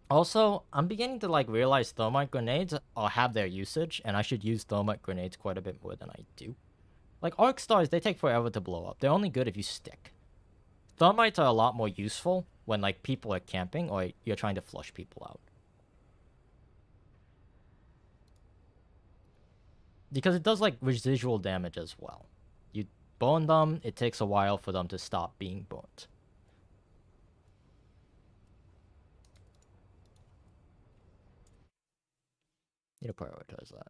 Also, I'm beginning to like realize thermite grenades have their usage, and I should use thermite grenades quite a bit more than I do. Like arc stars, they take forever to blow up. They're only good if you stick. Thermites are a lot more useful when like people are camping or you're trying to flush people out. Because it does like residual damage as well. You burn them, it takes a while for them to stop being burnt. Need to prioritize that.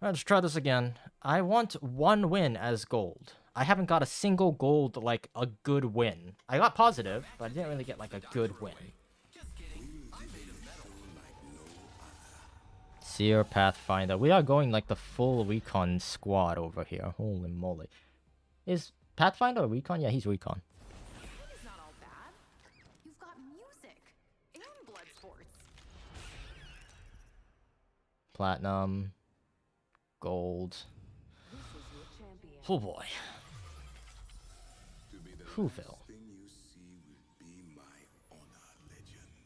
Alright, let's try this again. I want 1 win as gold. I haven't got a single gold, like, a good win. I got positive, but I didn't really get, like, a good win. Seer Pathfinder. We are going, like, the full recon squad over here. Holy moly. Is Pathfinder a recon? Yeah, he's recon. It's not all bad. You've got music and blood sports. Platinum. Gold. Oh boy. Whoville.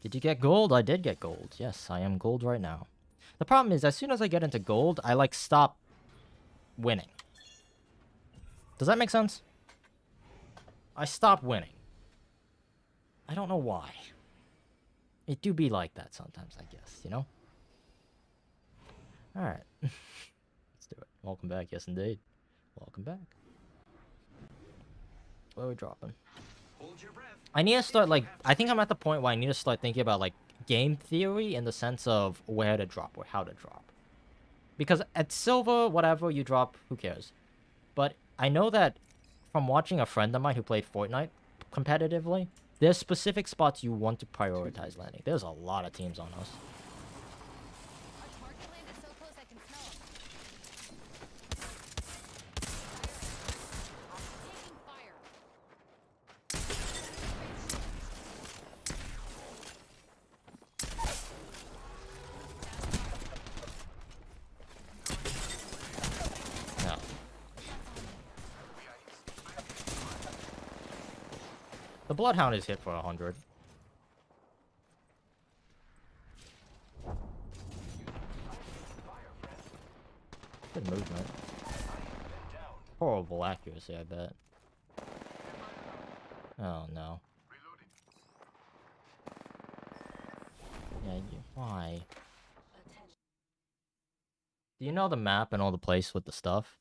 Did you get gold? I did get gold. Yes, I am gold right now. The problem is, as soon as I get into gold, I like stop winning. Does that make sense? I stop winning. I don't know why. It do be like that sometimes, I guess, you know? Alright. Let's do it. Welcome back, yes indeed. Welcome back. Where are we dropping? I need to start, like, I think I'm at the point where I need to start thinking about, like, game theory in the sense of where to drop or how to drop. Because at silver, whatever you drop, who cares? But I know that from watching a friend of mine who played Fortnite competitively, there's specific spots you want to prioritize landing. There's a lot of teams on us. A target landed so close I can smell him. Taking fire. No. The Bloodhound is hit for 100. Good movement. Horrible accuracy, I bet. Oh no. Yeah, why? Do you know the map and all the place with the stuff?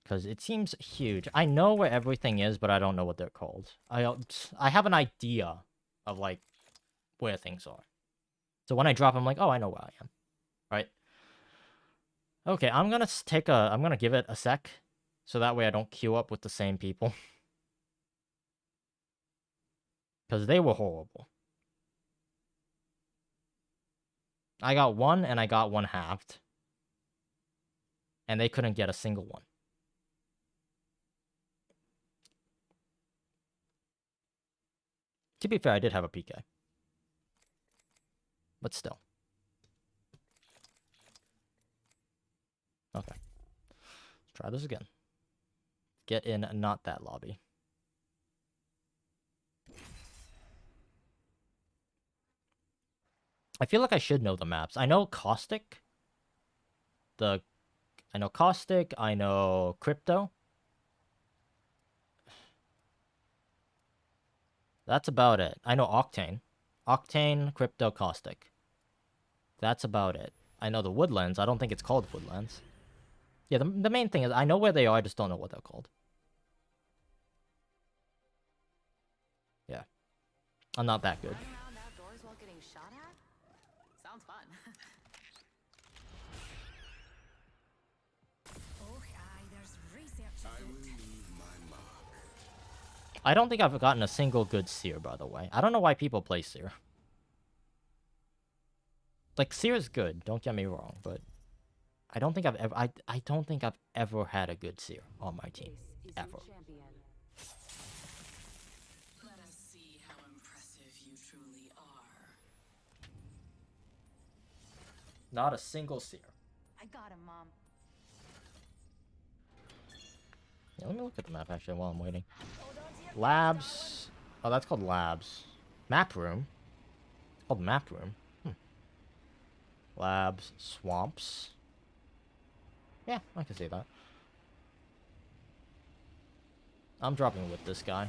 Because it seems huge. I know where everything is, but I don't know what they're called. I have an idea of, like, where things are. So when I drop, I'm like, oh, I know where I am. Right? Okay, I'm gonna give it a sec. So that way I don't queue up with the same people. Because they were horrible. I got one, and I got one halved. And they couldn't get a single one. To be fair, I did have a PK. But still. Okay. Let's try this again. Get in not that lobby. I feel like I should know the maps. I know Caustic. I know Caustic. I know Crypto. That's about it. I know Octane. Octane, Crypto, Caustic. That's about it. I know the Woodlands. I don't think it's called Woodlands. Yeah, the main thing is I know where they are. I just don't know what they're called. Yeah. I'm not that good. Running around outdoors while getting shot at? Sounds fun. Oh, aye, there's research to I do. will leave my mark. I don't think I've gotten a single good Seer, by the way. I don't know why people play Seer. Like, Seer is good, don't get me wrong, but I don't think I've ever I don't think I've ever had a good Seer on my team. Ever. Let us see how impressive you truly are. Not a single Seer. I got him, Mom. Yeah, let me look at the map actually while I'm waiting. Labs. Oh, that's called Labs. Map Room. It's called Map Room. Labs. Swamps. Yeah, I can see that. I'm dropping with this guy.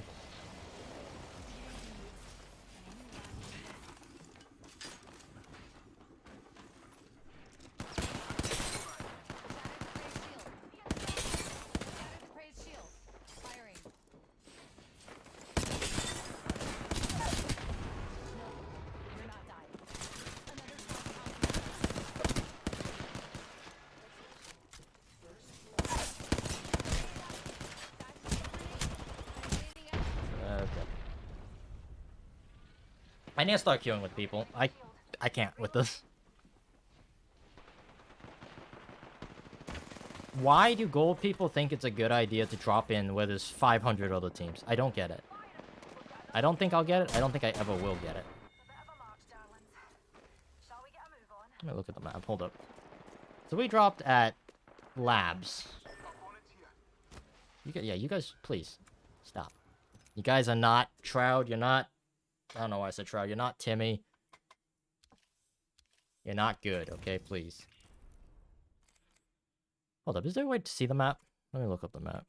Praise shield. Firing. No, you're not dying. Another Okay. I need to start queuing with people. I can't with this. Why do gold people think it's a good idea to drop in where there's 500 other teams? I don't get it. I don't think I'll get it. I don't think I ever will get it. Let me look at the map. Hold up. So we dropped at Labs. You guys, please stop. You guys are not Shroud. You're not. I don't know why I said Shroud. You're not Timmy. You're not good. Okay, please. Hold up. Is there a way to see the map? Let me look up the map.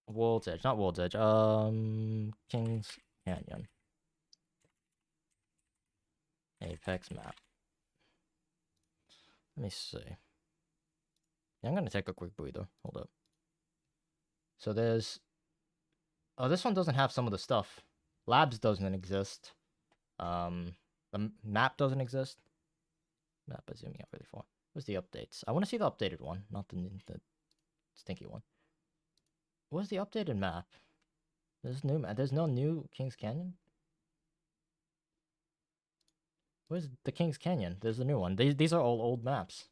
World's Edge, not World's Edge. King's Canyon. Apex map. Let me see. Yeah, I'm gonna take a quick breather. Hold up. So there's... Oh, this one doesn't have some of the stuff. Labs doesn't exist. The map doesn't exist. Map is zooming out really far. Where's the updates? I want to see the updated one, not the stinky one. Where's the updated map? There's new map. There's no new King's Canyon? Where's the King's Canyon? There's the new one. These are all old maps.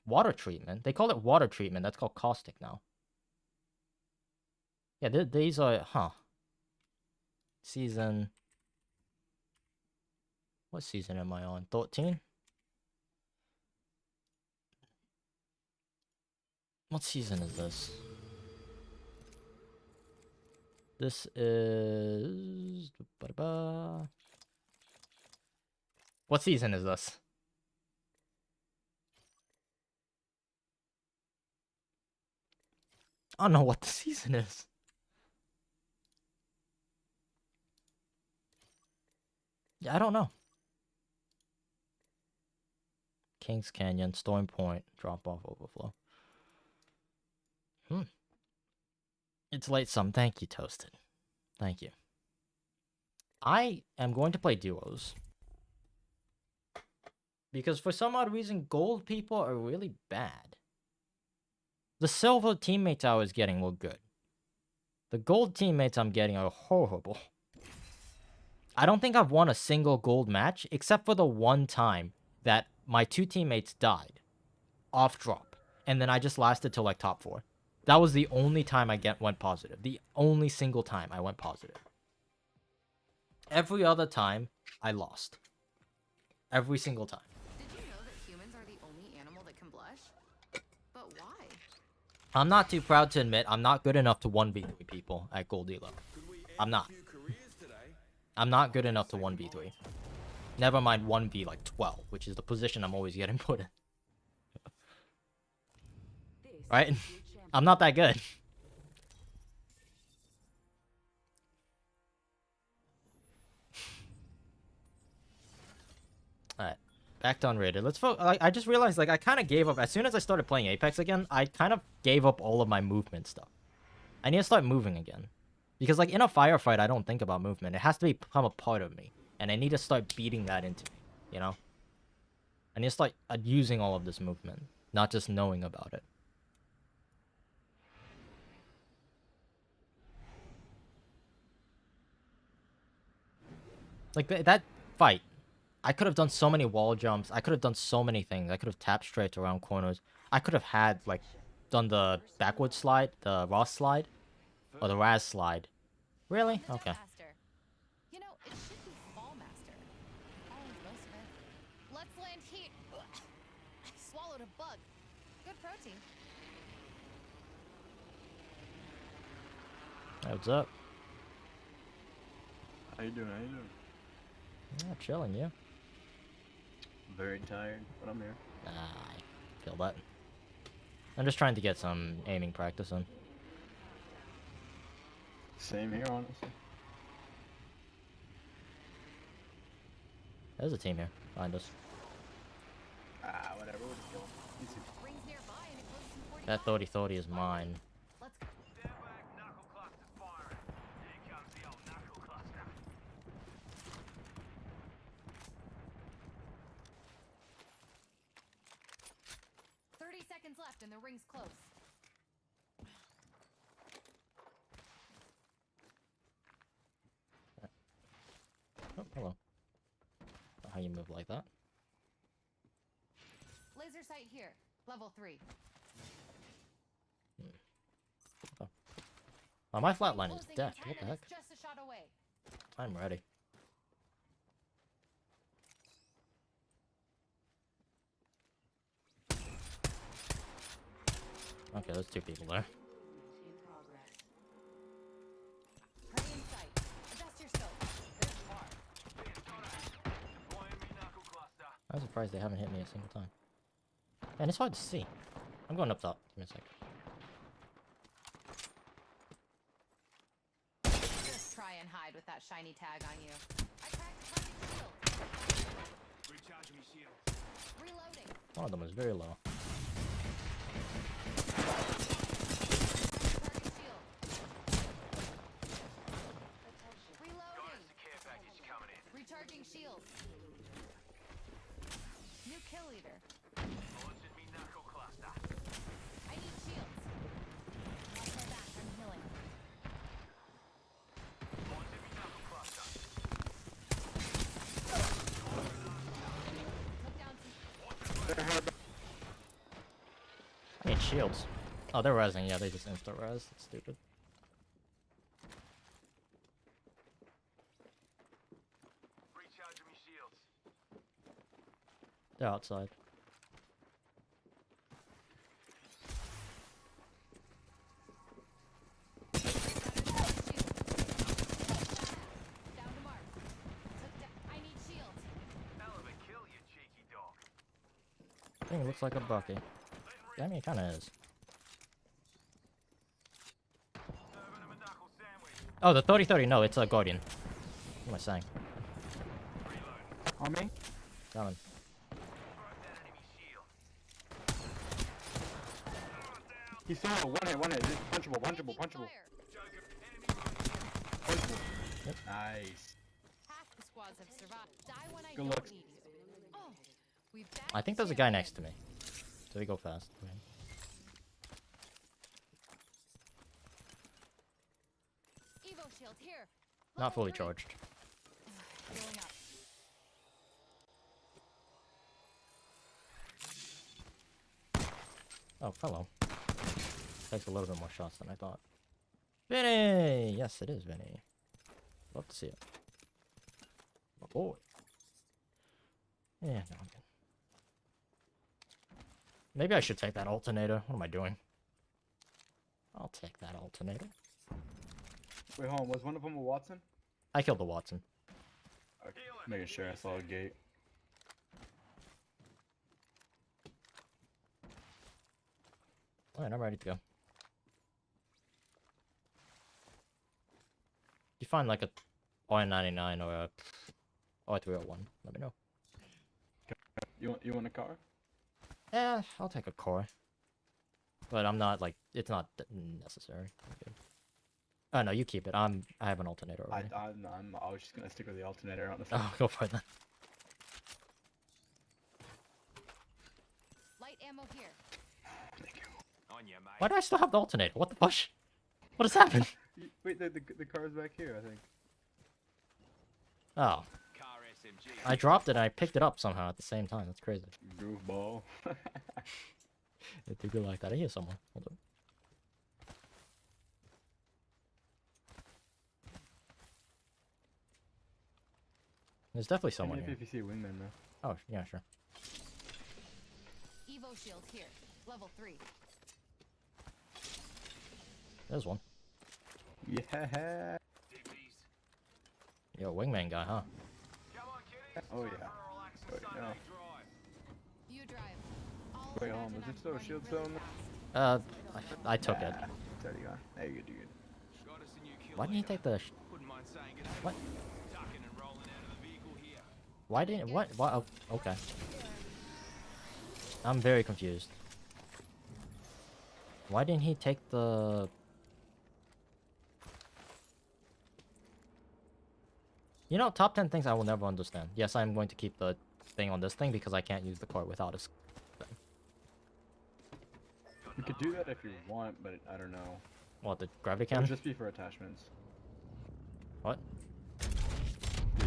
Water treatment. They call it water treatment. That's called caustic now. Yeah, these are... Huh. Season... What season am I on? 13? What season is this? This is... What season is this? I don't know what the season is. Yeah, I don't know. Kings Canyon, Storm Point, Drop Off, Overflow. It's late some. Thank you, Toasted. Thank you. I am going to play duos. Because for some odd reason, gold people are really bad. The silver teammates I was getting were good. The gold teammates I'm getting are horrible. I don't think I've won a single gold match, except for the one time that my two teammates died. Off drop. And then I just lasted till like top 4. That was the only time I went positive. The only single time I went positive. Every other time, I lost. Every single time. Did you know that humans are the only animal that can blush? But why? I'm not too proud to admit I'm not good enough to 1v3 people at Gold Elo. I'm not. I'm not good enough to 1v3. Never mind 1v like 12, which is the position I'm always getting put in. Right? I'm not that good. Alright. Back to unrated. Let's focus. Like, I just realized, like, I kind of gave up. As soon as I started playing Apex again, I kind of gave up all of my movement stuff. I need to start moving again. Because, like, in a firefight, I don't think about movement. It has to become a part of me. And I need to start beating that into me, you know? I need to start using all of this movement, not just knowing about it. Like, that fight, I could have done so many wall jumps. I could have done so many things. I could have tapped straight around corners. I could have had, like, done the backward slide, the Ross slide, or the Raz slide. Really? Okay. You know, it should be Fall Master. Most of it. Let's land heat. Swallowed a bug. Good protein. Hey, what's up? How you doing? How you doing? Yeah, chilling, you? Very tired, but I'm here. I feel that. I'm just trying to get some aiming practice in. Same here, honestly. There's a team here behind us. Whatever. We'll just kill him. Easy. Rings nearby and it closes in 45. That 30-30 is mine. Let's go. Stand back, knuckle cluster's firing. Here comes the old knuckle cluster. 30 seconds left and the ring's close. Oh, hello. How you move like that? Laser sight here. Level 3. Oh, my flatline is Closing in dead. 10 What the heck? minutes, just a shot away. I'm ready. Okay, there's two people there. Prey in sight. Adjust your scope. There's far. Deploying me knuckle cluster. I'm surprised they haven't hit me a single time. Man, it's hard to see. I'm going up top. Give me a sec. Just try and hide with that shiny tag on you. I cracked the target shield. Recharging me shield. Reloading. One of them is very low. Target shield. Reloading. Care package coming in. Recharging shields. New kill leader. Launching me knuckle cluster. I need shields. Watch my back. I'm healing. Launching me knuckle cluster. Took down some. I need shields. Oh, they're rezzing. Yeah, they just insta-res. That's stupid. Recharging me shields. They're outside. Down to mark. I need shields. Hell of a kill, you cheeky dog. Thing looks like a Bucky. I mean, it kind of is. Serving him a knuckle sandwich. Oh, the 30-30. No, it's a Guardian. What am I saying? On me? Coming. Broke that enemy shield. He's still one hit. Just punchable. Taking Punchable. fire. Nice. Half the squads have survived. Die when I Good don't looks. need you. Oh, we've I think there's a guy next to me. So we go fast. Okay. Evo shield here. Not Level fully 3. charged. Healing up. Oh, hello. Takes a little bit more shots than I thought. Vinny! Yes, it is Vinny. Love to see it. My boy. Yeah, no, I'm good. Maybe I should take that alternator. What am I doing? I'll take that alternator. Wait, hold on. Was one of them a Watson? I killed the Watson. Okay, making sure I saw a gate. Alright, I'm ready to go. If you find like a R99 or a R301, let me know. You want a car? Yeah, I'll take a core. But I'm not like, it's not necessary. Okay. Oh no, you keep it. I have an alternator already. I was just gonna stick with the alternator, honestly. Oh, go for it then. Light ammo here. Thank you. On you, mate. Why do I still have the alternator? What the fush? What has happened? Wait, the car's back here, I think. Oh, Car SMG. I dropped it and I picked it up somehow at the same time. That's crazy. Goofball. It did good like that. I hear someone. Hold on. There's definitely someone here. If you see a wingman though. Oh, yeah, sure. Evo shield here. Level 3. There's one. Yeah. Yo, wingman guy, huh? Come on, kiddies. Oh yeah. Relax Oh, and Sunday no. drive. You drive. I'll Wait, hold on. imagine Was I'm it still a running shield really zone? fast. I took it. There you go. There you go, dude. Got us a new kill Why didn't he leader. take the... Wouldn't mind saying it. What? Ducking and rolling out of the vehicle here. Why didn't... What? Oh, okay. I'm very confused. Why didn't he take the... You know, top 10 things I will never understand. Yes, I'm going to keep the thing on this thing because I can't use the card without a thing. You could do that if you want, but I don't know. What, the gravity It would cannon? just be for attachments. What? The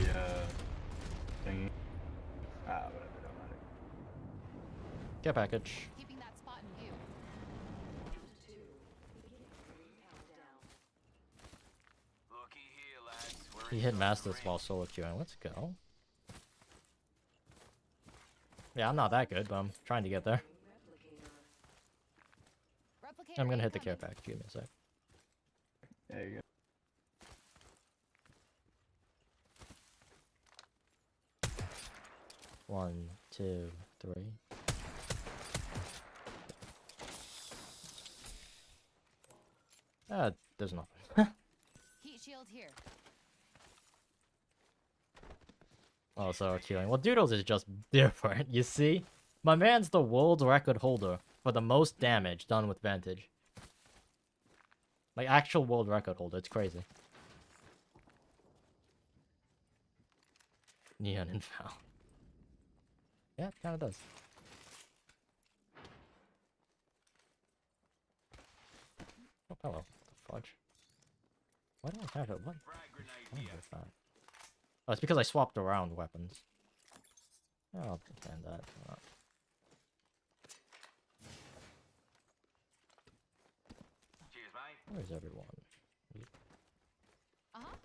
thingy. Ah, whatever. Don't matter. Care package. Keeping that spot in view. Looky here, lads. We're He hit inside the Masters ring. while solo queuing. Let's go. Yeah, I'm not that good, but I'm trying to get there. Replicator I'm gonna hit the care incoming. package. Give me a sec. There you go. One, two, three. There's nothing. Heat shield here. Oh, so queuing. Well, Doodles is just different, you see? My man's the world record holder for the most damage done with Vantage. Like, actual world record holder. It's crazy. Neon and Val. Yeah, it kinda does. Oh, hello. The fudge. Why do I have it? What? Frag grenade What here. is that? Oh, it's because I swapped around weapons. Oh, I'll pretend that. Cheers, mate. Where's everyone? Uh-huh.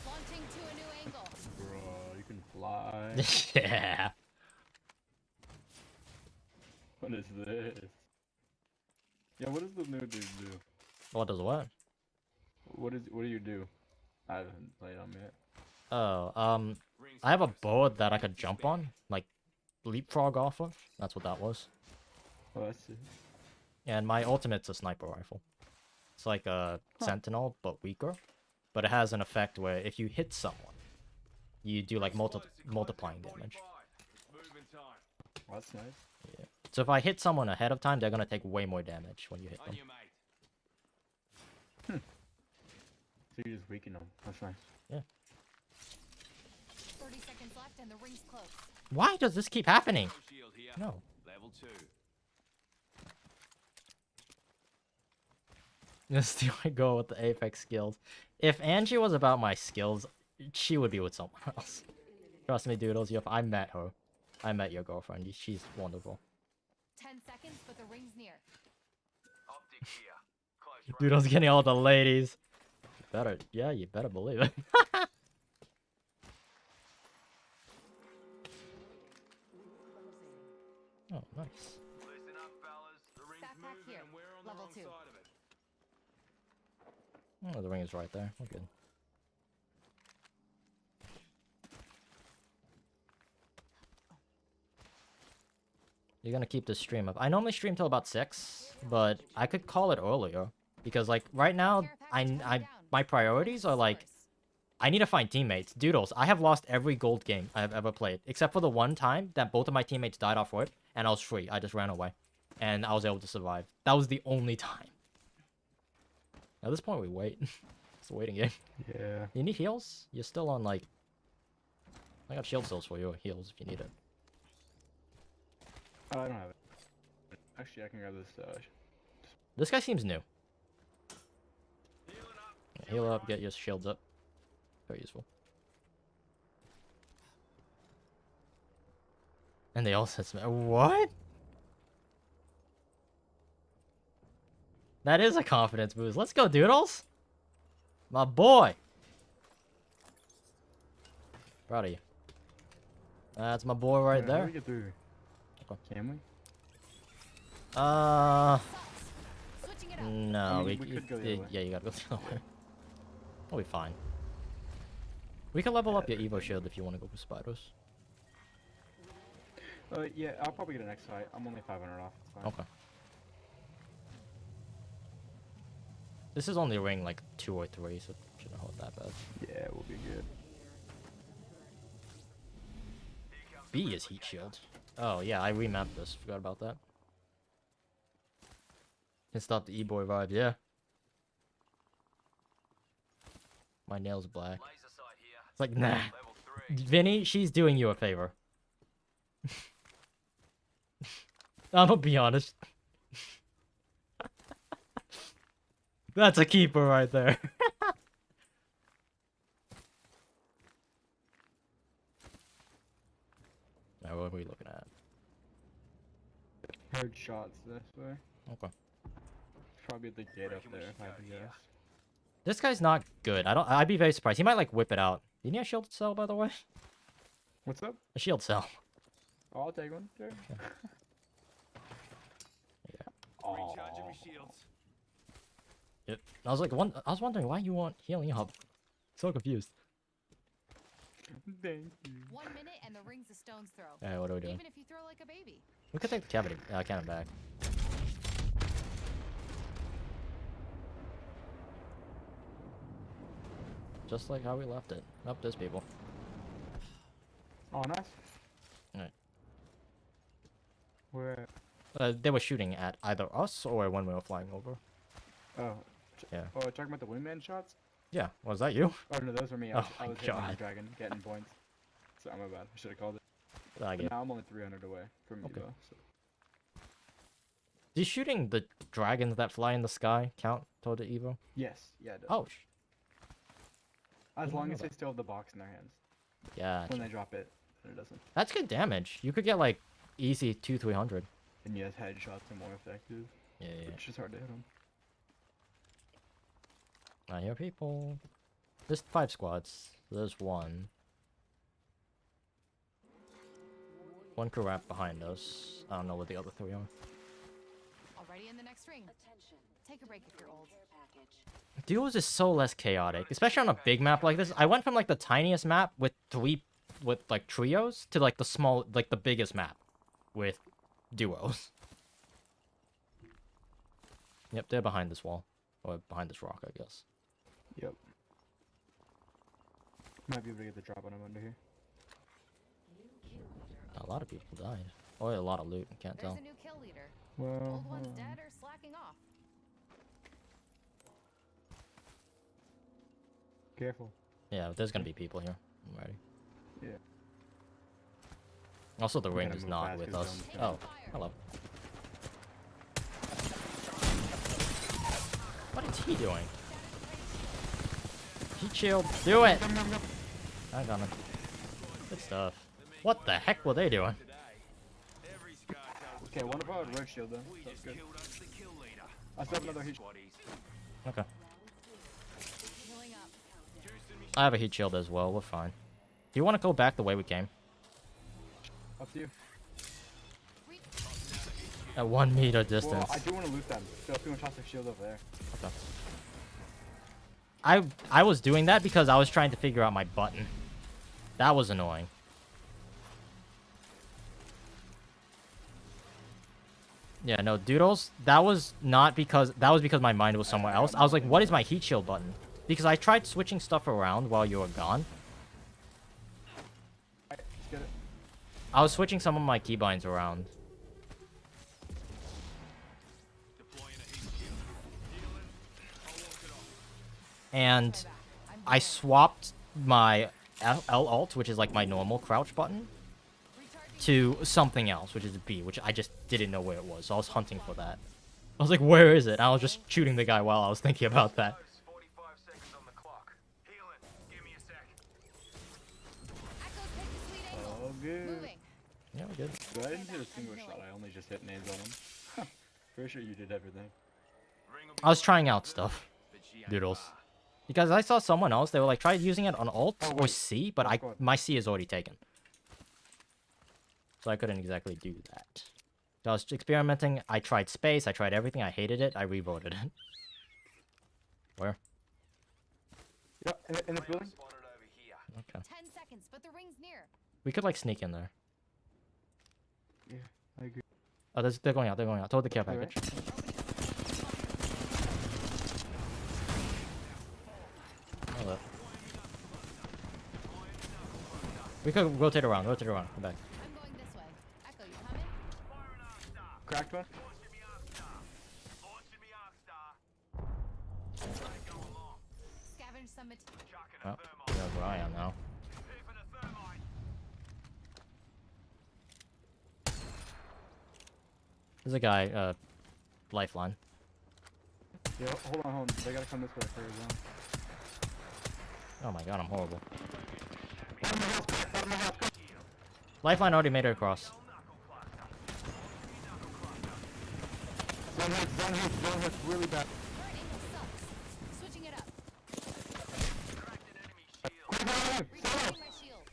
Launching to a new angle. Bro, you can fly. Yeah. What is this? Yeah, what does the new dude do? What does what? What do you do? I haven't played on yet. Oh, Rings I have a close. board that I could jump on, like leapfrog off of. That's what that was. Oh, I see. And my ultimate's a sniper rifle. It's like a sentinel, but weaker. But it has an effect where if you hit someone, you do like multiplying damage. It's movement time. Oh, that's nice. Yeah. So if I hit someone ahead of time, they're gonna take way more damage when you hit On them. you, mate. So you just weaken them. That's nice. 30 seconds left and the ring's close. Why does this keep happening? No shield here. No. Level 2. Let's do I go with the Apex skills. If Angie was about my skills, she would be with someone else. Trust me, Doodles, if I met her, I met your girlfriend. She's wonderful. 10 seconds, but the ring's near. Optics here. Close Dude, I was getting all the ladies. Better, yeah, you better believe it. Oh, nice. Listen up, fellas. The ring's Backpack moving here. and we're on Level the 2. wrong side of it. Oh, the ring is right there. We're good. You're gonna keep this stream up. I normally stream till about 6, but I could call it earlier because, like, right now, my priorities are like, I need to find teammates. Doodles, I have lost every gold game I have ever played, except for the one time that both of my teammates died off rip, and I was free. I just ran away, and I was able to survive. That was the only time. At this point, we wait. It's a waiting game. Yeah. You need heals? You're still on, like... I got shield cells for you, or heals if you need it. Oh, I don't have it. Actually, I can grab this. This guy seems new. Yeah, heal up, get your shields up. Very useful. And they all said, what? That is a confidence boost. Let's go, Doodles. My boy. Proud of you. That's my boy right How do there. we get through? Can we? Switching it up. No, I mean, we could go the other way. yeah, you gotta go the other way. We'll be fine. We can level up your Evo shield if you want to go with spiders. Yeah, I'll probably get an next fight. I'm only 500 off. It's fine. Okay. This is only ring like 2 or 3, so it shouldn't hold that bad. Yeah, we'll be good. B is heat shield. Oh yeah, I remapped this. Forgot about that. Can stop the E-boy vibe, yeah. My nail's black. Laser sight here. It's like, nah. Level 3. Vinny, she's doing you a favor. I'm gonna be honest. That's a keeper right there. Now, what are we looking at? Heard shots this way. Okay. Probably at the gate up there, if I had to guess. This guy's not good. I'd be very surprised. He might like whip it out. Do you need a shield cell, by the way? What's up? A shield cell. Oh, I'll take one. Sure. Recharging my shields. Yep. I was like, I was wondering why you want healing up. So confused. Thank you. 1 minute and the ring's a stone's throw. Alright, what are we doing? Even if you throw like a baby. We could take the cannon back. Just like how we left it. Up, there's people. Oh, nice. Alright. Where? They were shooting at either us or when we were flying over. Oh. Yeah. Oh, talking about the wingman shots? Yeah, was that you? Oh no, those were me. Oh I my was hitting the God. dragon, getting points. So my bad. I should have called it. I But get. now I'm only 300 away from Okay. Evo. So. Does shooting the dragons that fly in the sky count toward the Evo? Yes. Yeah. It does. Oh, As didn't long know as they that. still have the box in their hands. yeah. When they drop it, then it doesn't. That's good damage. You could get like easy 200-300. And yes, headshots are more effective. Yeah, yeah. It's just hard to hit them. I hear people. There's 5 squads. There's one. One crew wrap behind us. I don't know what the other 3 are. Already in the next ring. Take a break if you're old. Duos is so less chaotic, especially on a big map like this. I went from like the tiniest map with like trios to like the biggest map with duos. Yep, they're behind this wall. Or behind this rock, I guess. Yep. Might be able to get the drop on him under here. A lot of people died. Or a lot of loot, can't There's tell. a new kill leader. Well, Old one's dead or slacking off. careful. Yeah, there's gonna be people here. I'm ready. Yeah. Also, the I'm ring gonna is move not fast with 'cause us. it's Oh, hello. What is he doing? Heat shield, do it! I got him. Good stuff. What the heck were they doing? Okay, one of our red shield then. That's good. I still have another heat. Okay. Healing up. I have a heat shield as well. We're fine. Do you want to go back the way we came? Up to you. At 1 meter Well, distance. I do want to loot them. Still have too much toxic shield over there. Okay. I was doing that because I was trying to figure out my button. That was annoying. Yeah, no, Doodles, that was because my mind was somewhere else. I was like, what is my heat shield button? Because I tried switching stuff around while you were gone. Alright, let's get it. I was switching some of my keybinds around. And I swapped my L alt, which is like my normal crouch button, to something else, which is B, which I just didn't know where it was. So I was hunting for that. I was like, where is it? And I was just shooting the guy while I was thinking about that. 45 seconds on the clock. Healing. Give me a sec. Echoes take the sweet angle. Oh, good. Moving. Yeah, we're good. Dude, I didn't hit a single shot. I only just hit names on them. Pretty sure you did everything. I was trying out stuff, Doodles. Because I saw someone else, they were like, try using it on alt or C, but my C is already taken. So I couldn't exactly do that. So I was experimenting, I tried space, I tried everything, I hated it, I revoted it. Where? Yeah, in the building. Okay. 10 seconds, but the ring's near. We could like sneak in there. Yeah, I agree. Oh, they're going out, they're going out. Toward the care Alright. package. Oh, we could rotate around, come back. I'm going this way. Echo, you coming? Cracked one. Scavenge some material. Oh, we have Ryan now. There's a guy, lifeline. Yeah, hold on. They gotta come this way for a Oh my god, I'm horrible. Lifeline already made it across. Zone hit, really bad. Current angle sucks. Switching it up. Quick, Recharging my shields.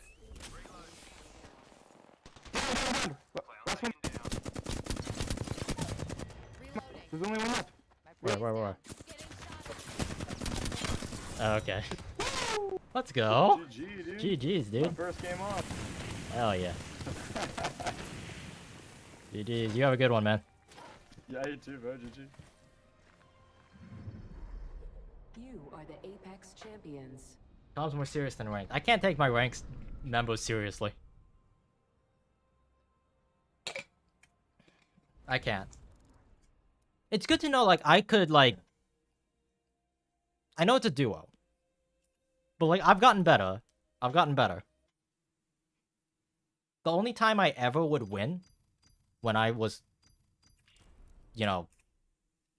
last one. Reloading. There's only one left. My Where? brain's down. Getting shot. Okay. Let's go. GG, dude. GG's, My dude. first game off. Hell yeah. GG's. You have a good one, man. Yeah, you too, bro. GG. You are the Apex champions. Tom's more serious than ranked. I can't take my ranks members seriously. I can't. It's good to know, like, I could, like... I know it's a duo. But, like, I've gotten better. The only time I ever would win, when I was, you know,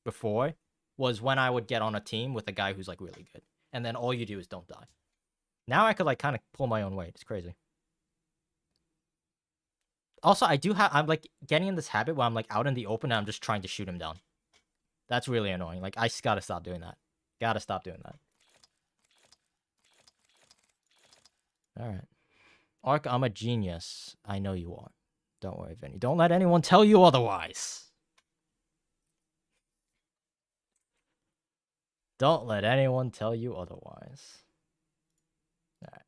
before, was when I would get on a team with a guy who's, like, really good. And then all you do is don't die. Now I could, like, kind of pull my own weight. It's crazy. Also, I'm, like, getting in this habit where I'm, like, out in the open and I'm just trying to shoot him down. That's really annoying. Like, I just gotta stop doing that. Gotta stop doing that. Alright. Ark, I'm a genius. I know you are. Don't worry, Vinny. Don't let anyone tell you otherwise. Don't let anyone tell you otherwise. Alright.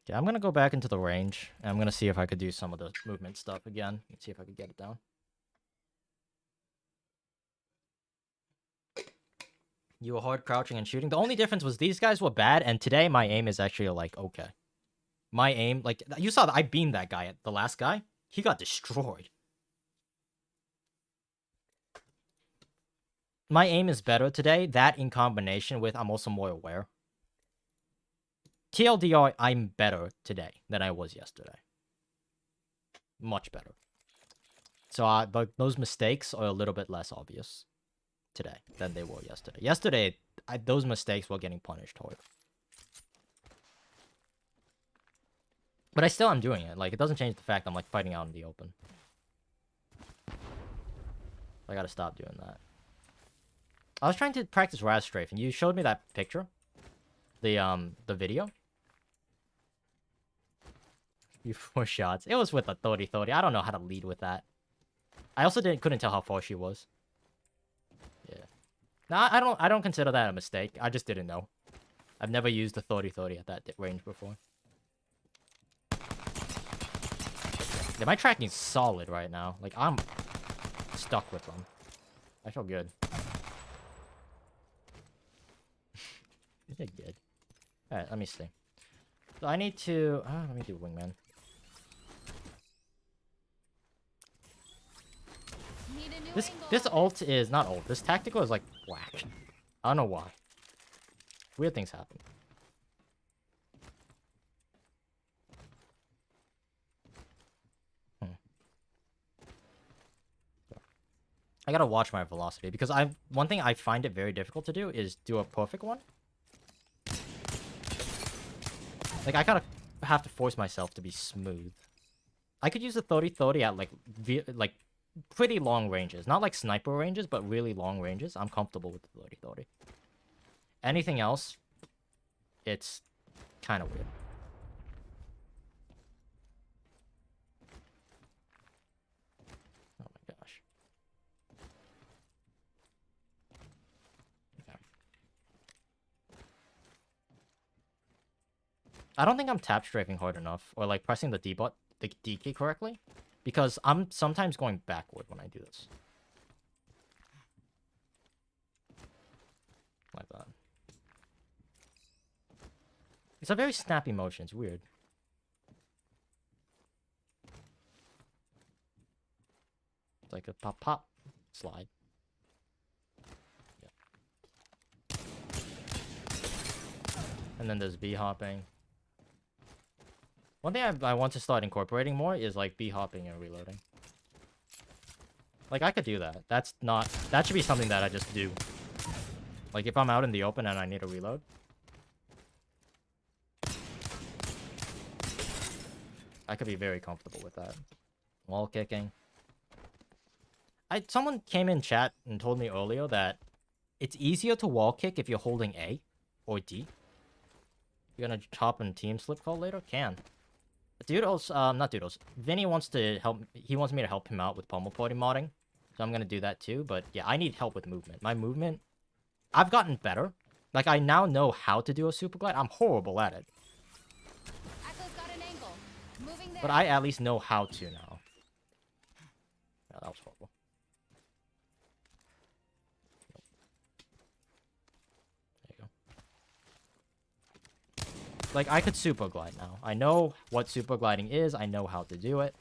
Okay, I'm gonna go back into the range, and I'm gonna see if I could do some of the movement stuff again. Let's see if I could get it down. You were hard crouching and shooting. The only difference was these guys were bad, and today my aim is actually, like, okay. My aim, like, you saw that I beamed that guy, the last guy. He got destroyed. My aim is better today. That in combination with I'm also more aware. TLDR, I'm better today than I was yesterday. Much better. So but those mistakes are a little bit less obvious today than they were yesterday. Yesterday, those mistakes were getting punished hard. But I still am doing it. Like, it doesn't change the fact I'm, like, fighting out in the open. I gotta stop doing that. I was trying to practice Raz Strafe, and you showed me that picture. The video. You 4 shots. It was with a 30-30. I don't know how to lead with that. I also couldn't tell how far she was. Yeah. No, I don't consider that a mistake. I just didn't know. I've never used the 30-30 at that range before. Yeah, my tracking's solid right now. Like, I'm stuck with them. I feel good. You're good. Alright, let me see. So I need to... let me do wingman. Need a new This angle. ult is... Not ult. This tactical is, like, whack. I don't know why. Weird things happen. I gotta watch my velocity, because one thing I find it very difficult to do is do a perfect one. Like, I kind of have to force myself to be smooth. I could use the 30-30 at, like, pretty long ranges. Not like sniper ranges, but really long ranges. I'm comfortable with the 30-30. Anything else, it's kind of weird. Oh my gosh. Okay. I don't think I'm tap strafing hard enough, or like pressing the D key correctly, because I'm sometimes going backward when I do this. Like that. It's a very snappy motion. It's weird. It's like a pop slide. Yeah. And then there's B hopping. One thing I want to start incorporating more is like B hopping and reloading. Like, I could do that. That should be something that I just do. Like, if I'm out in the open and I need a reload. I could be very comfortable with that. Wall kicking. Someone came in chat and told me earlier that it's easier to wall kick if you're holding A or D. You're gonna hop in team slip call later? Can. Doodles, not Doodles. Vinny wants to help. He wants me to help him out with pummel party modding. So I'm gonna do that too. But yeah, I need help with movement. My movement, I've gotten better. Like, I now know how to do a super glide. I'm horrible at it. Echo's got an angle. Moving there. But I at least know how to now. Yeah, that was horrible. There you go. Like, I could super glide now. I know what super gliding is. I know how to do it.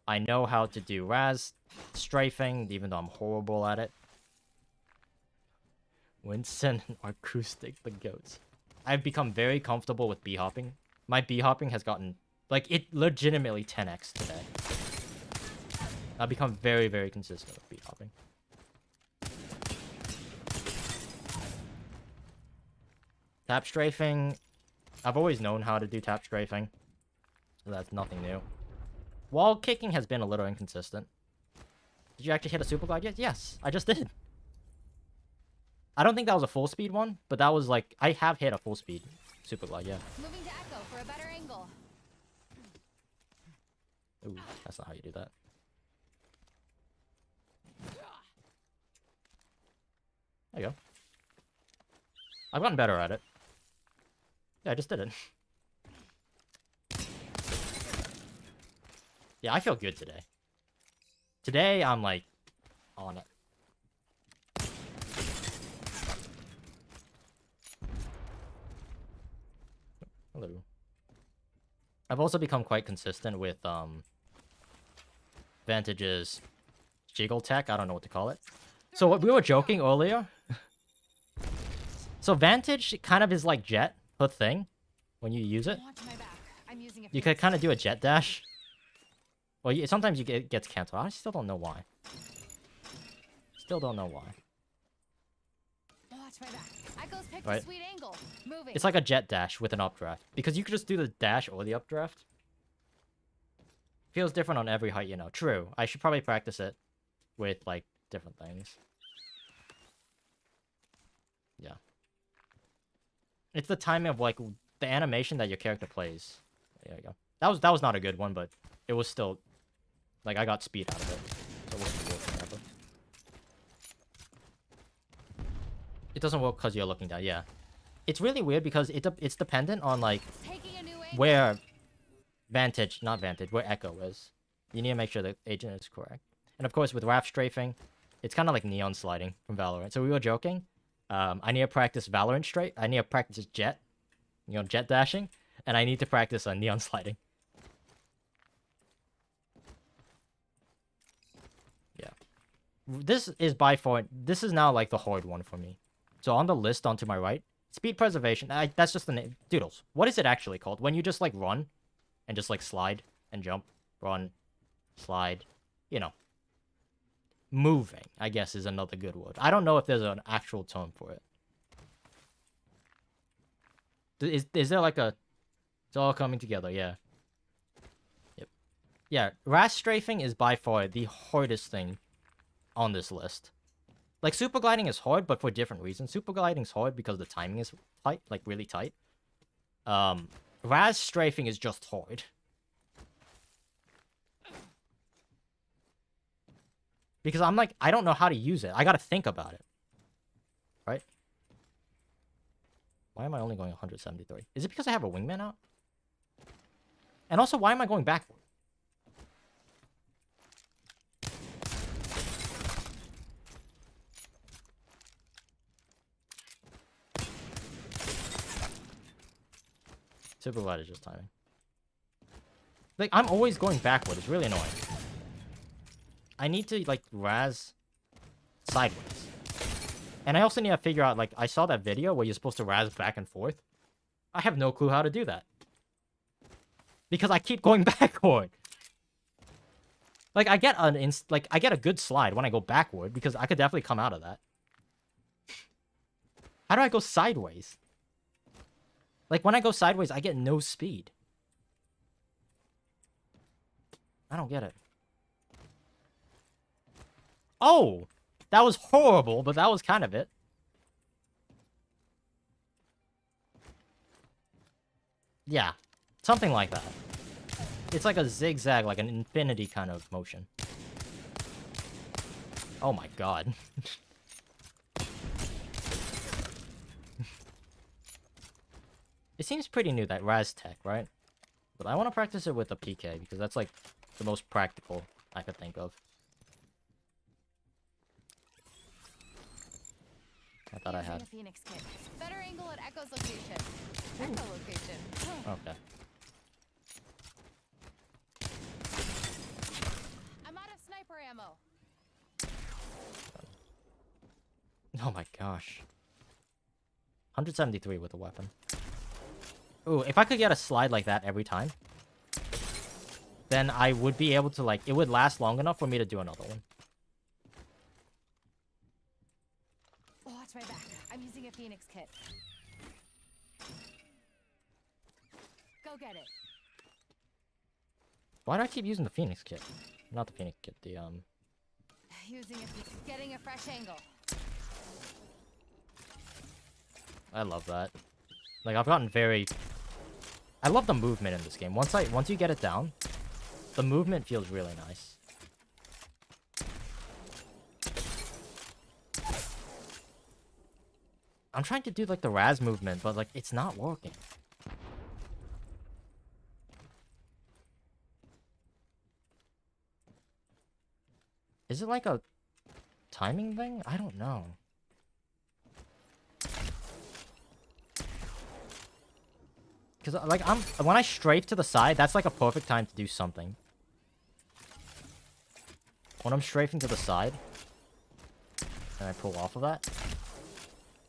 I know how to do Raz strafing, even though I'm horrible at it. Winston and Acoustic, the goats. I've become very comfortable with B-hopping. My B-hopping has gotten, like, it legitimately 10x today. I've become very, very consistent with B-hopping. Tap strafing. I've always known how to do tap strafing. So that's nothing new. Wall kicking has been a little inconsistent. Did you actually hit a super glide yet? Yes, I just did. I don't think that was a full speed one, but that was like, I have hit a full speed super glide, yeah. Moving to Echo for a better angle. Ooh, that's not how you do that. There you go. I've gotten better at it. Yeah, I just did it. Yeah, I feel good today. Today, I'm like, on it. Hello. I've also become quite consistent with Vantage's jiggle tech. I don't know what to call it. So we were joking earlier. So Vantage kind of is like Jet, her thing, when you use it. Watch my back. I'm using it. You could kind of do a jet dash. Well, sometimes it gets canceled. I still don't know why. Still don't know why. Watch my back. Echo's picked Right. a sweet angle. Moving. It's like a jet dash with an updraft. Because you could just do the dash or the updraft. Feels different on every height, you know. True. I should probably practice it with, like, different things. Yeah. It's the timing of, like, the animation that your character plays. There you go. That was not a good one, but it was still... Like, I got speed out of it. So it wasn't working ever. It doesn't work because you're looking down, yeah. It's really weird because it's dependent on, like, where Vantage, not Vantage, where Echo is. You need to make sure the agent is correct. And of course, with Raft strafing, it's kind of like neon sliding from Valorant. So we were joking. I need to practice Valorant straight. I need to practice jet. You know, jet dashing. And I need to practice neon sliding. Yeah. This is by far... This is now, like, the hard one for me. So on the list on to my right, speed preservation. That's just the name. Doodles. What is it actually called? When you just, like, run and just, like, slide and jump. Run. Slide. You know. Moving, I guess, is another good word. I don't know if there's an actual term for it. Is there like a... It's all coming together, yeah. Yep. Yeah, RAS strafing is by far the hardest thing on this list. Like, super gliding is hard, but for different reasons. Super gliding is hard because the timing is tight, like really tight. RAS strafing is just hard. Because I'm like, I don't know how to use it. I gotta think about it. Right? Why am I only going 173? Is it because I have a wingman out? And also, why am I going backward? Super glide is just timing. Like, I'm always going backward. It's really annoying. I need to, like, RAS sideways. And I also need to figure out, like, I saw that video where you're supposed to RAS back and forth. I have no clue how to do that. Because I keep going backward. Like, I get I get a good slide when I go backward, because I could definitely come out of that. How do I go sideways? Like, when I go sideways, I get no speed. I don't get it. Oh! That was horrible, but that was kind of it. Yeah. Something like that. It's like a zigzag, like an infinity kind of motion. Oh my god. It seems pretty new, that RAS tech, right? But I want to practice it with a PK, because that's like the most practical I could think of. I thought I had. A Phoenix kit. Better angle at Echo's location. Echo location. Okay. I'm out of sniper ammo. Oh my gosh. 173 with a weapon. Ooh, if I could get a slide like that every time, then I would be able to, like, it would last long enough for me to do another one. Watch my back. I'm using a Phoenix kit. Go get it. Why do I keep using the Phoenix kit? Not the Phoenix kit, the, Getting a fresh angle. I love that. Like, I've gotten very... I love the movement in this game. Once you get it down, the movement feels really nice. I'm trying to do, like, the RAS movement, but, like, it's not working. Is it, like, a timing thing? I don't know. Because, like, when I strafe to the side, that's, like, a perfect time to do something. When I'm strafing to the side, and I pull off of that.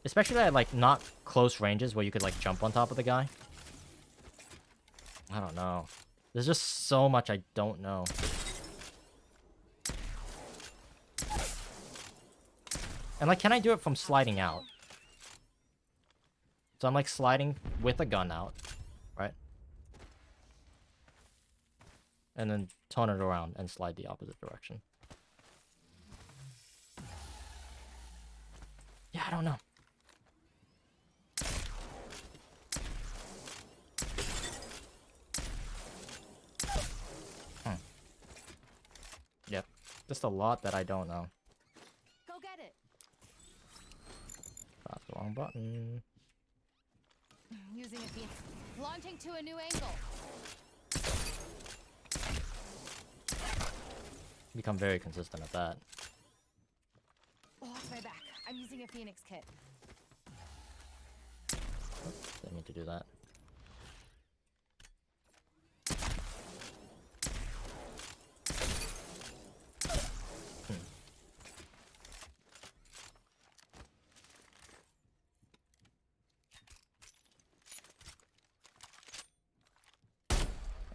Especially at, like, not close ranges where you could, like, jump on top of the guy. I don't know. There's just so much I don't know. And, like, can I do it from sliding out? So I'm, like, sliding with a gun out. Right? and then turn it around and slide the opposite direction. Yeah, I don't know. Yep. Just a lot that I don't know. Go get it. That's the wrong button. Using a beam. Launching to a new angle. Become very consistent at that. Watch my back. I'm using a Phoenix kit. Didn't mean to do that.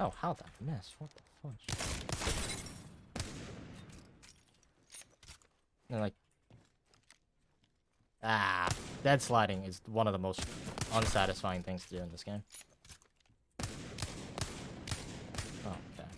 Oh, how'd that miss? What the fudge? And like... Ah, dead sliding is one of the most unsatisfying things to do in this game. Oh, okay.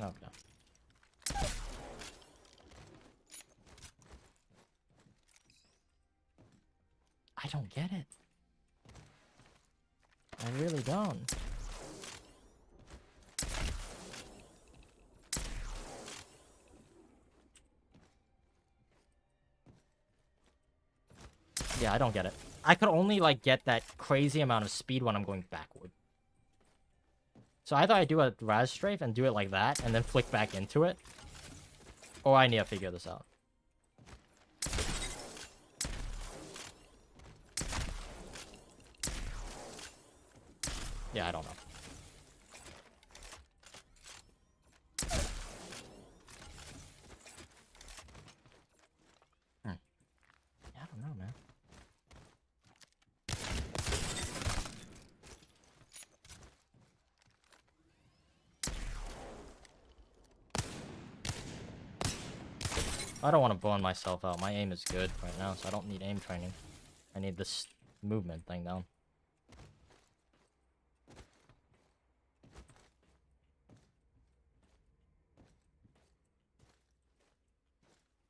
Okay. I don't get it. I really don't. Yeah, I don't get it. I could only, like, get that crazy amount of speed when I'm going backward. So either I do a Raz strafe and do it like that, and then flick back into it, or I need to figure this out. Yeah, I don't know. Yeah, I don't know, man. I don't want to burn myself out. My aim is good right now, so I don't need aim training. I need this movement thing down.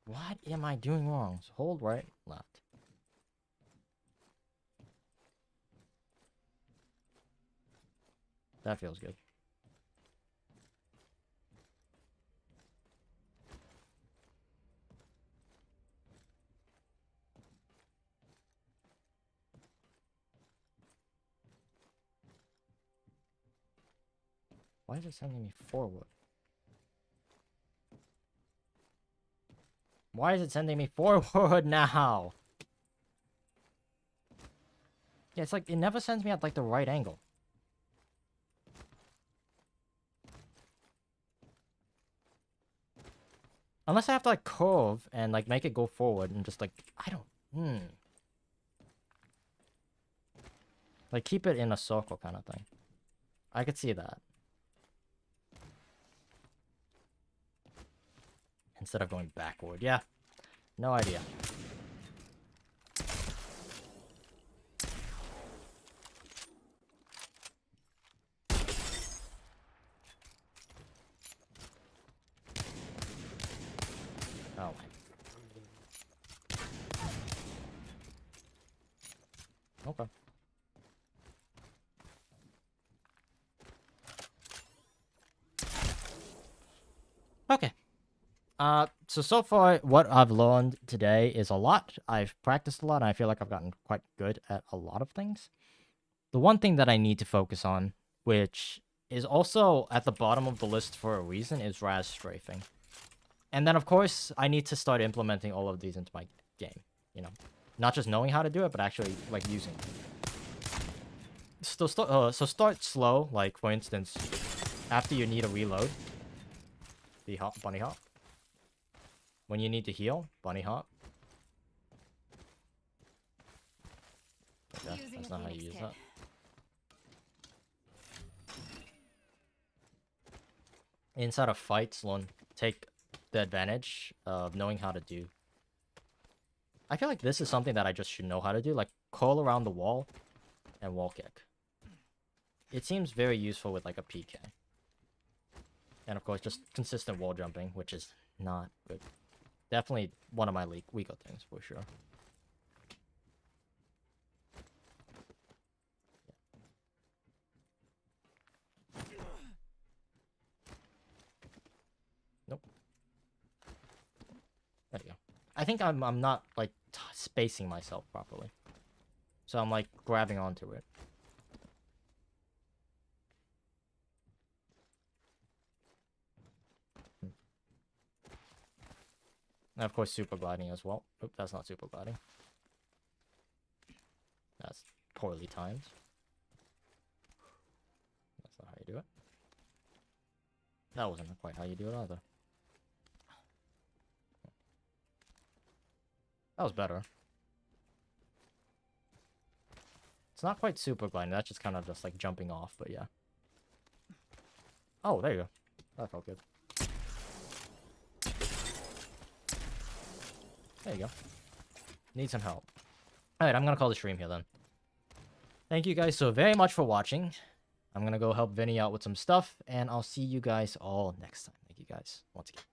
What am I doing wrong? So hold right, left. That feels good. Why is it sending me forward? Why is it sending me forward now? Yeah, it's like, it never sends me at, like, the right angle. Unless I have to, like, curve and, like, make it go forward and just, like, I don't... Like, keep it in a circle kind of thing. I could see that. Instead of going backward. Yeah. No idea. Oh. Okay. Okay. So far, what I've learned today is a lot. I've practiced a lot, and I feel like I've gotten quite good at a lot of things. The one thing that I need to focus on, which is also at the bottom of the list for a reason, is Raz strafing. And then, of course, I need to start implementing all of these into my game, you know? Not just knowing how to do it, but actually, like, using it. So start slow, like, for instance, after you need a reload, the bunny hop. When you need to heal, bunny hop. Okay, that's not how you use that. inside of fights, learn take the advantage of knowing how to do. I feel like this is something that I just should know how to do, like curl around the wall and wall kick. It seems very useful with like a PK. And of course, just consistent wall jumping, which is not good. Definitely one of my weaker things, for sure. Nope. There you go. I think I'm not like spacing myself properly, so I'm like grabbing onto it. And of course, super gliding as well. Oop, that's not super gliding. That's poorly timed. That's not how you do it. That wasn't quite how you do it either. That was better. It's not quite super gliding. That's just kind of just like jumping off, but yeah. Oh, there you go. That felt good. There you go. Need some help. Alright, I'm gonna call the stream here then. Thank you guys so very much for watching. I'm gonna go help Vinny out with some stuff, and I'll see you guys all next time. Thank you guys once again.